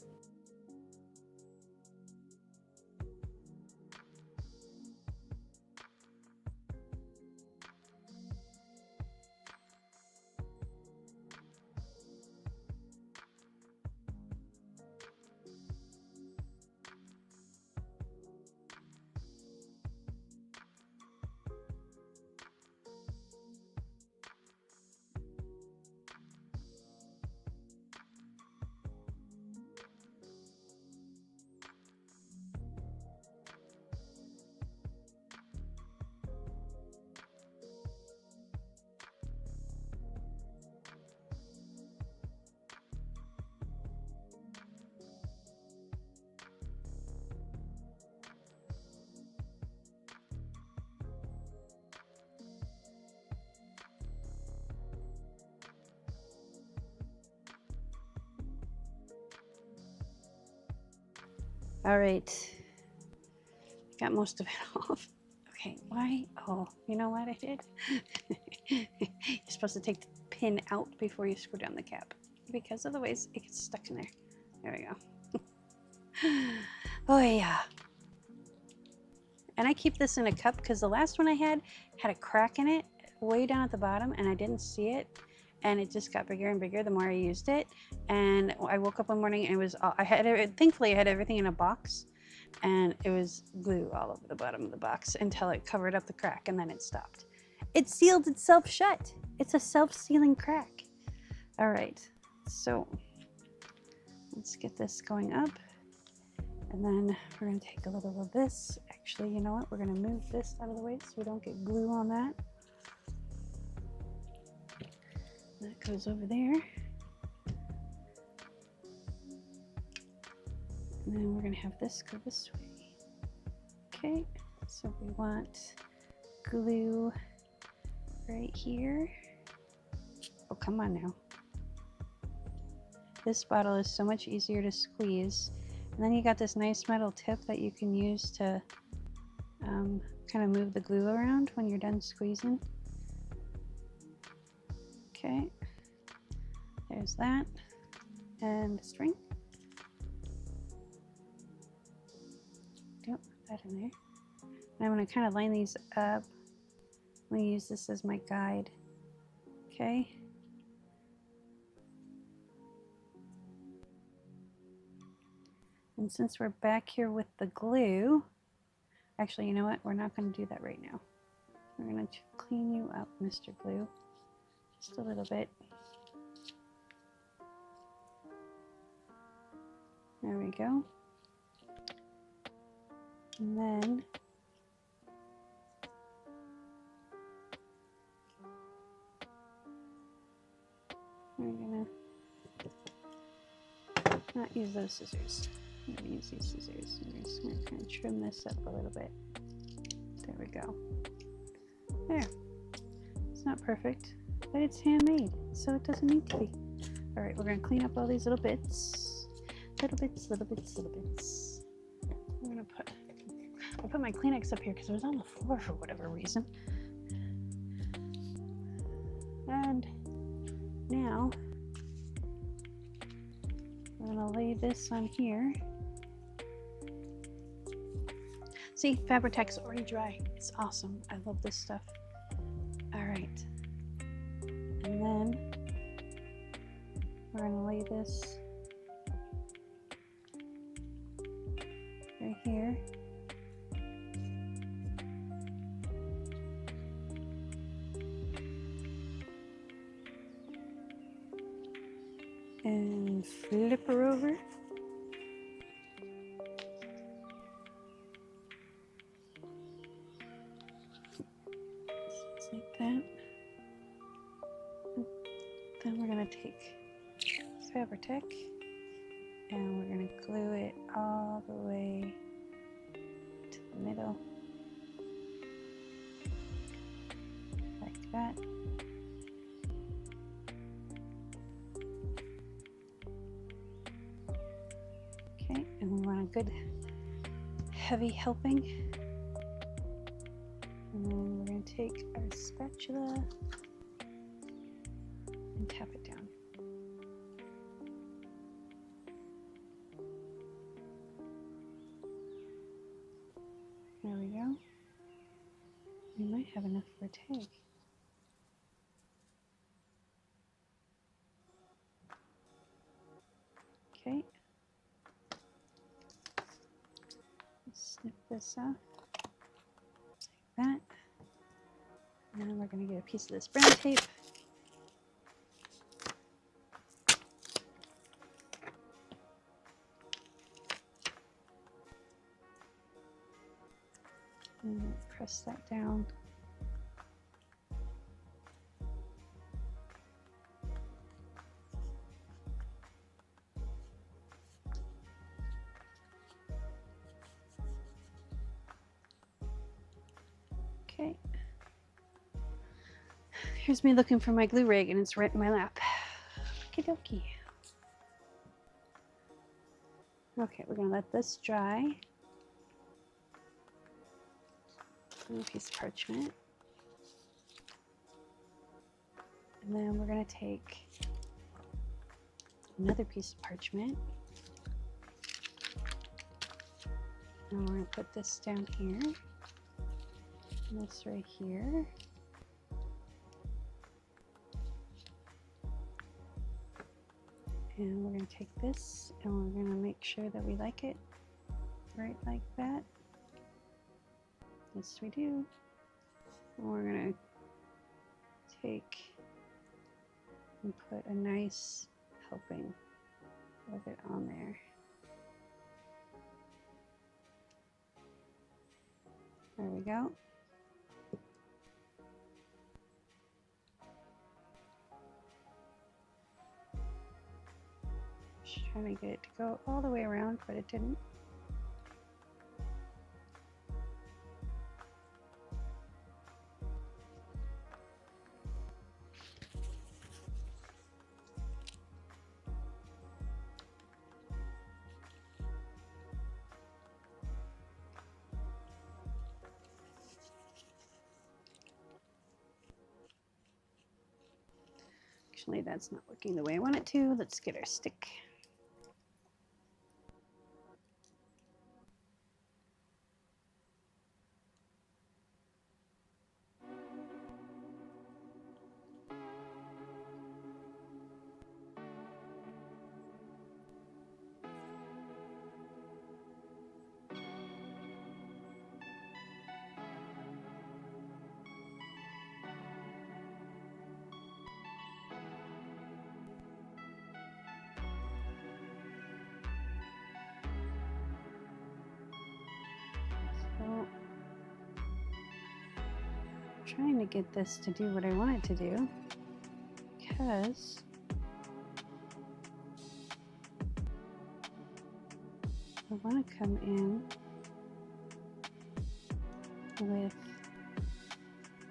All right, got most of it off. Okay, why? Oh, you know what I did? You're supposed to take the pin out before you screw down the cap, because otherwise it gets stuck in there. There we go. Oh yeah. And I keep this in a cup because the last one I had a crack in it way down at the bottom and I didn't see it. And it just got bigger and bigger the more I used it. And I woke up one morning and it was, thankfully I had everything in a box and it was glue all over the bottom of the box until it covered up the crack and then it stopped. It sealed itself shut. It's a self-sealing crack. All right, so let's get this going up. And then we're gonna take a little of this. Actually, you know what? We're gonna move this out of the way so we don't get glue on that. That goes over there. And then we're gonna have this go this way. Okay, so we want glue right here. Oh, come on now. This bottle is so much easier to squeeze. And then you got this nice metal tip that you can use to kind of move the glue around when you're done squeezing. Okay, there's that, and the string. Don't put that in there. And I'm going to kind of line these up. I'm going to use this as my guide. Okay. And since we're back here with the glue, actually, you know what? We're not going to do that right now. We're going to clean you up, Mr. Glue. Just a little bit. There we go. And then we're gonna not use those scissors. I'm gonna use these scissors. I'm just gonna kind of trim this up a little bit. There we go. There. It's not perfect, but it's handmade, so it doesn't need to be. All right, we're gonna clean up all these little bits. Little bits, little bits, little bits. I'm gonna put my Kleenex up here because it was on the floor for whatever reason. And now I'm gonna lay this on here. See, Fabri-Tac's already dry. It's awesome. I love this stuff. All right. And then we're gonna lay this right here. and flip her over. Just like that. Then we're going to take Fabri-Tac and we're going to glue it all the way to the middle, like that. Okay, and we want a good heavy helping. And then we're going to take our spatula and tap it down. There we go. We might have enough for a tag. Okay. Snip this off like that. And we're going to get a piece of this brown tape. And press that down. Okay. Here's me looking for my glue rig and it's right in my lap. Okie dokie. Okay, we're gonna let this dry. A piece of parchment. And then we're going to take another piece of parchment. And we're going to put this down here. And this right here. And we're going to take this and we're going to make sure that we like it right like that. Yes, we do. We're going to take and put a nice helping with it on there. There we go. Just trying to get it to go all the way around, but it didn't. Actually, that's not working the way I want it to. Let's get our stick. Trying to get this to do what I want it to do, because I want to come in with,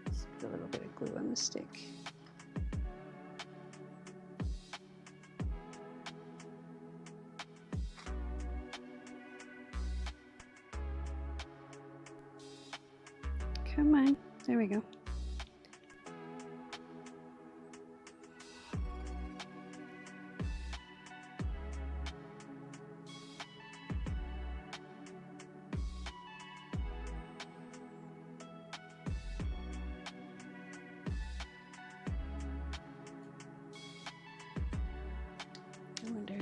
let's put a little bit of glue on the stick. Come on, there we go. I wonder.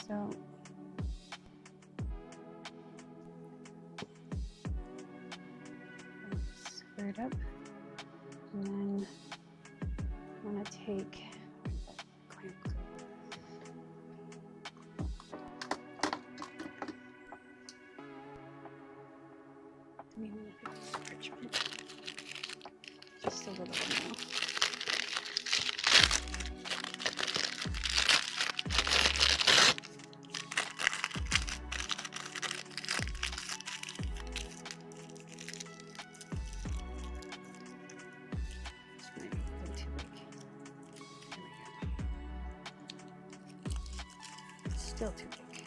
So square it up, and then I'm going to take clamp. Maybe a bit of parchment, just a little now. Still too big.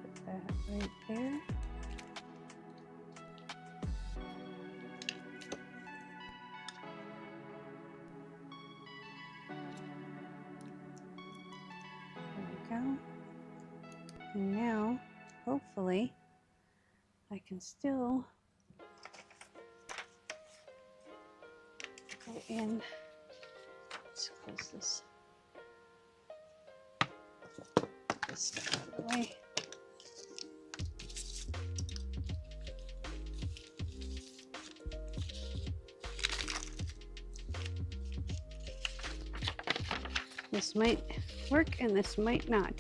Put that right there. There we go. And now, hopefully, I can still go in. Let's close this. Get this stuff out of the way. This might work and this might not,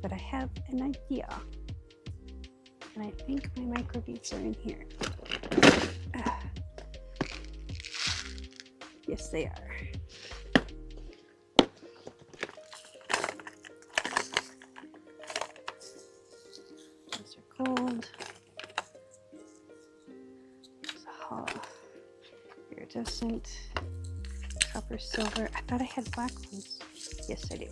but I have an idea. And I think my micro beads are in here. Yes, they are. Those are gold. There's a hollow iridescent, copper, silver. I thought I had black ones. Yes, I do.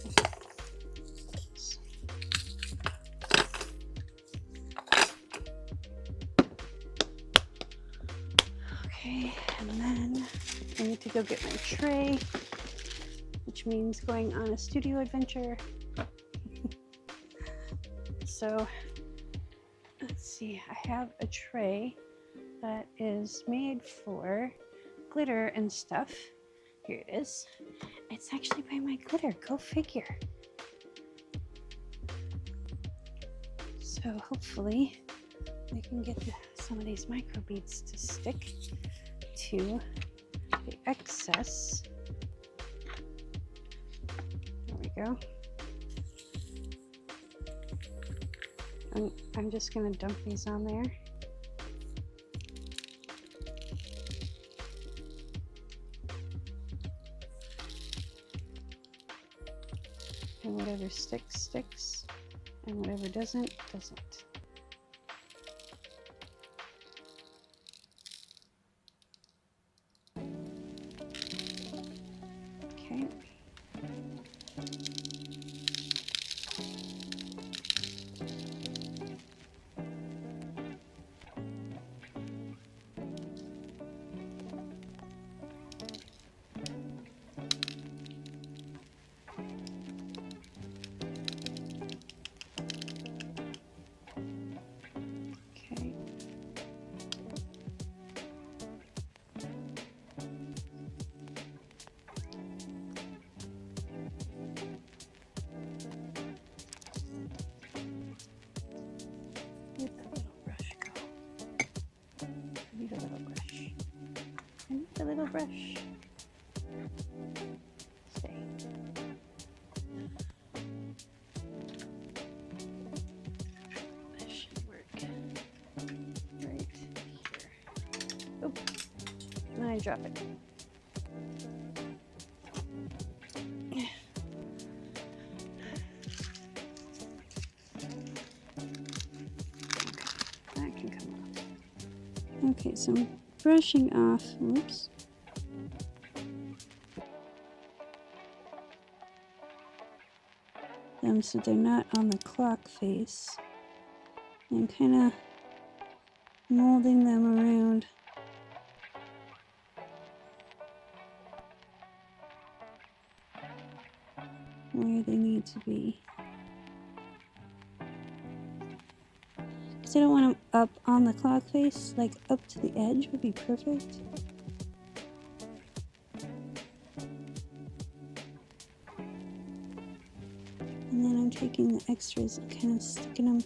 Okay, and then I need to go get my tray, which means going on a studio adventure. So let's see, I have a tray that is made for glitter and stuff. Here it is. It's actually by my glitter, go figure. So hopefully we can get some of these micro beads to stick to the excess. There we go. I'm just going to dump these on there. And whatever sticks, sticks. And whatever doesn't, doesn't. Okay. Little brush. Stay. This should work right here. Oh, and then I drop it. That can come off. Okay, so I'm brushing off. Whoops. Them so they're not on the clock face, and kind of molding them around. Where they need to be. Because I don't want them up on the clock face, like up to the edge would be perfect. taking the extras and kind of sticking them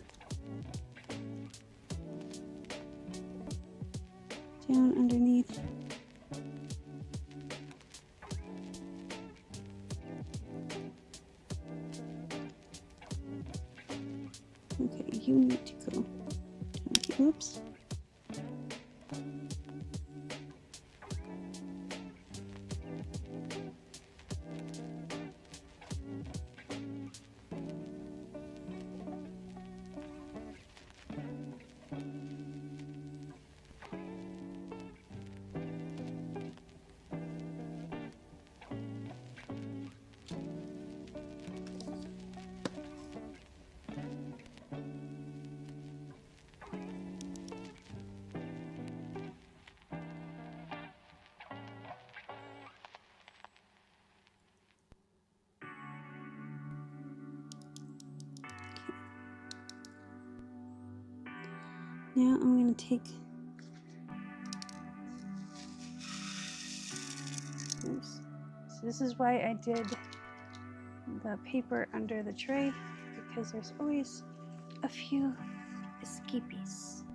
down underneath. Okay, you need to go. Okay, oops. Now I'm going to take, oops. So this is why I did the paper under the tray, because there's always a few escapees.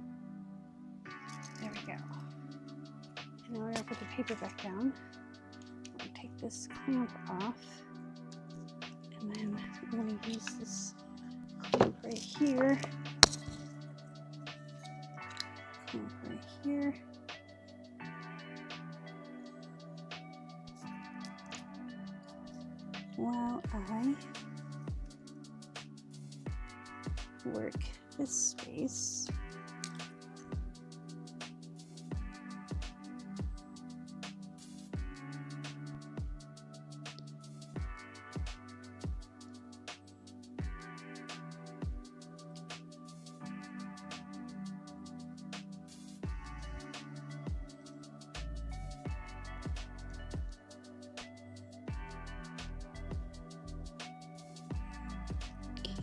There we go. And now we're going to put the paper back down. I'll take this clamp off, and then I'm going to use this clamp right here. Right here. While I work this space.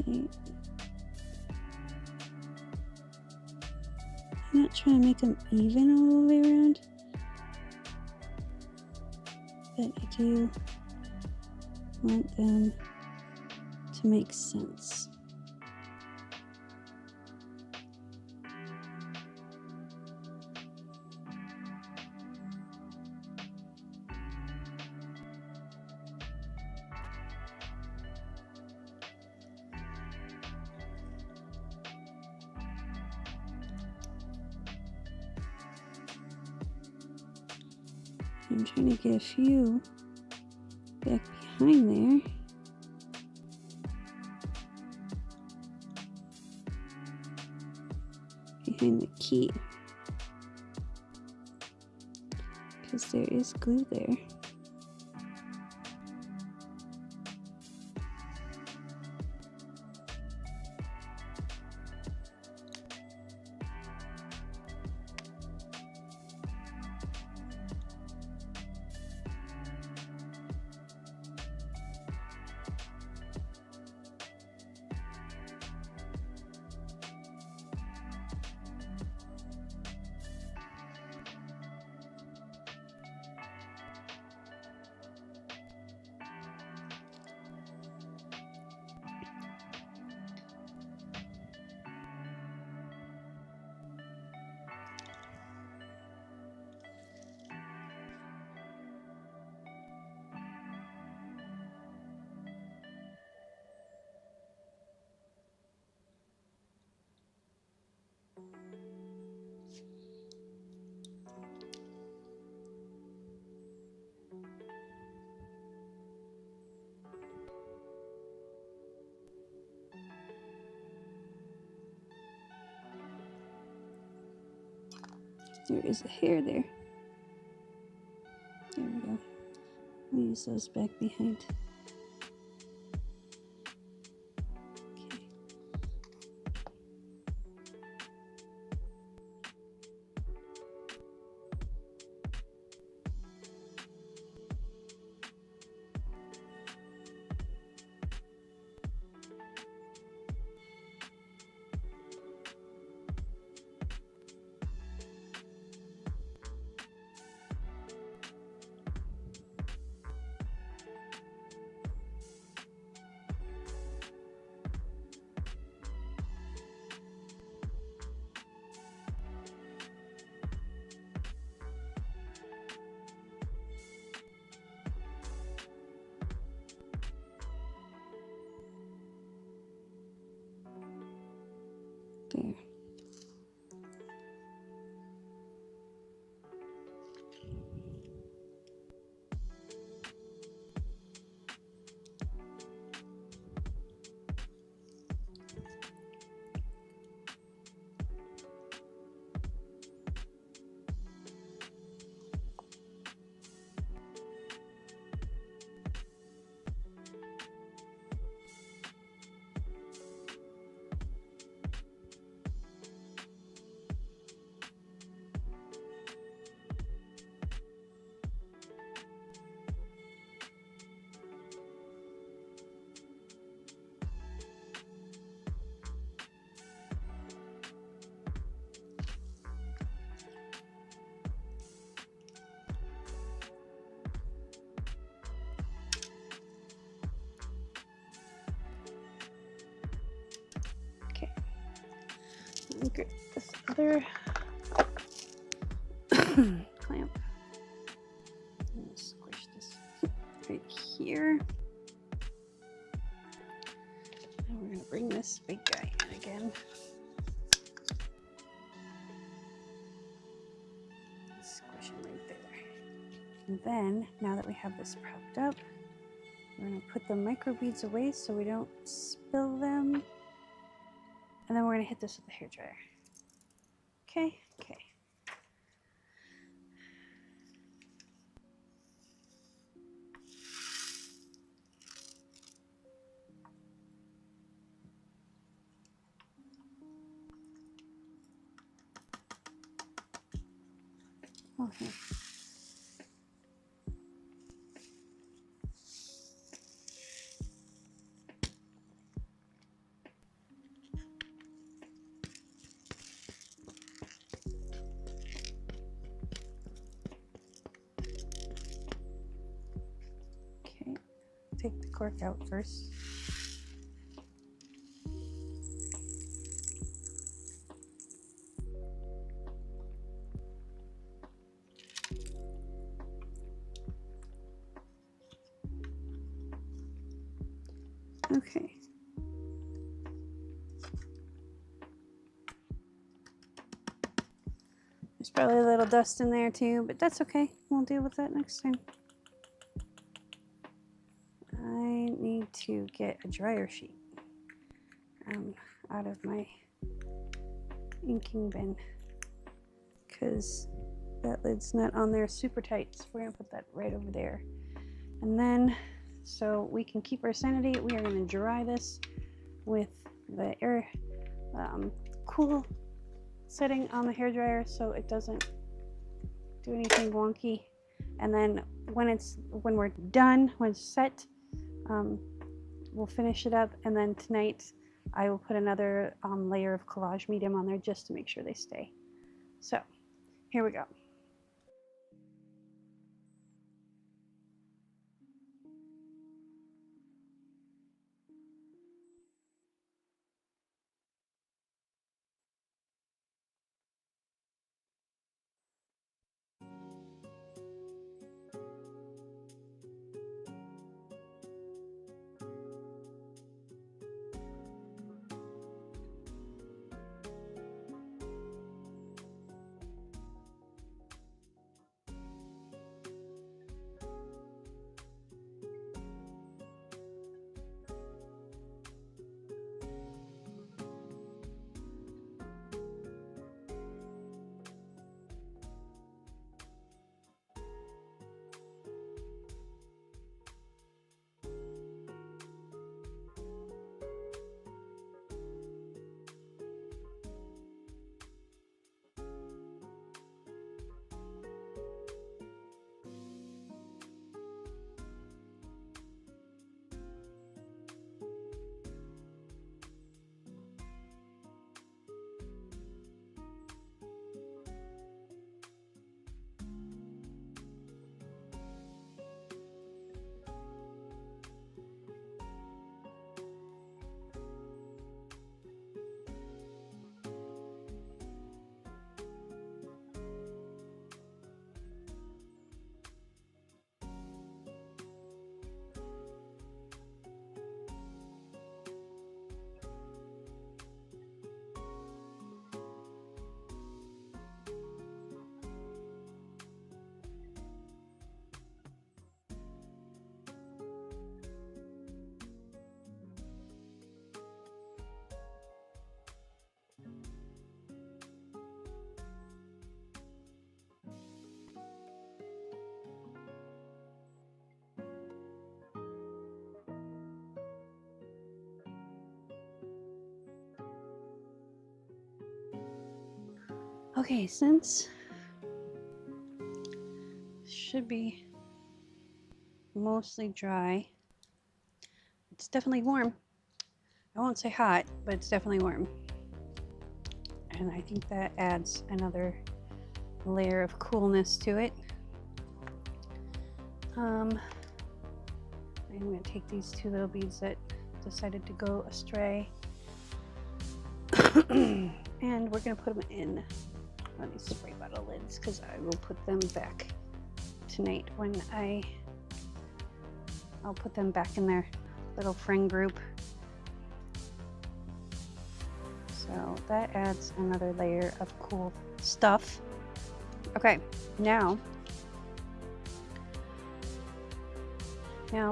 Okay. I'm not trying to make them even all the way around, but I do want them to make sense. I'm trying to get a few back behind there. Behind the key. Because there is glue there. There is a hair there. There we go. I'll use those back behind. Okay. There. Get this other clamp and squish this right here. And we're going to bring this big guy in again. Squish him right there. And then, now that we have this propped up, we're going to put the microbeads away so we don't spill them. And then we're going to hit this with the hairdryer. Okay, okay. Okay. Take the cork out first. Okay. There's probably a little dust in there too, but that's okay. We'll deal with that next time. I need to get a dryer sheet out of my inking bin because that lid's not on there super tight, so we're gonna put that right over there. And then, so we can keep our sanity, we are gonna dry this with the air cool setting on the hairdryer so it doesn't do anything wonky. And then when we're done, when it's set, we'll finish it up, and then tonight I will put another layer of collage medium on there just to make sure they stay. So here we go. Okay, since should be mostly dry, it's definitely warm. I won't say hot, but it's definitely warm. And I think that adds another layer of coolness to it. I'm going to take these two little beads that decided to go astray and we're going to put them in one of these spray bottle lids because I will put them back tonight when I'll put them back in their little friend group. So that adds another layer of cool stuff. Okay, now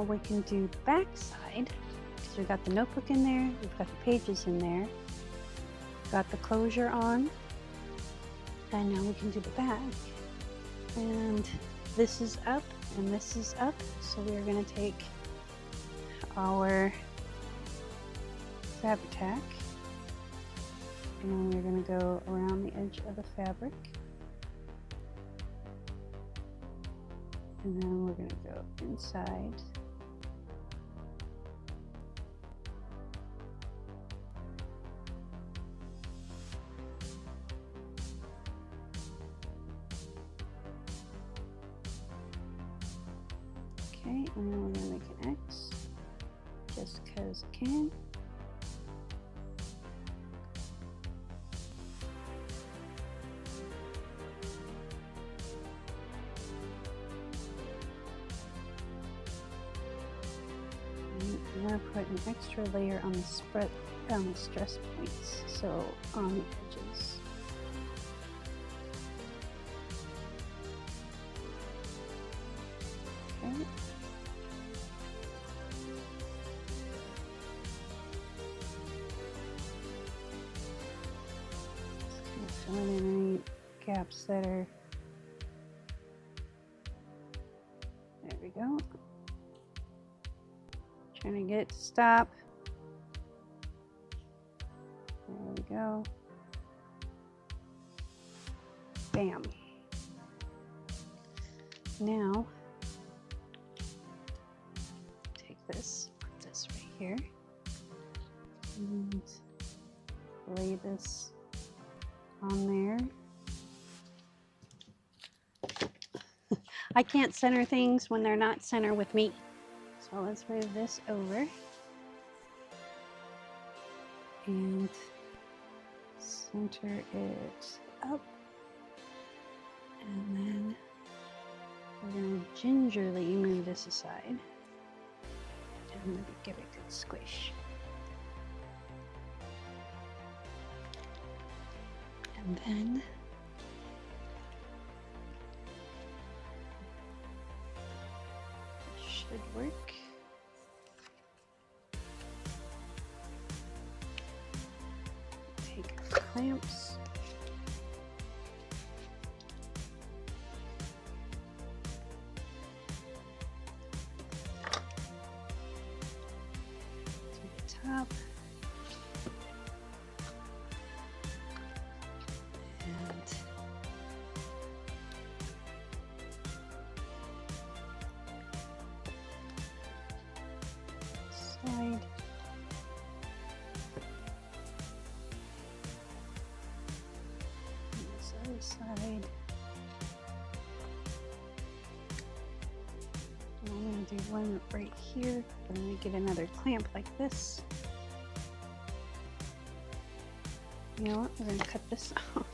we can do the back side because we've got the notebook in there, we've got the pages in there, we've got the closure on, and now we can do the back. And this is up and this is up, so we are going to take our fabric tack and we're going to go around the edge of the fabric. And then we're going to go inside. Okay, and then we're going to make an X just because I can. I'm going to put an extra layer on the stress points, so on the edges. Okay. Just kind of filling in any gaps that are. There we go. Trying to get it to stop. There we go. Bam. Now, take this, put this right here, and lay this on there. I can't center things when they're not center with me. So let's move this over and center it up, and then we're going to gingerly move this aside and maybe give it a good squish. And then it should work. Take our clamps. To the top. And slide. Side. I'm going to do one right here, but I'm going to get another clamp like this. You know what? We're going to cut this off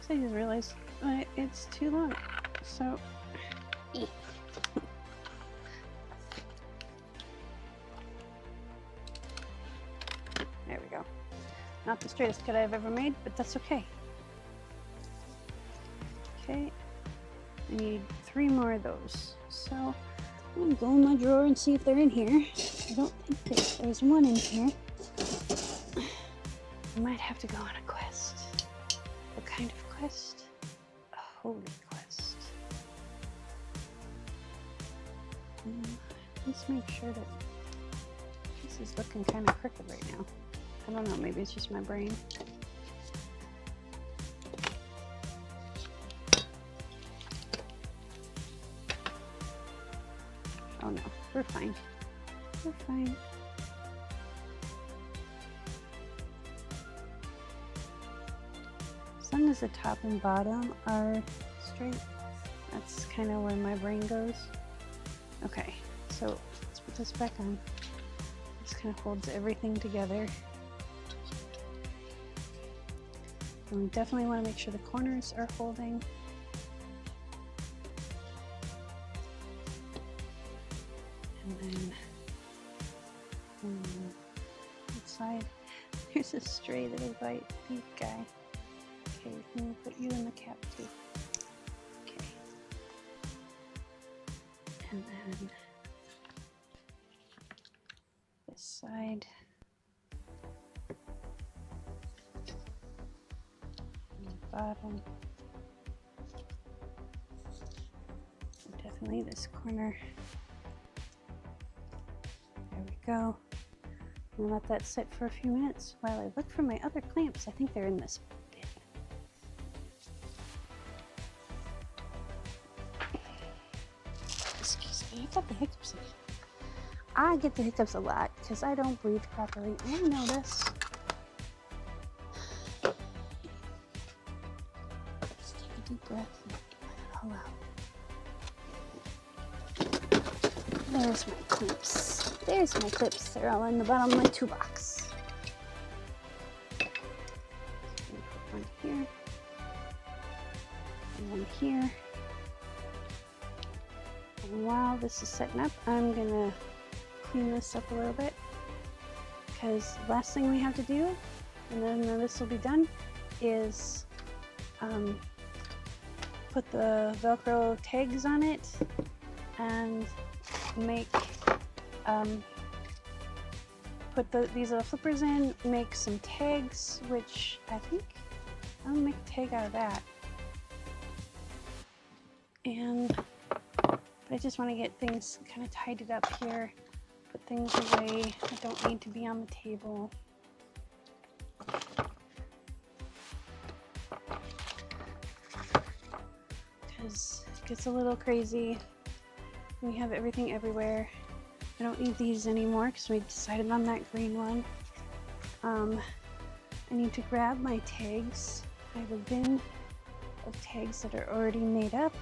because I just realized it's too long. So, there we go. Not the straightest cut I've ever made, but that's okay. Okay, I need 3 more of those. So I'm gonna go in my drawer and see if they're in here. I don't think there's one in here. I might have to go on a quest. What kind of quest? A holy quest. Let's make sure that this is looking kind of crooked right now. I don't know, maybe it's just my brain. fine. We're fine. As long as the top and bottom are straight, that's kind of where my brain goes. Okay, so let's put this back on. This kind of holds everything together. And we definitely want to make sure the corners are holding. And then on the side, there's a stray little white beak guy. Okay, we can put you in the cap too. Okay. And then this side. Bottom. Definitely this corner. There we go. I'm gonna let that sit for a few minutes while I look for my other clamps. I think they're in this bin. Excuse me, I got the hiccups again. I get the hiccups a lot because I don't breathe properly. I know this. Deep breath and let it all out. There's my clips. There's my clips. They're all in the bottom of my toolbox. Put one here and one here. And while this is setting up, I'm gonna clean this up a little bit because the last thing we have to do, and then this will be done, is put the Velcro tags on it and make put these little flippers in, make some tags, which I think I'll make a tag out of that. And I just want to get things kind of tidied up here, put things away that don't need to be on the table. It gets a little crazy. We have everything everywhere. I don't need these anymore because we decided on that green one. I need to grab my tags. I have a bin of tags that are already made up.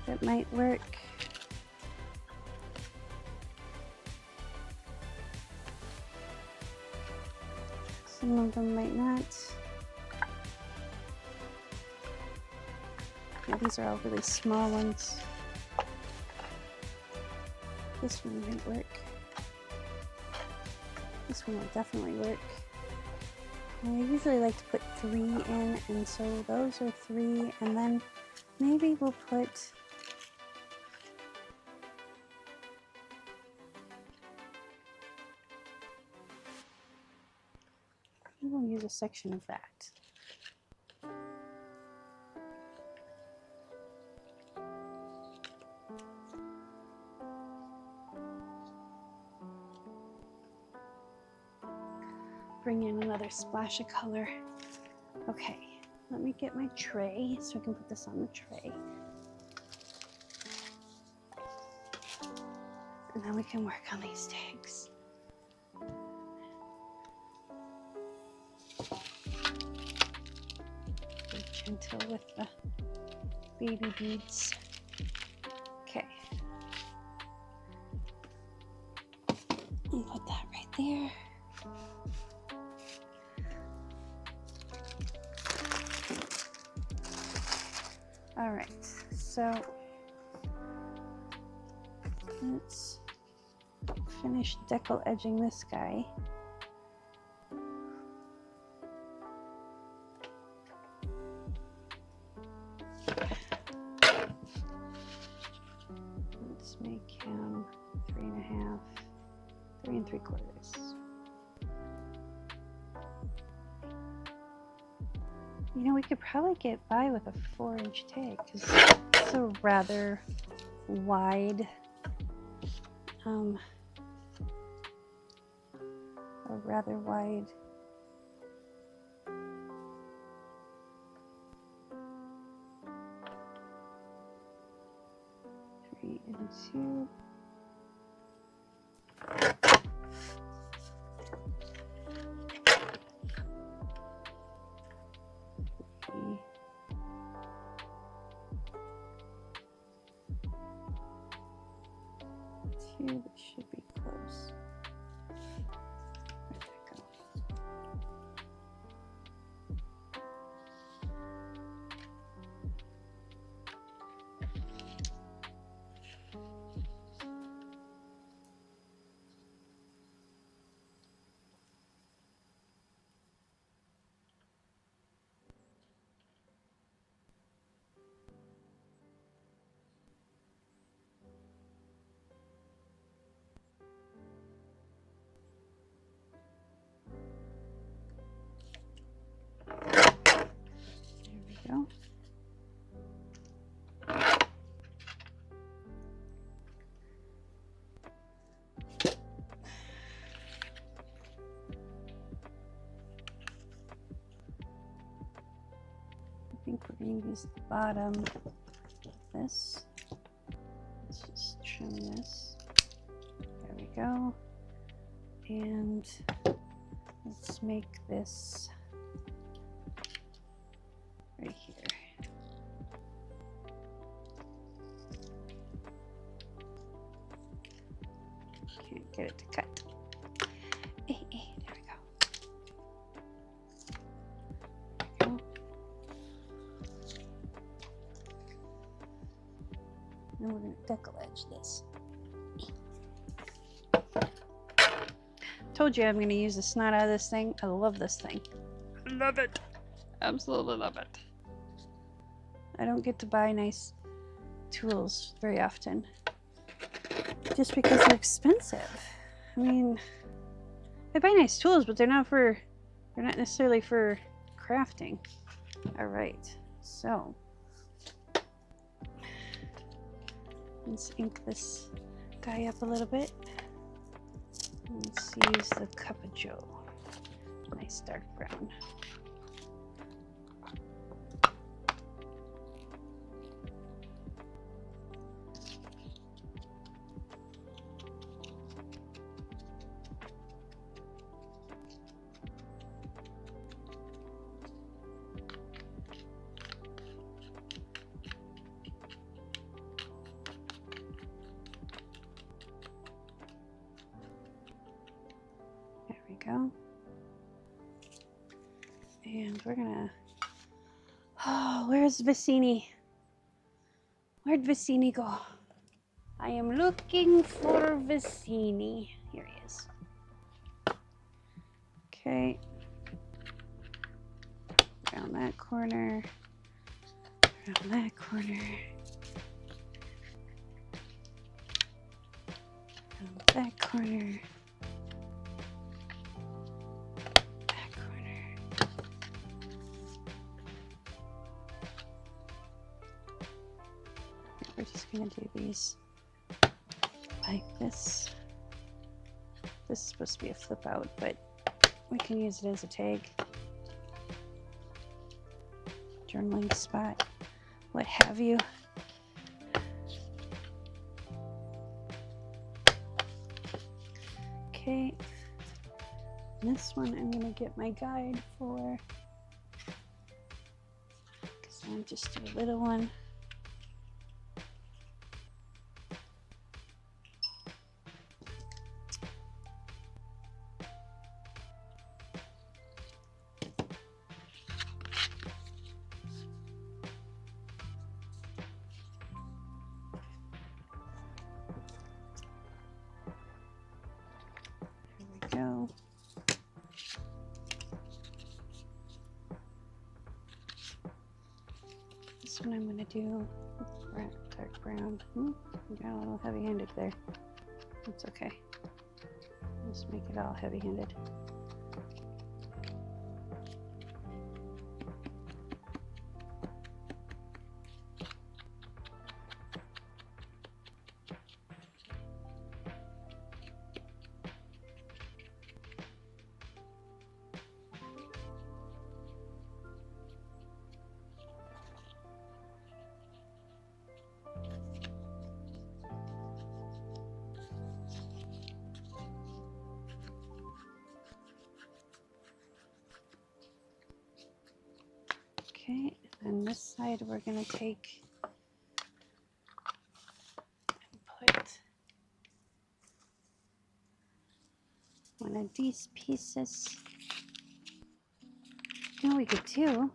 That might work. Some of them might not. Yeah, these are all really small ones. This one might work. This one will definitely work. And I usually like to put 3 in, and so those are 3, and then maybe we'll put we'll use a section of that. Bring in another splash of color. Okay, let me get my tray so I can put this on the tray. And then we can work on these tags. Be gentle with the baby beads. Okay. And put that right there. All right, so let's finish decal edging this guy. Let's make him 3.5, 3 3/4. You know, we could probably get by with a 4-inch tag because it's a rather wide, 2. This should be close. Where'd that go? Go. I think we're going to use the bottom of this. Let's just trim this. There we go. And let's make this right here. Can't get it to cut. There we go. There we go. And we're going to deckle edge this. Told you I'm going to use the snot out of this thing. I love this thing. I love it. Absolutely love it. I don't get to buy nice tools very often. Just because they're expensive. I mean, I buy nice tools, but they're not necessarily for crafting. All right, so let's ink this guy up a little bit. Let's use the Cup of Joe. Nice dark brown. Go. And we're gonna, oh, where's Vicini? Where'd Vicini go? I am looking for Vicini. Here he is. Okay. Around that corner. Around that corner. Around that corner. We're just going to do these like this. This is supposed to be a flip out, but we can use it as a tag. Journaling spot, what have you. Okay, and this one I'm going to get my guide for, because I'll just do a little one. Go. This one I'm going to do dark brown. Got a little heavy-handed there. That's okay. Just make it all heavy-handed. Okay, and this side we're going to take and put one of these pieces. No, we could do.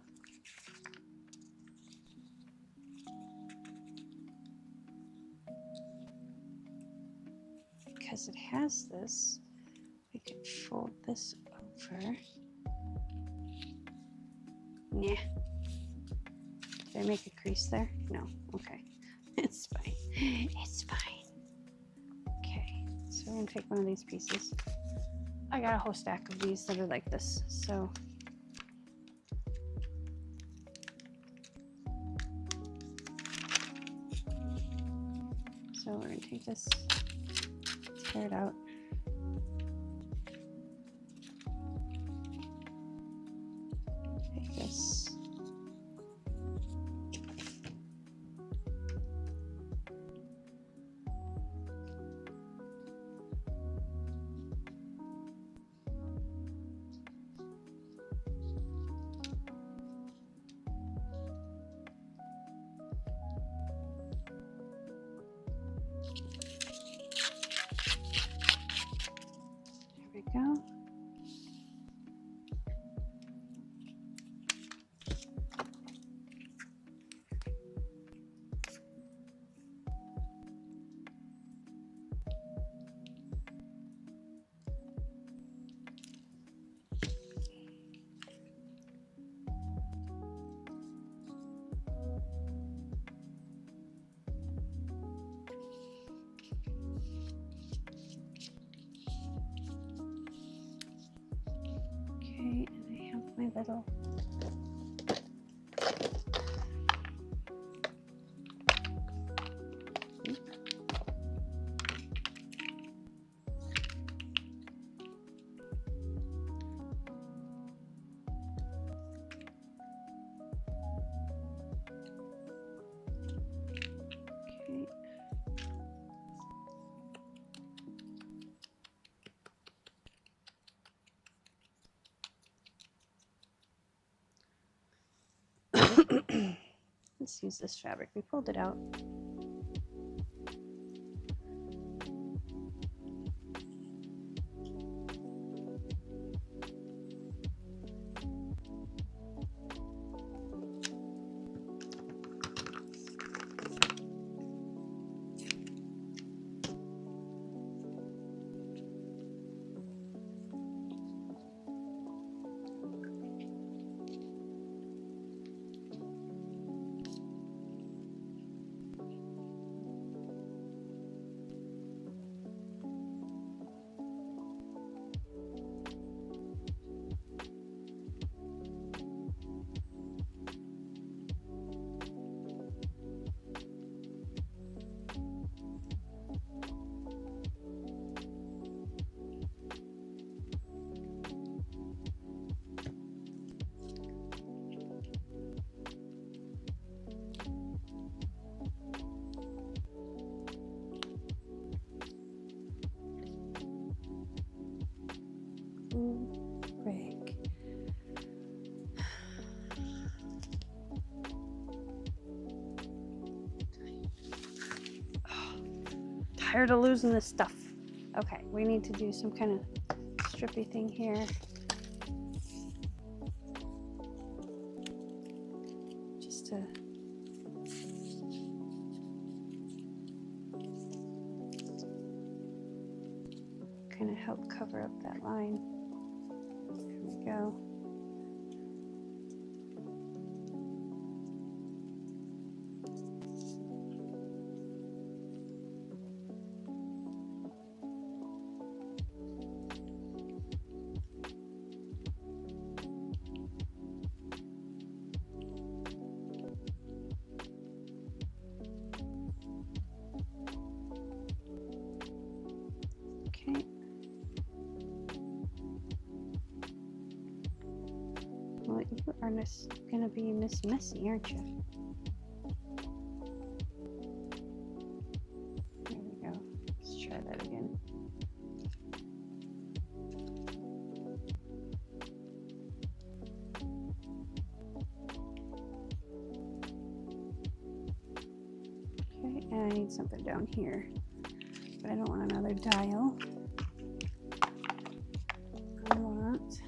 Because it has this, we could fold this over. Nah. Did I make a crease there? No. Okay. It's fine. It's fine. Okay. So we're going to take one of these pieces. I got a whole stack of these that are like this. So we're going to take this, tear it out. Take this. There we go. Okay, and I have my little okay. Let's use this fabric. We pulled it out. Break. Tired of losing this stuff. Okay, we need to do some kind of strippy thing here. Just to kind of help cover up that line. There we go. Okay. Well, you are gonna be Miss Messy, aren't you? There we go. Let's try that again. I need something down here, but I don't want another dial. I want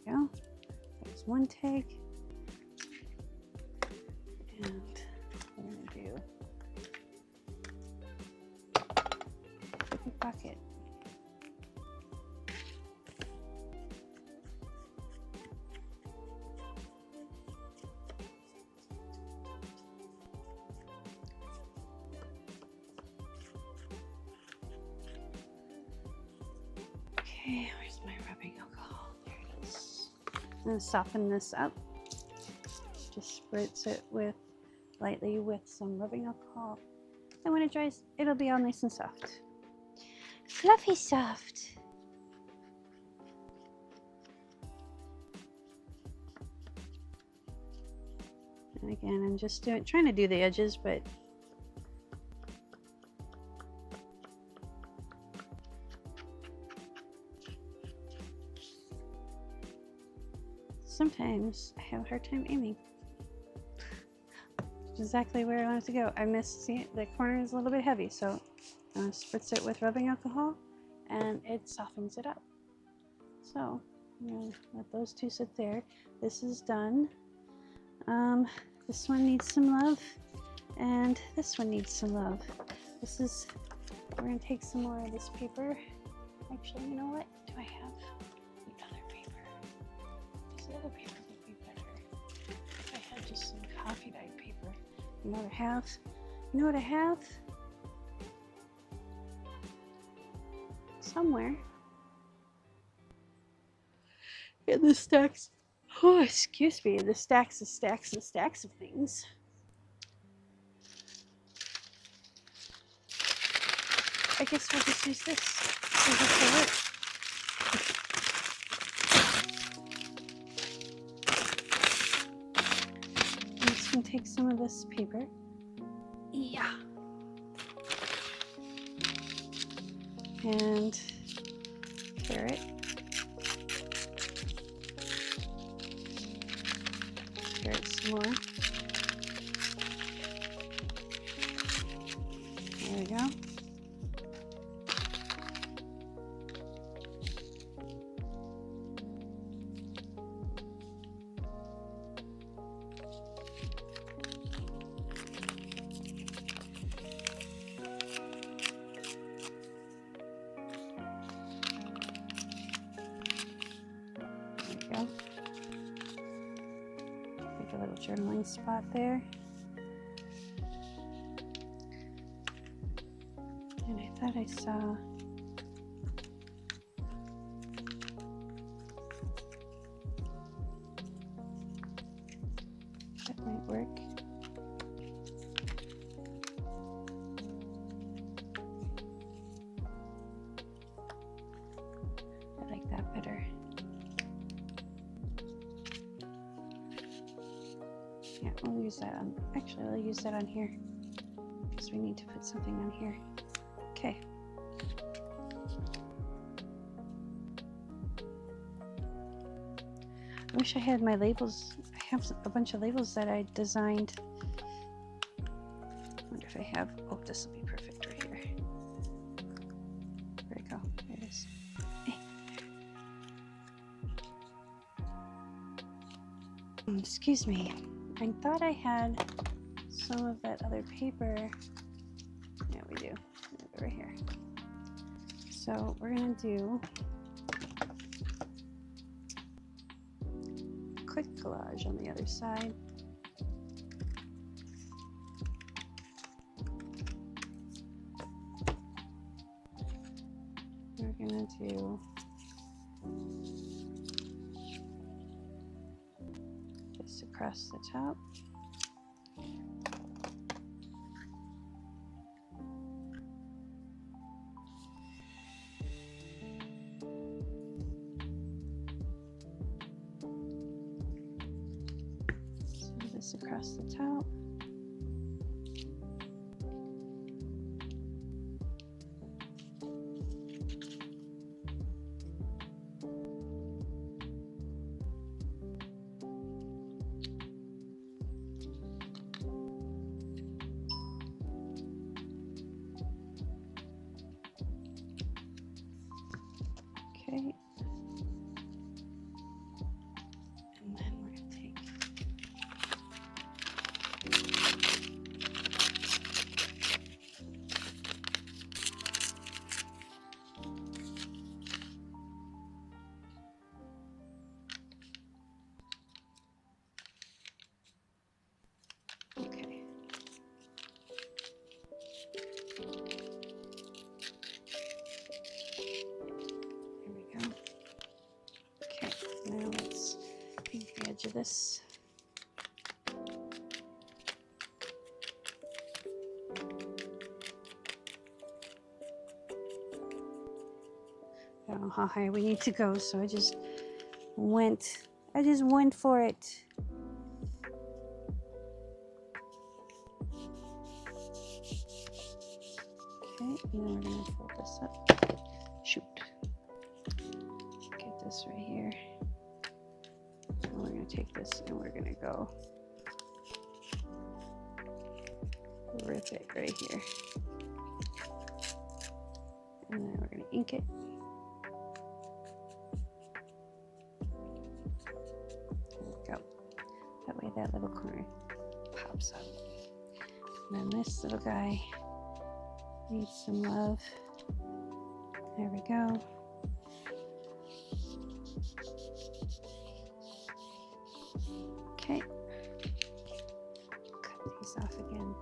go. There's one tag, and we're going to do a pocket. Okay, where's my rubbing alcohol? There it is. I'm going to soften this up. Just spritz it lightly with some rubbing alcohol. And when it dries, it'll be all nice and soft. Fluffy soft. And again, I'm just trying to do the edges, but sometimes I have a hard time aiming exactly where I want it to go. I missed, see, the corner is a little bit heavy, so I'm going to spritz it with rubbing alcohol and it softens it up. So I'm going to let those two sit there. This is done. This one needs some love, and this one needs some love. We're going to take some more of this paper. Actually, you know what? Do I have the other paper? Does the other paper would be better if I had just some coffee dyed paper? You know what I have? You know what I have? Somewhere in the stacks. Oh, excuse me, the stacks and stacks and stacks of things. I guess we'll just use this. I'm just going to take some of this paper. Yeah. And carrot. Carrot some more. There we go. Make a little journaling spot there. And I thought I saw that might work. I like that better. Yeah, we'll use that on, actually I'll use that on here because we need to put something on here. Okay. I wish I had my labels. I have a bunch of labels that I designed if I have, oh, this will be perfect right here. Where'd it go? There it is. Hey. Excuse me. I thought I had some of that other paper. Yeah, we do. Over here. So we're gonna do a quick collage on the other side. We're gonna do this across the top. Across the top. Okay. And then we're going to take of this. I don't know how high we need to go, so I just went for it. Okay, and then we're gonna fold this up. Shoot. Get this right here. And we're going to take this and we're going to go rip it right here. And then we're going to ink it. There we go. That way that little corner pops up. And then this little guy needs some love. There we go. Okay, cut these off again.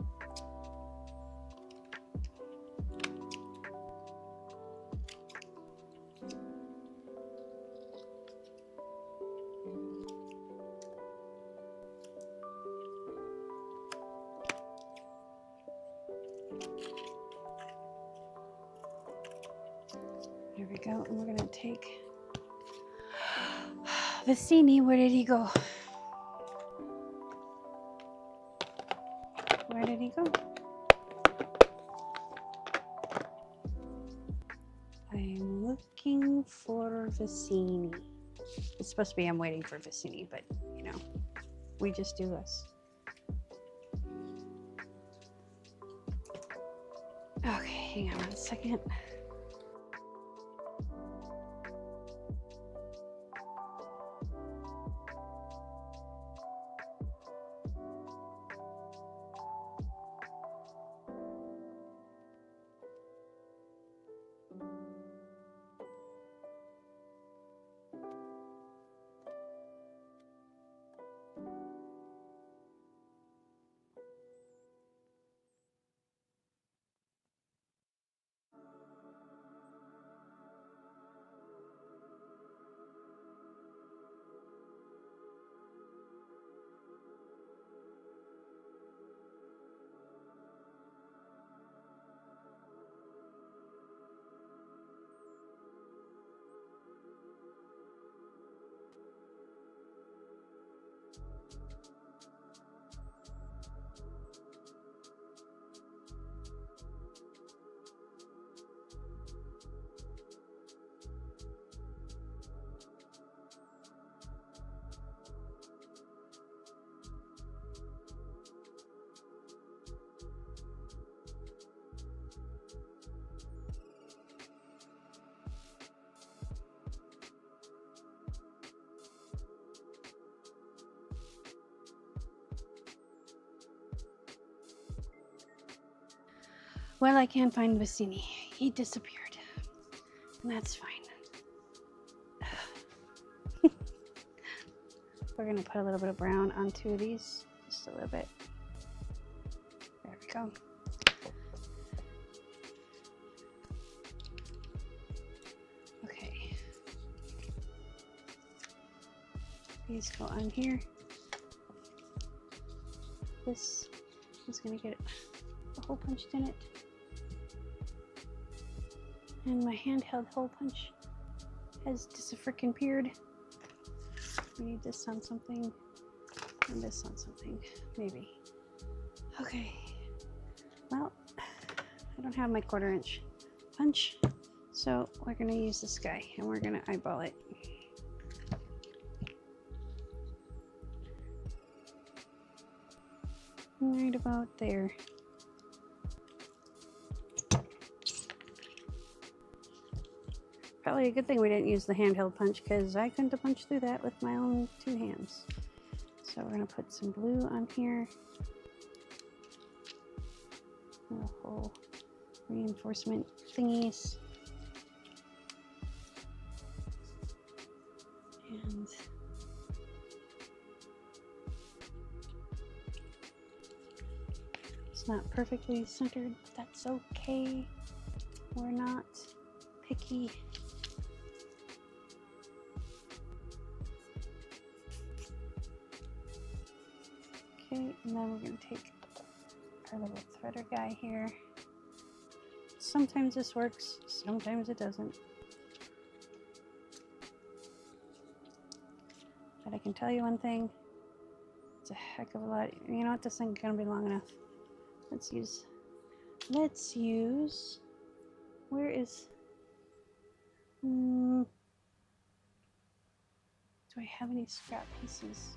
There we go, and we're gonna take Vicini. Where did he go? Where did he go? I'm looking for Vicini. It's supposed to be I'm waiting for Vicini, but you know, we just do this. Okay, hang on 1 second. Well, I can't find Bassini. He disappeared. And that's fine. We're going to put a little bit of brown on 2 of these. Just a little bit. There we go. Okay. These go on here. This is going to get a hole punched in it. And my handheld hole punch has disappeared. We need this on something and this on something, maybe. Okay. Well, I don't have my 1/4 inch punch, so we're going to use this guy and we're going to eyeball it. Right about there. Probably a good thing we didn't use the handheld punch because I couldn't have punched through that with my own 2 hands. So we're going to put some blue on here. Little whole reinforcement thingies. And it's not perfectly centered, but that's okay. We're not picky. Okay, and then we're going to take our little threader guy here. Sometimes this works, sometimes it doesn't. But I can tell you one thing, it's a heck of a lot. You know what, this thing's going to be long enough. Let's use, where is, do I have any scrap pieces?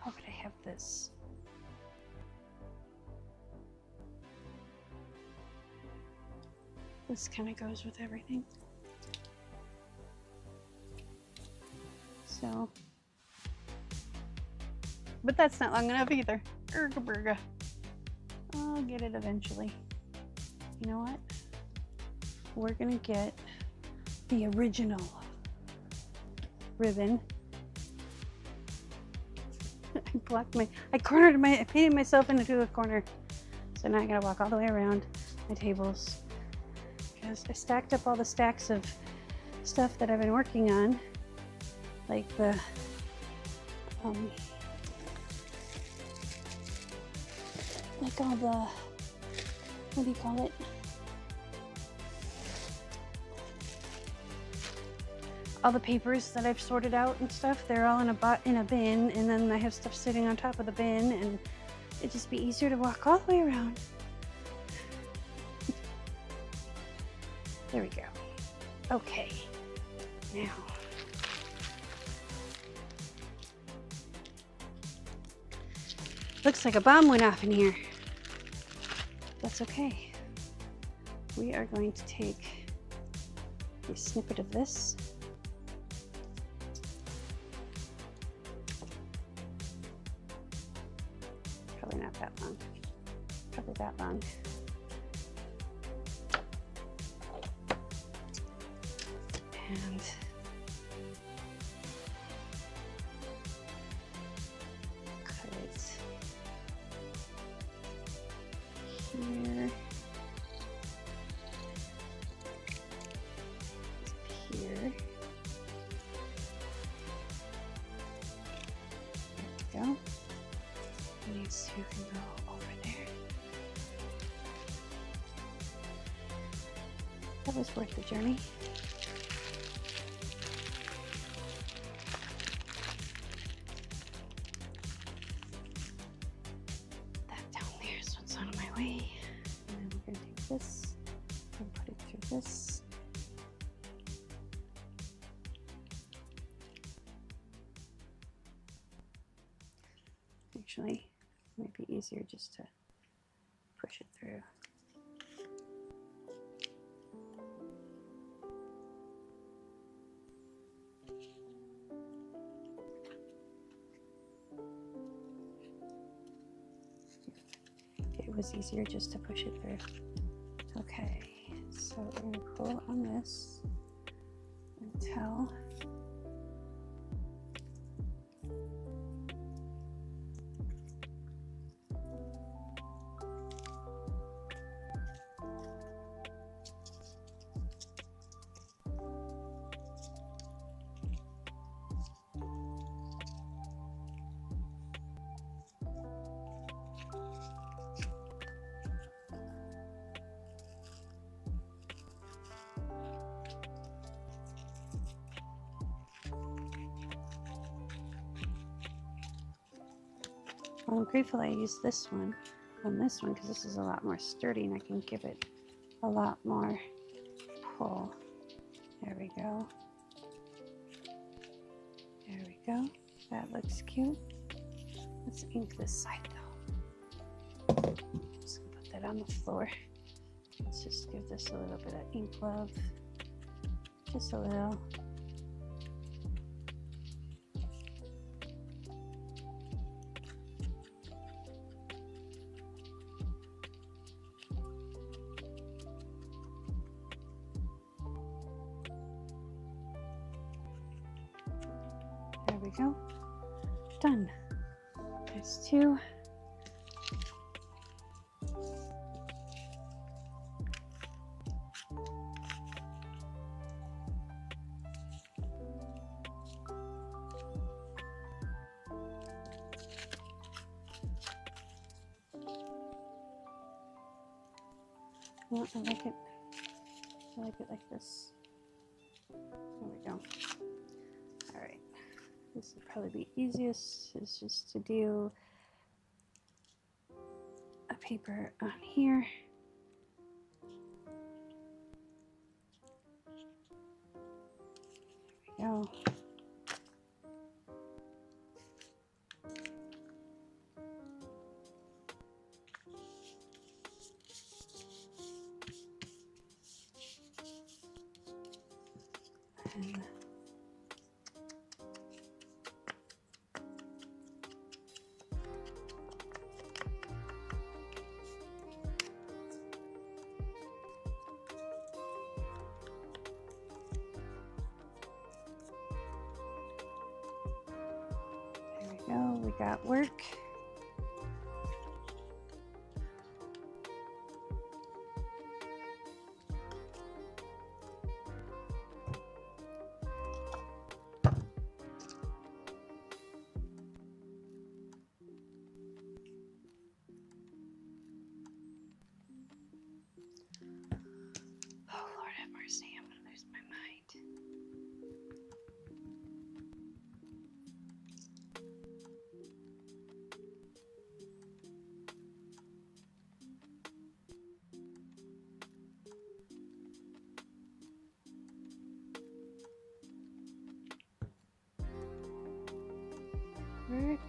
Oh, but I have this. This kind of goes with everything. So, but that's not long enough either. Urga burga. I'll get it eventually. You know what? We're gonna get the original ribbon. I painted myself into a corner. So now I gotta walk all the way around my tables. Because I stacked up all the stacks of stuff that I've been working on. Like the, like all the, what do you call it? All the papers that I've sorted out and stuff, they're all in a bin, and then I have stuff sitting on top of the bin, and it'd just be easier to walk all the way around. There we go. Okay, now. Looks like a bomb went off in here. That's okay. We are going to take a snippet of this. Probably not that long. Probably that long. And cut it here. Here. There we go. These two can go over there. That was worth the journey. That down there so it's out of my way. And then we're going to take this and put it through this. Actually, it might be easier just to push it through. was easier just to push it through. Okay, so we're going to pull on this until I'm grateful I used this one on this one because this is a lot more sturdy and I can give it a lot more pull. There we go. There we go. That looks cute. Let's ink this side though. Just gonna put that on the floor. Let's just give this a little bit of ink love. Just a little. There we go. Done. There's two. Well, I like it. I like it like this. There we go. All right. This would probably be easiest is just to do a paper on here. There we go. And there we go. We got work. Oh, Lord have mercy, I'm gonna lose my mind. Work.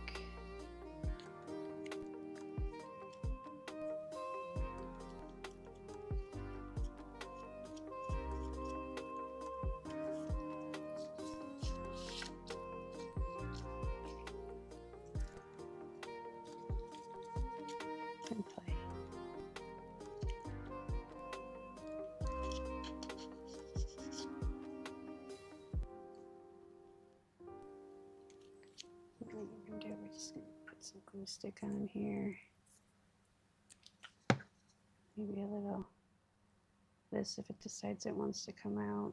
And play. What we're gonna do, we're just gonna put some glue stick on here. Maybe a little this if it decides it wants to come out.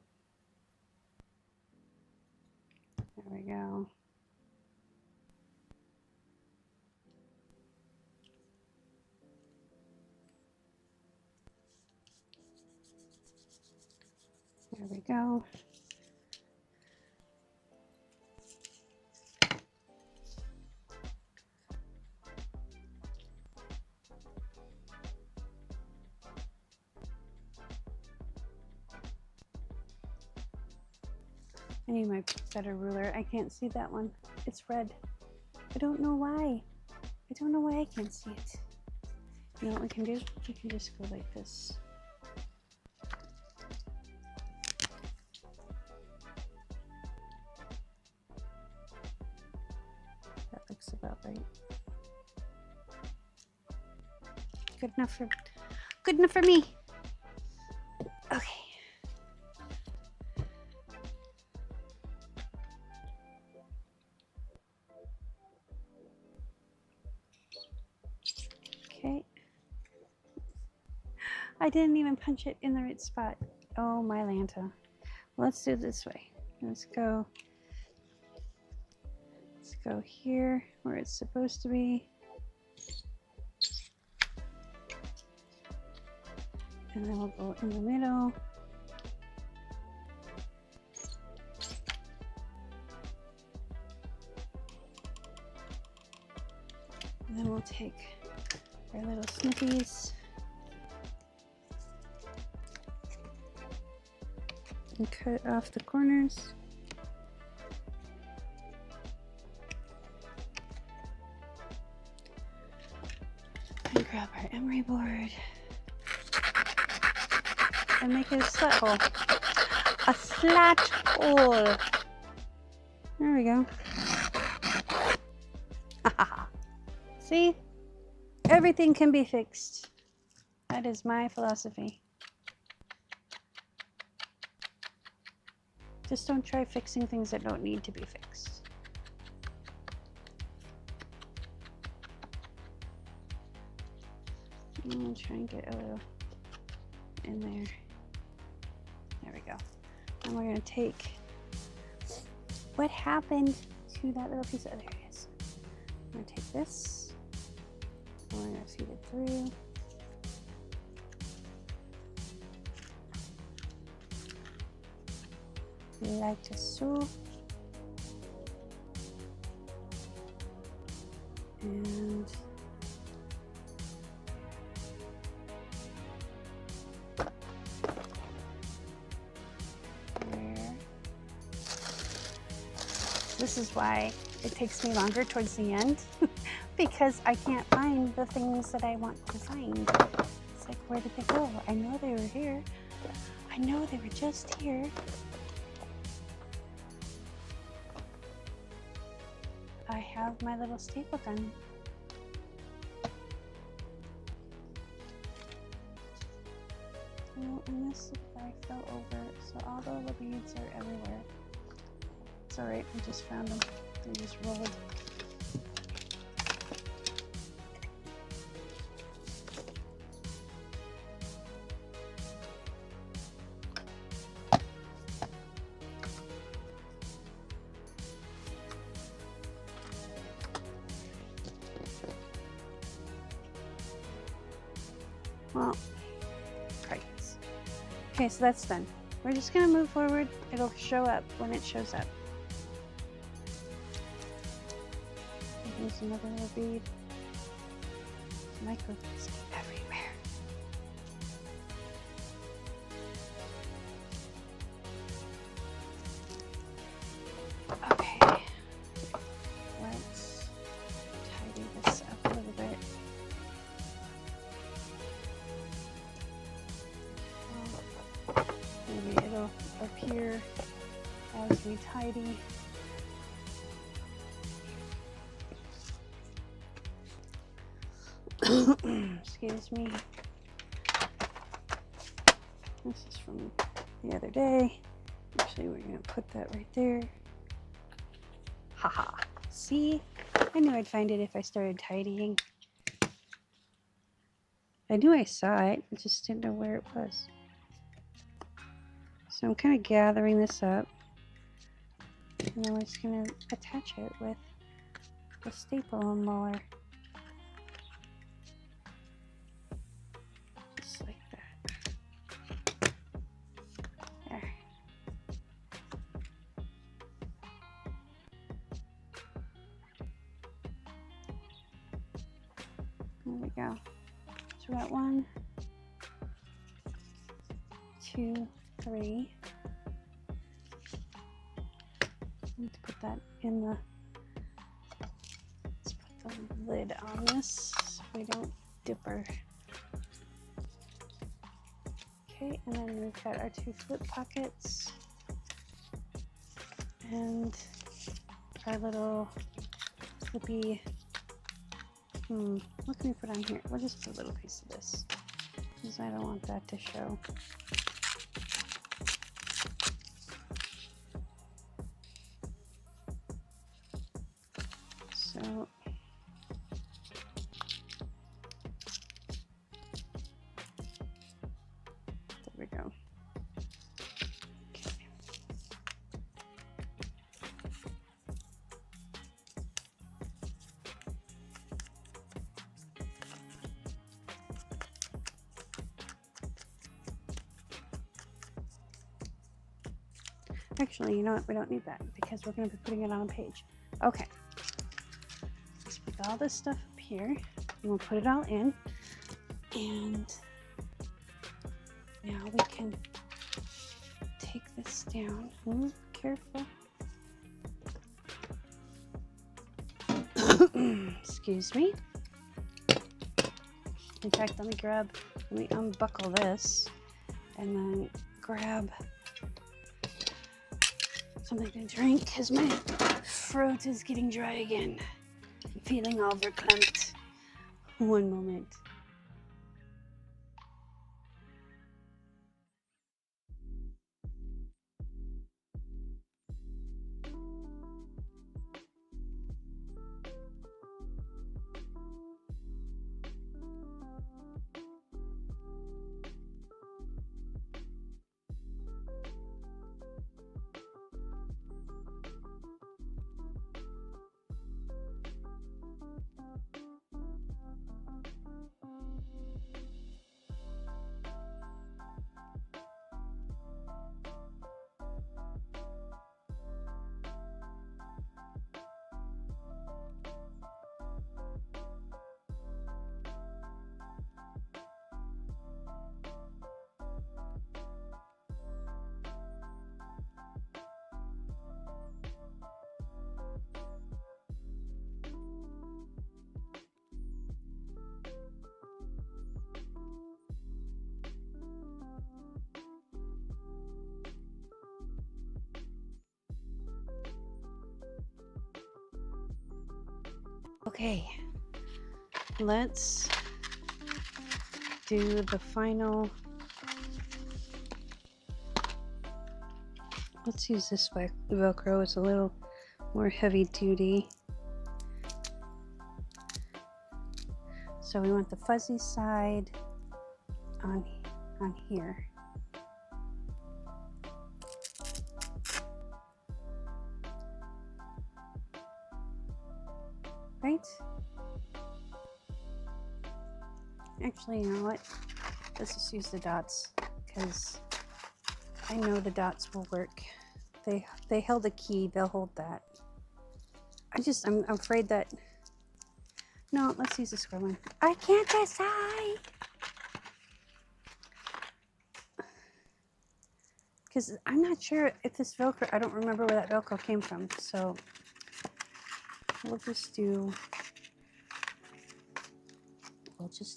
There we go. There we go. I need my better ruler. I can't see that one. It's red. I don't know why. I don't know why I can't see it. You know what we can do? We can just go like this. That looks about right. Good enough for me. Okay. Okay. I didn't even punch it in the right spot. Oh my Lanta. Let's do it this way. Let's go here where it's supposed to be. And then we'll go in the middle. And then we'll take our little snippies and cut off the corners. And grab our emery board and make it a slat hole. A slat hole. There we go. See? Everything can be fixed. That is my philosophy. Just don't try fixing things that don't need to be fixed. I'm gonna try and get a little in there. There we go. And we're gonna take, what happened to that little piece? Oh, there it is. I'm gonna take this, and we're gonna feed it through. Like so. And this is why it takes me longer towards the end because I can't find the things that I want to find. It's like, where did they go? I know they were here. I know they were just here. I have my little staple gun. Oh, and this guy fell over, so all the little beads are everywhere. It's alright, I just found them. They just rolled. Well, crickets. Okay, so that's done. We're just gonna move forward. It'll show up when it shows up. Here's another little bead. Micro beads everywhere. Okay, let's tidy this up a little bit. Maybe it'll appear as we tidy. Excuse me. This is from the other day. Actually, we're gonna put that right there. Haha. See? I knew I'd find it if I started tidying. I knew I saw it, I just didn't know where it was. So I'm kind of gathering this up. And then we're just gonna attach it with the staple molar. Just like that. There. There we go. So we got 1, 2, 3. Need to put that in the, let's put the lid on this so we don't dip our. Okay, and then we've got our 2 flip pockets and our little flippy What can we put on here? We'll just put a little piece of this, because I don't want that to show. So there we go. Okay. Actually, you know what? We don't need that because we're going to be putting it on a page. Okay. Let's put all this stuff up here, and we'll put it all in. And now we can take this down. Careful. Excuse me. In fact, let me unbuckle this and then grab something to drink because my throat is getting dry again. I'm feeling all verklempt. One moment. Okay, let's do the final. Let's use this Velcro. It's a little more heavy duty. So we want the fuzzy side on here. Right? Actually, you know what? Let's just use the dots because I know the dots will work. They held a key, they'll hold that. I'm afraid that, no, let's use the square one. I can't decide. Because I'm not sure if this Velcro, I don't remember where that Velcro came from, so we'll just do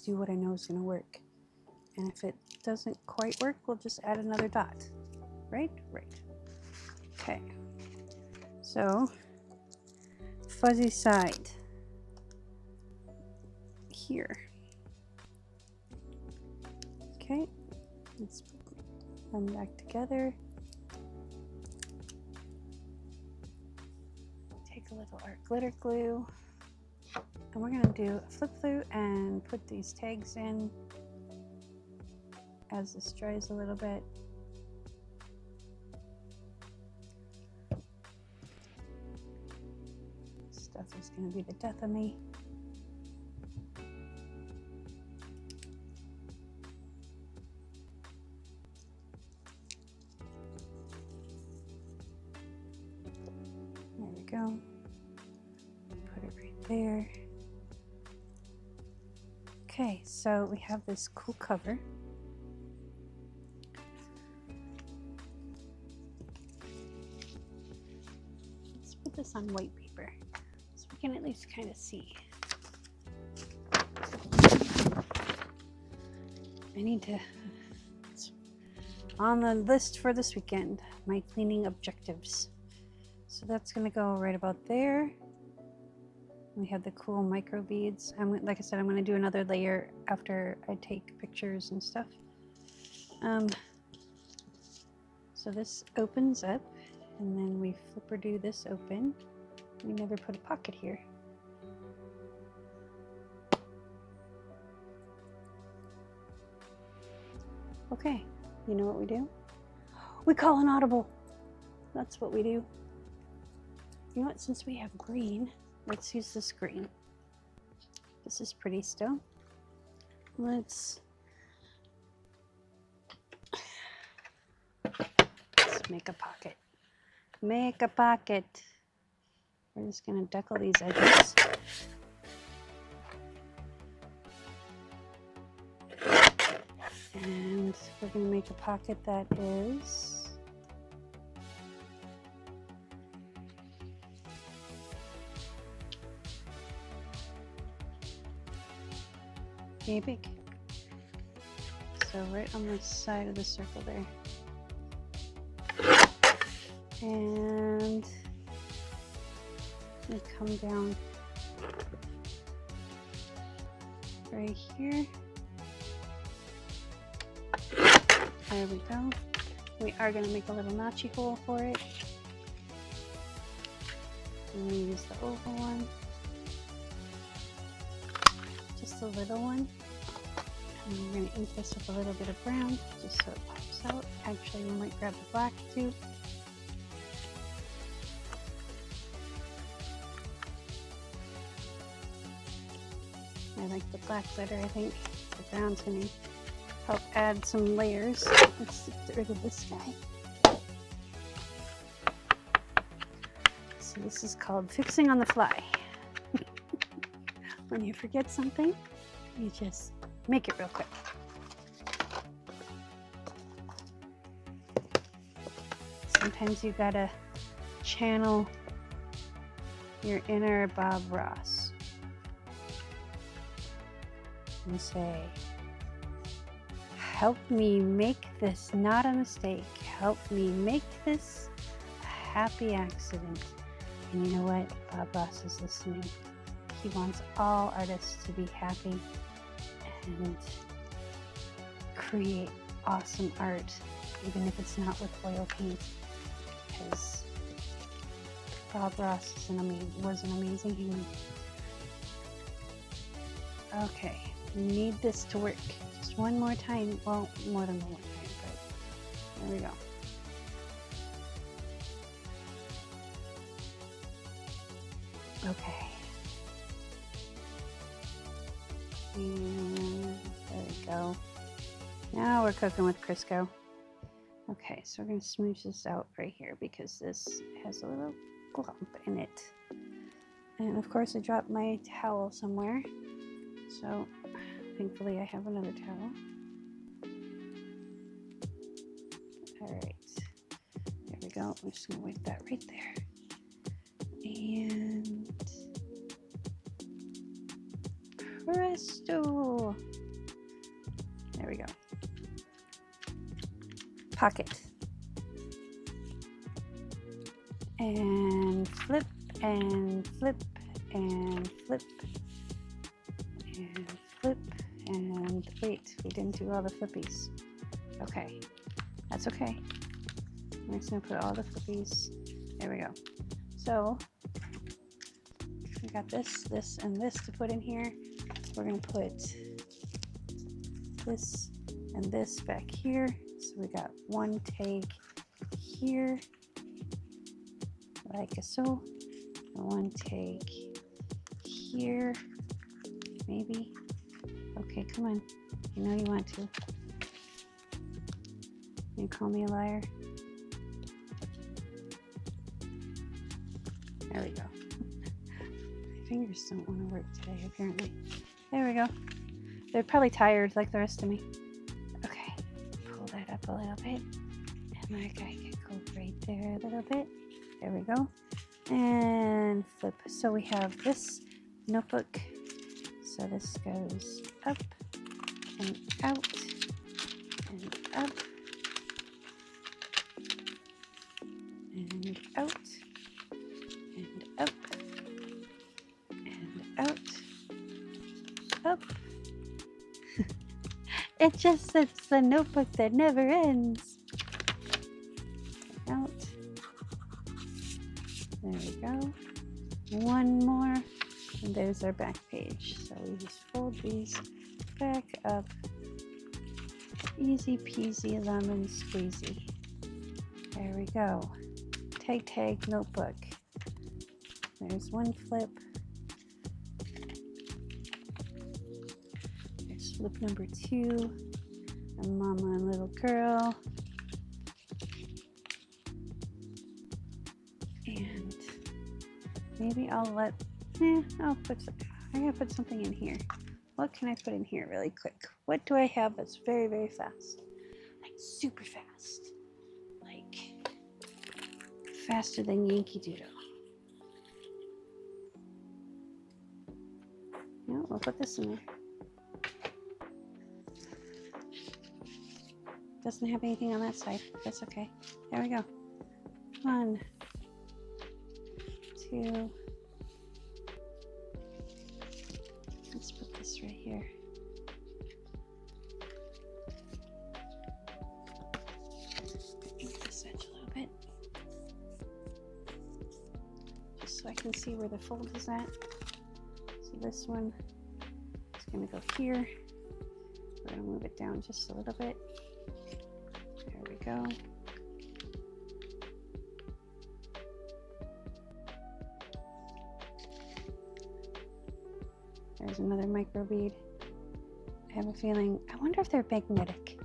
what I know is going to work. And if it doesn't quite work, we'll just add another dot. Right? Right. Okay. So, fuzzy side here. Okay. Let's put them back together. Take a little art glitter glue. And we're going to do a flip through and put these tags in as this dries a little bit. Stuff is going to be the death of me. There we go. Put it right there. Okay, so we have this cool cover. Let's put this on white paper so we can at least kind of see. I need to, it's on the list for this weekend, my cleaning objectives. So that's going to go right about there. We have the cool micro beads. Like I said, I'm going to do another layer after I take pictures and stuff. So this opens up, and then we flipper-do this open. We never put a pocket here. Okay, you know what we do? We call an audible. That's what we do. You know what, since we have green, let's use this green. This is pretty still. Let's make a pocket. Make a pocket. We're just gonna deckle these edges. And we're gonna make a pocket that is big. So right on the side of the circle there. And we come down right here. There we go. We are going to make a little notchy hole for it. And we use the oval one. Just a little one. And we're going to ink this with a little bit of brown just so it pops out. Actually, we might grab the black too. I like the black better, I think. The brown's going to help add some layers. Let's get rid of this guy. So this is called fixing on the fly. When you forget something, you just make it real quick. Sometimes you gotta channel your inner Bob Ross and say, help me make this not a mistake. Help me make this a happy accident. And you know what? Bob Ross is listening. He wants all artists to be happy and create awesome art, even if it's not with oil paint. Because Bob Ross was an amazing human. Okay, we need this to work. Just one more time. Well, more than one time, but there we go. Okay. And there we go. Now we're cooking with Crisco. Okay, so we're going to smoosh this out right here because this has a little glump in it. And of course I dropped my towel somewhere. So thankfully I have another towel. Alright, there we go. I'm just going to wipe that right there. And presto! There we go. Pocket. And flip, and flip, and flip, and flip, and wait, we didn't do all the flippies. Okay, that's okay. I'm just gonna put all the flippies. There we go. So we got this, this, and this to put in here. We're gonna put this and this back here. So we got one tag here, like so, and one tag here, maybe. Okay, come on. You know you want to. You call me a liar? There we go. My fingers don't want to work today, apparently. There we go. They're probably tired like the rest of me. Okay, pull that up a little bit. And my guy can go right there a little bit. There we go. And flip. So we have this notebook. So this goes up and out and up and out and up and It just says the notebook that never ends. Out. There we go. One more. And there's our back page. So we just fold these back up. Easy peasy lemon squeezy. There we go. Tag notebook. There's one flip. There's flip number 2. A mama and little girl. And maybe I'll I gotta put something in here. What can I put in here really quick? What do I have that's very, very fast? Like super fast. Like faster than Yankee Doodle. No, we'll put this in there. Doesn't have anything on that side. That's okay. There we go. 1, 2. Let's put this right here. Ink this edge a little bit. Just so I can see where the fold is at. So this one is going to go here. We're going to move it down just a little bit. There we go. There's another micro bead. I have a feeling, I wonder if they're magnetic.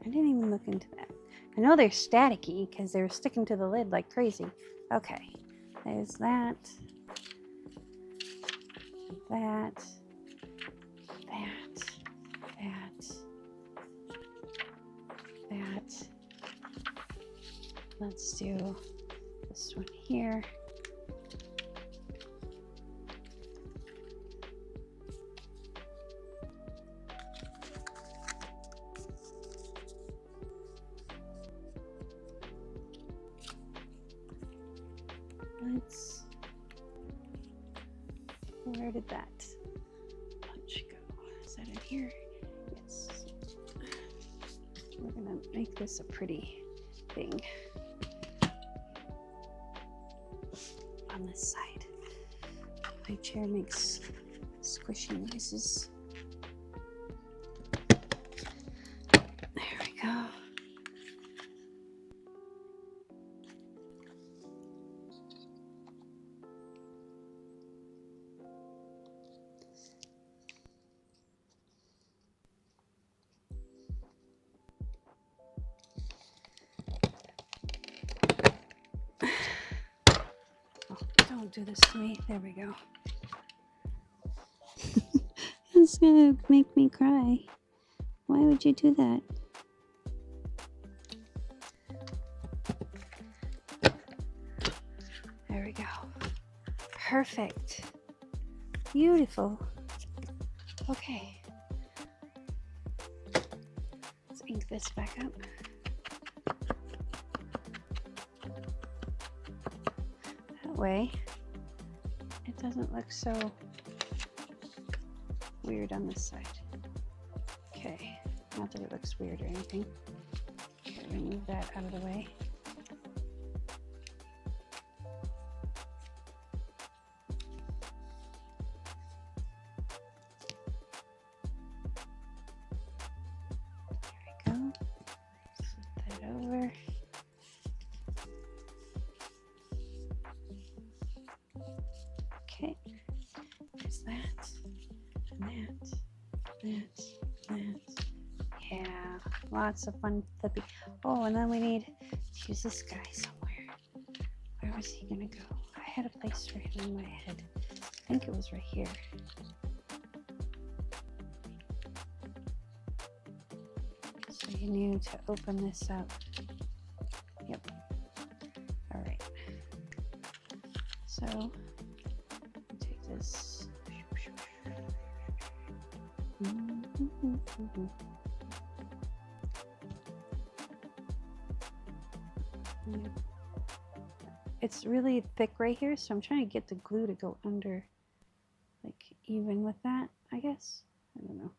I didn't even look into that. I know they're staticky because they're sticking to the lid like crazy. Okay, there's that. That. Let's do this one here. Where did that punch go? Is that in here? Yes. We're gonna make this a pretty thing. On this side. My chair makes squishy noises. There we go. Don't do this to me. There we go. It's gonna make me cry. Why would you do that? There we go. Perfect. Beautiful. Okay. Let's ink this back up. That way it doesn't look so weird on this side. Okay, not that it looks weird or anything. Okay, remove that out of the way. There we go. Flip that over. Okay, there's that, and that. Yeah, lots of fun flipping. Oh, and then we need to use this guy somewhere. Where was he gonna go? I had a place for him in my head. I think it was right here. So you need to open this up. Yep. All right. So take this. it's really thick right here, so I'm trying to get the glue to go under, like even with that, I guess. I don't know.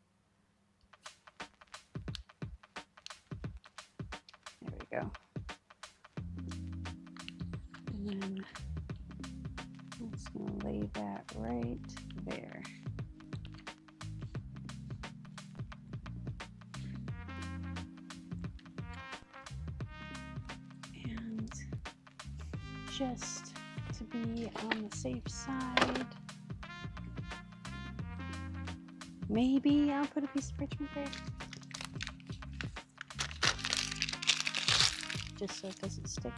There we go. And then I'm just going to lay that right there. And just to be on the safe side, maybe I'll put a piece of parchment there, just so it doesn't stick.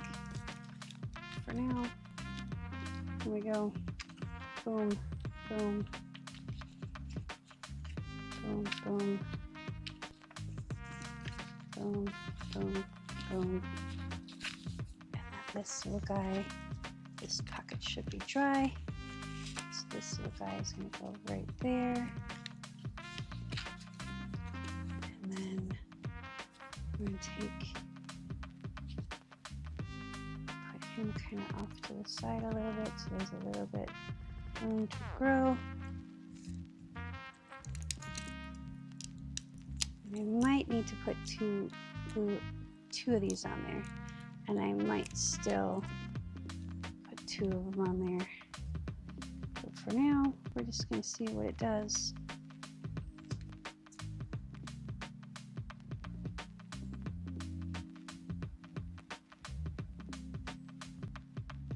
For now, here we go. Boom, boom, boom, boom, boom, boom, boom. And this little guy, this pocket should be dry. So this little guy is going to go right there. And then we're going to take, put him kind of off to the side a little bit, so there's a little bit room to grow. And I might need to put two of these on there, and I might still put 2 of them on there. But for now, we're just going to see what it does.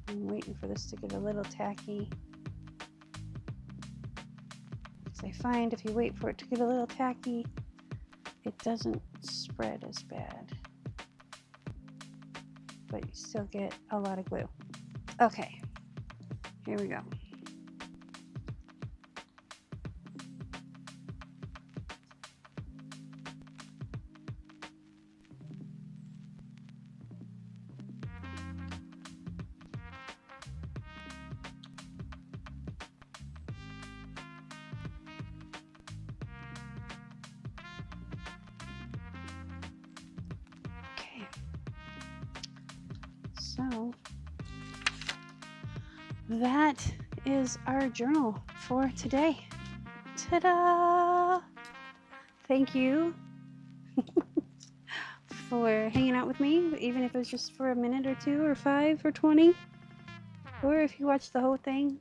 I'm waiting for this to get a little tacky, because I find if you wait for it to get a little tacky, it doesn't spread as bad, but you still get a lot of glue. Okay, here we go. So that is our journal for today. Ta-da! Thank you for hanging out with me, even if it was just for a minute or 2 or 5 or 20, or if you watched the whole thing,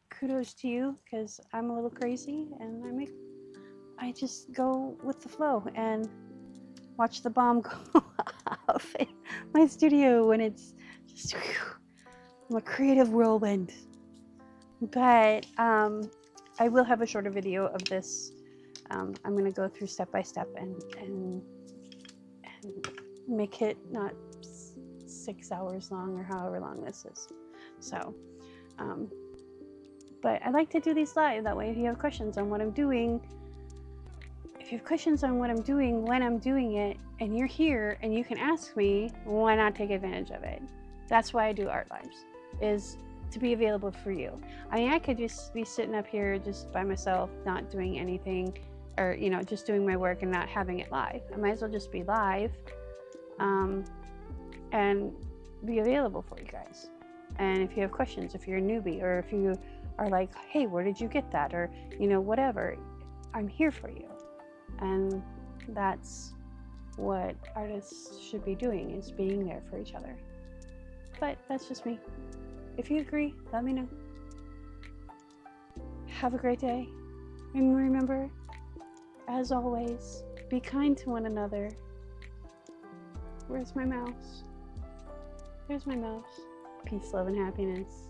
kudos to you, because I'm a little crazy and I just go with the flow and watch the bomb go off in my studio when it's just I'm a creative whirlwind. But I will have a shorter video of this. I'm going to go through step by step and make it not 6 hours long or however long this is. So, but I like to do these live. That way, if you have questions on what I'm doing, when I'm doing it, and you're here and you can ask me, why not take advantage of it? That's why I do art lives, is to be available for you. I mean, I could just be sitting up here just by myself, not doing anything, or, you know, just doing my work and not having it live. I might as well just be live and be available for you guys. And if you have questions, if you're a newbie, or if you are like, hey, where did you get that? Or, you know, whatever, I'm here for you. And that's what artists should be doing, is being there for each other. But that's just me. If you agree, let me know. Have a great day. And remember, as always, be kind to one another. Where's my mouse? There's my mouse. Peace, love, and happiness.